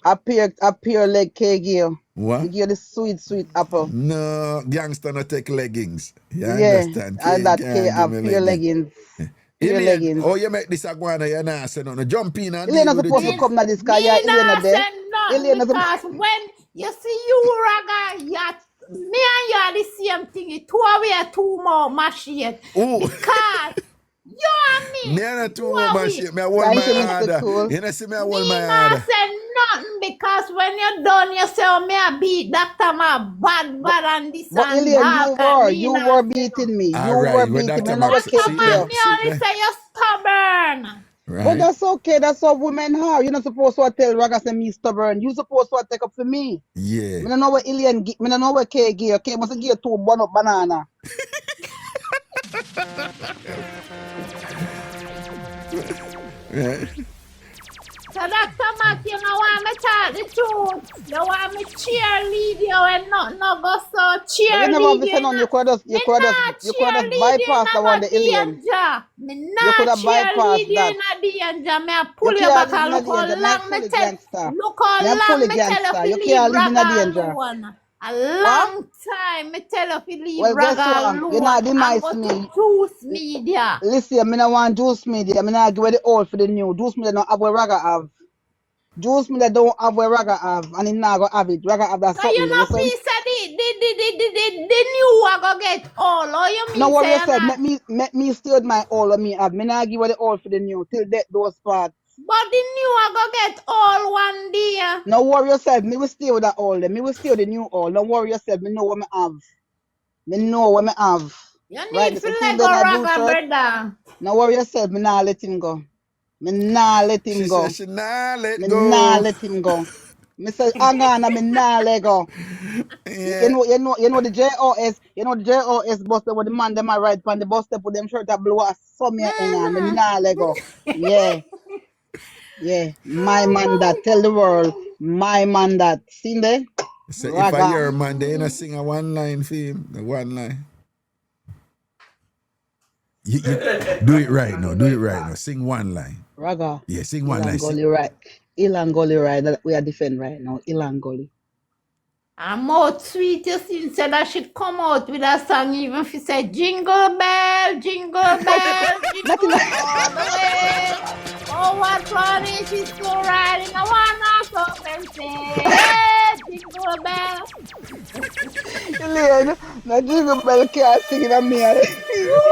Appear leg K give. What? You give the sweet apple. No, gangster not take leggings. You understand? And that K appear leggings. Elaine, oh, you make this iguana, you're not saying no. Jump in and Elaine not supposed to come to this guy. Elaine not there. Because when you see you, Raga, me and you are the same thing. Two away, two more machine. Because you and me. Me and two more machine. Me hold my order. You know see me hold my order. Me not say nothing because when you're done, you say, oh, me a beat Dr. Ma bad and this but and that. You were beating me. You were beating me. Dr. Ma, me only say you're stubborn. Right. But that's okay. That's what women have. You're not supposed to tell Raga say me stubborn. You're supposed to take up for me. Yeah. I don't know what Ilian give. I don't know what K give. K must give 2 bun up banana. Right. So Dr. Mac, you know want me tell the truth. You want me cheerlead you and not go so cheerlead you. You could have bypassed the one the alien. Me not cheerlead you in a danger. Me pull you back and look how long me tell. Look how long me tell you to leave Raga alone. A long time, me tell you to leave Raga alone. You're not nice me. Juice media. Listen, I don't want juice media. I not give the old for the new. Juice media not have what Raga have. Juice me that don't have what Raga have, and him not go have it. Raga have that So something. you know, Listen. please say the new I go get all. Or you mean No what say you said. not? Make me stay with my all of me have. Me not give her the all for the new till that those parts. But the new I go get all one day. No worry yourself. Me will stay with that all. Me will stay with the new all. Don't worry yourself. Me know what me have. Me know what me have. You need Right, to so let till go, then I do Raga, shirt. brother. No worry yourself. Me not let him go. Me not let him go. She nah let Me go. not let him go. Me say hang on and me not let go. Yeah. You know the JOS, the JOS bus step with the man them a ride on the bus step with them shirt a blue a some me hang on. Me not let go. Yeah. Yeah. My man that tell the world. My man that. See there? So if Raga. I hear a man, they ain't sing a one line for him. The one line. You do it right now. Do it right now. Sing one line. Raga. Yeah, sing one line. Ilangoli right. That we are defend right now. Ilangoli. I'm more sweet you see said I should come out with a song even if you say jingle bell, jingle bell, jingle all the way. Oh what fun is it to ride in a one horse open sleigh. Hey, jingle bell. Elaine, that jingle bell can't sing it on me.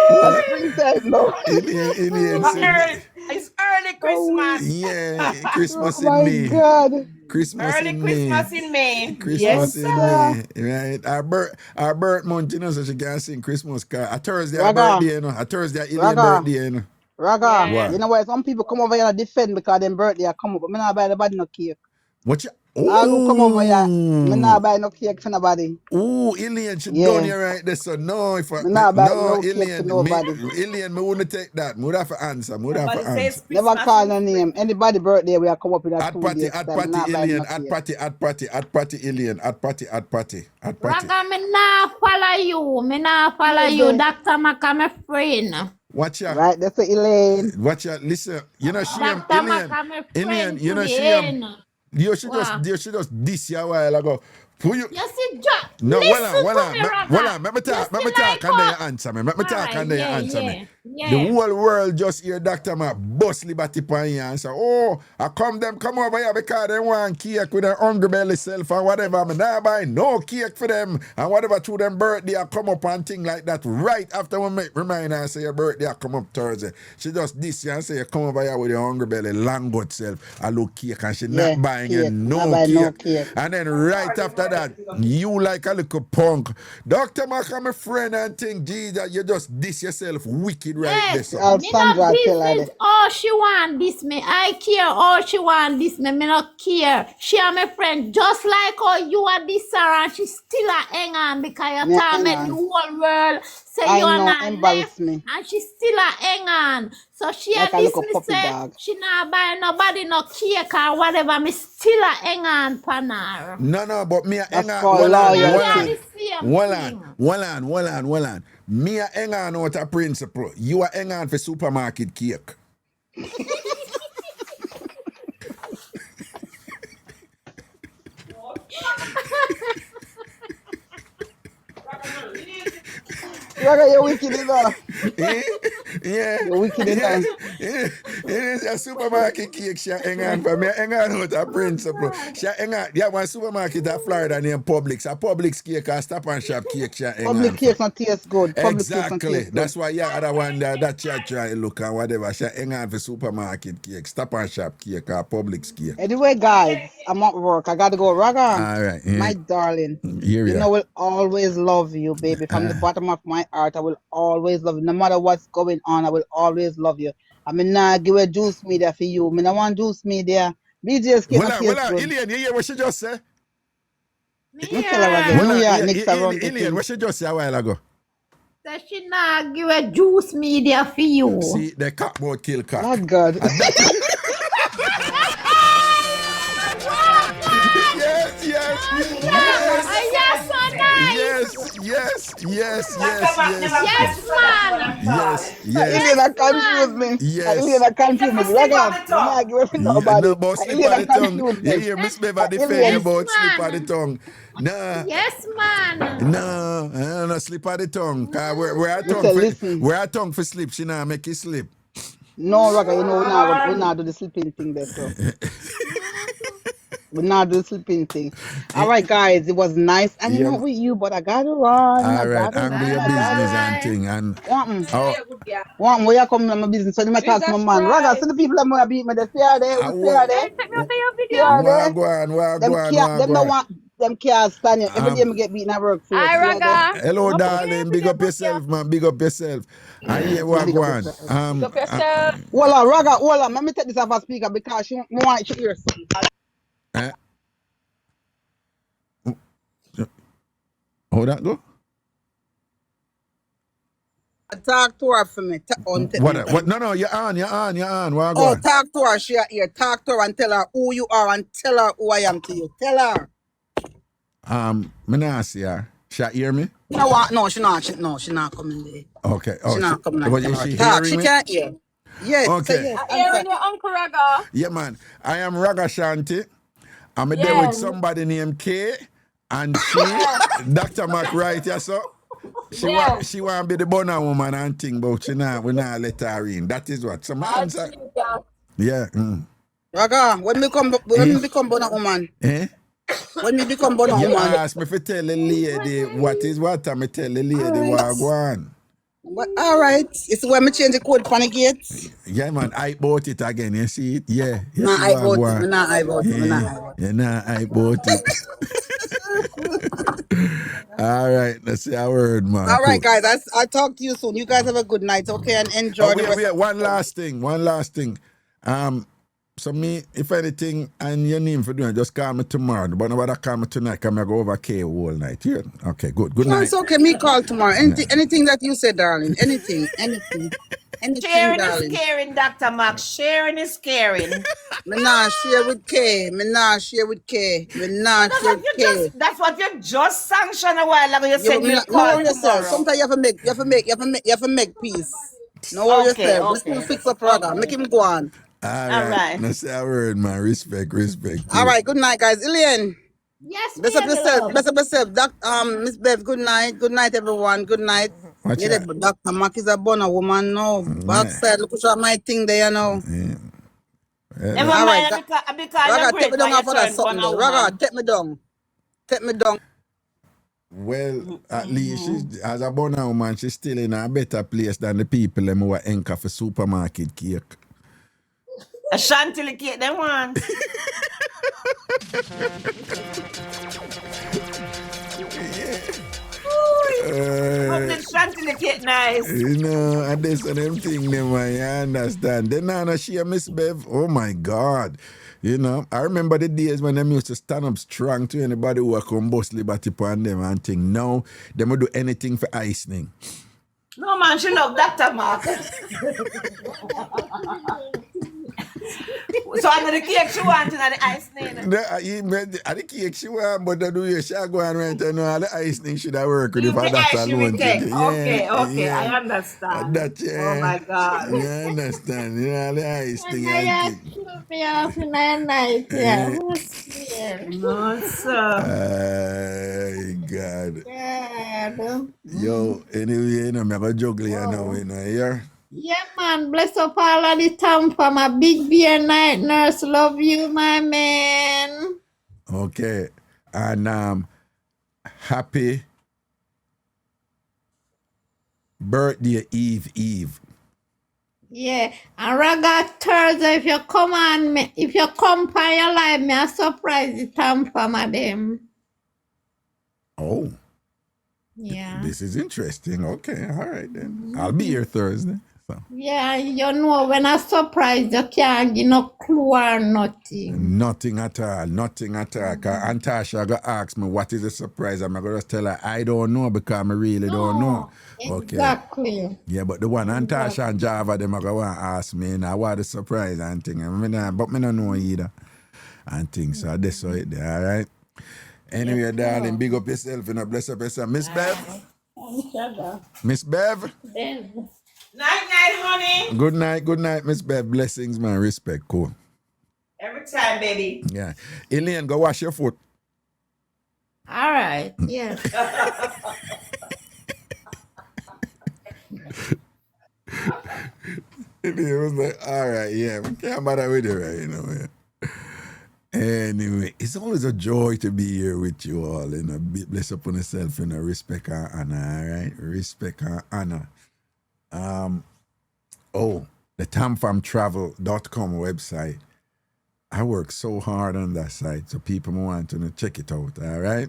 It's springtime now. Elaine sing. It's early Christmas. Yeah, Christmas Oh in my May. God. Christmas Early in Christmas May. in May. Christmas Yes, in sir. May. Right. Our birth month, you know, so she can sing Christmas card. A Thursday, her Raga. birthday, you know. A Thursday, Elaine Raga. birthday, you know. Raga. What? You know why some people come over here and defend because them birthday I come up, but me not buy nobody no cake. What you? All who come over here, me not buy no cake for nobody. Oh, Elaine, she Yeah. done you right there. So no, if I Me not buy no, no cake for Elaine, nobody. Elaine, me wouldn't take that. Me would have to answer. Me would have to Nobody answer. says Never Christmas call in no name. Anybody birthday we are come up in that At 2 party, days at time. Me party, not buy Elaine, no at cake. party, at party, at party, Elaine, at party, at party, at party. Raga, me nah follow you. Me nah follow you. Dr. Maca, my friend. Watch out. Right, that's it, Elaine. Watch out. Listen, you know she am Dr. Elaine. Maca, my Elaine, friend you to know the she am. end. You should Wow. just diss you a while ago. Who you? You see, Jack, No, listen to me, Raga. Let me talk, You see, and then you answer me. Let me talk, alright, and then you answer me. yeah. The whole world just hear Dr. Mac bust liberty pan you and say, oh, come over here because they want cake with their hungry belly self and whatever. I now buy no cake for them and whatever through them birthday I come up and thing like that right after we make remind her and say your birthday I come up Thursday. She just diss you and say you come over here with your hungry belly, long gut self, a little cake and she not buying you cake. no Not buy cake. no cake. And then right after that, you like a little punk. Dr. Mac, I'm a friend and think, Jesus, you just diss yourself wicked right there. So. Me no business. All she want this me. I care. All she want this me. Me no care. She are my friend. Just like how you are this her and she still a hang on because you torment the whole world. Say I you are know, not embarrass left me. and she still a hang on. So she Like a a this little me puppy say dog. she not buy nobody no cake or whatever. Me still a hang on pan her. No, but me a hang on. called loyalty. Hold on. Me a hang on with a principle. You a hang on for supermarket cake. Raga, you're wicked enough. Yeah. You're wicked enough. It is a supermarket cake she hang on for. Me hang on with a principle. She hang on. Yeah, one supermarket in Florida named Publix. A Publix cake or Stop and Shop cake she hang on. Public cakes not taste good. Exactly. That's why other one that try look and whatever. She hang on for supermarket cake, Stop and Shop cake or Publix cake. Anyway, guys, I'm at work. I gotta go. Raga, All right. Yeah. my darling, Here we you know, are. will always love you, baby. From the bottom of my heart, I will always love you. No matter what's going on, I will always love you. I mean, give a juice media for you. I mean, I want juice media. BJ's cake not taste good. Ilian, you hear what she just said? You tell her again. New York, next around the Ilian, thing. what she just said a while ago? So she not give a juice media for you. See, the cock board kill cock. Oh, God. Yes, man. Elena confused me. Elena confused me. Raga, I'm not giving nobody. No, but slip of the tongue. You hear Miss Bever defend you about slip of the tongue. Nah. Yes, man. No, slip of the tongue. Cause where our tongue for slip, she not make it slip. No, Raga, you know, we not do the sleeping thing there, so. We not do sleeping thing. All right, guys, it was nice hanging out with you, but I gotta run. I All right, gotta angle your run. I gotta business and run. thing. And Where you come in my business? So you may talk to my man. Raga, see the people that want to beat me. They fear there. We fear there. Fear there. Them no want. Them can't stand you. Every day me get beaten at work. Fear there. hello, darling. Big up yourself, man. Big up yourself. I hear what go on. Hold on, Raga, hold on. Let me take this off a speaker because she want to hear something. How that go? Talk to her for me. What? No, you're on. What go on? Talk to her. She here. Talk to her and tell her who you are and tell her who I am to you. Tell her. Me not see her. She hear me? No, she not. She not coming there. Okay. She not coming. But is she Talk. hearing She me? can't hear. Yes. Okay. Yes. Hearing your Uncle Raga. Yeah, man. I am Ragashanti. I'm there with somebody named K. And she, Dr. Mac, right, yeah, so? She want to be the bonner woman and thing, but we not let her in. That is what. So my answer. Yeah. Raga, when me become bonner woman? When me become bonner woman? You ask me to tell the lady what is what, and me tell the lady what go on. All right. It's when me change the code for the gates. Yeah, man. I bought it again. You see it? Yeah. You nah, see I bought it. I bought it. I bought it. All right. Let's see our word, man. All right, guys. I'll talk to you soon. You guys have a good night, okay? And enjoy the rest. One last thing. So me, if anything, and your name for doing, just call me tomorrow. But nobody call me tonight, because I go over K all night. Yeah? Okay, good. Good night. It's okay. Me call tomorrow. Anything that you say, darling. Anything, Sharing darling. is caring, Dr. Max. Sharing is caring. Me nah share with K. That's what you just sanctioned a while ago. You said you call yourself. Sometimes you have to make peace. No worry yourself. We still fix up Raga. Make him go on. All right. That's our word, man. Respect. All right. Good night, guys. Ilian. Yes, Bless up yourself. Miss Bev, good night. Good night, everyone. Good night. Dr. Mac is a bonner woman now. Backside, look at my thing there, you know. Never All mind, right. because Raga, take me down after that something. Raga, take me down. Well, at least as a bonner woman, she's still in a better place than the people who are anchor for supermarket cake. A chantilly cake, them one. The chantilly cake nice. You know, and this and them thing, them, I understand. Then I share Miss Bev. Oh my God. You know, I remember the days when them used to stand up strong to anybody who come bust liberty upon them and thing. Now, they will do anything for icing. No, man, she love Dr. Mark. So under the cake she want and the icing. The cake she want, but the way she go and right and all the icing should have worked with if the that alone. Okay, I understand. Oh my God. You understand? You know, the icing. No, sir. God. Yo, anyway, you know, I'm going to juggle you now, you know, here. Yeah, man. Bless up all of the TamFam. A big beer night nurse. Love you, my man. Okay. And happy birthday, Eve. Yeah. And Raga Thursday, if you come on me, if you come by your life, me a surprise the TamFam of them. Oh. Yeah. This is interesting. Okay. All right, then. I'll be here Thursday. So. Yeah, you know, when I surprise, you can't give no clue or nothing. Nothing at all. Because Aunt Tasha going to ask me, what is the surprise? I'm going to just tell her, I don't know because I really don't know. Exactly. Okay. Yeah, but the one Aunt Tasha and Java, them are going to ask me, and I want the surprise and thing. But I don't know either. And things. So that's how it there, all right? Anyway, darling, big up yourself and bless up yourself. Miss Bev? Miss Bev? Night, honey. Good night, Miss Bev. Blessings, man. Respect, cool. Every time, baby. Yeah. Elaine, go wash your foot. All right, yeah. Elaine was like, all right, yeah. We can't bother with you right now, yeah. Anyway, it's always a joy to be here with you all. Bless upon yourself, respect and honor, all right? Respect and honor. The TamFamTravel.com website. I work so hard on that site, so people want to check it out, all right?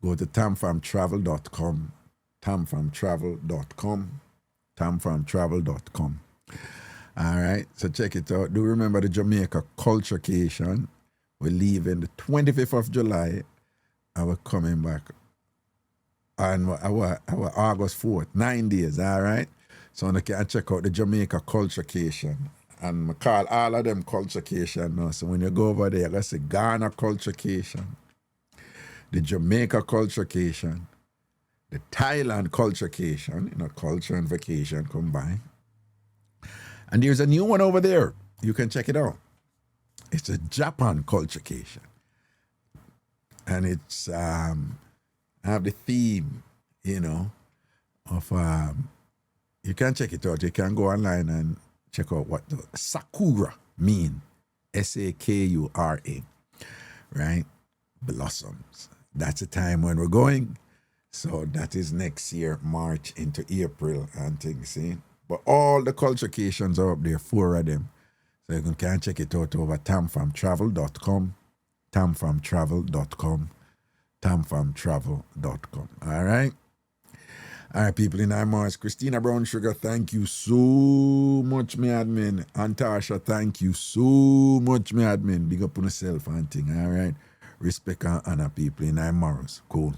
Go to TamFamTravel.com, TamFamTravel.com, TamFamTravel.com. All right, so check it out. Do remember the Jamaica Culturecation. We're leaving the 25th of July, and we're coming back on our August 4th, 9 days, all right? So you can check out the Jamaica Culturecation. And I call all of them Culturecation now. So when you go over there, that's the Ghana Culturecation, the Jamaica Culturecation, the Thailand Culturecation, culture and vacation combined. And there's a new one over there. You can check it out. It's a Japan Culturecation. And it's have the theme, of you can check it out. You can go online and check out what the Sakura mean. Sakura, right? Blossoms. That's the time when we're going. So that is next year, March into April and things, see? But all the culturecations are up there, 4 of them. So you can check it out over TamFamTravel.com, TamFamTravel.com, TamFamTravel.com. All right? All right, people in Mars. Christina Brown Sugar, thank you so much, me admin. Antasha, thank you so much, me admin. Big up on yourself and thing, all right? Respect and honor people in Mars. Cool.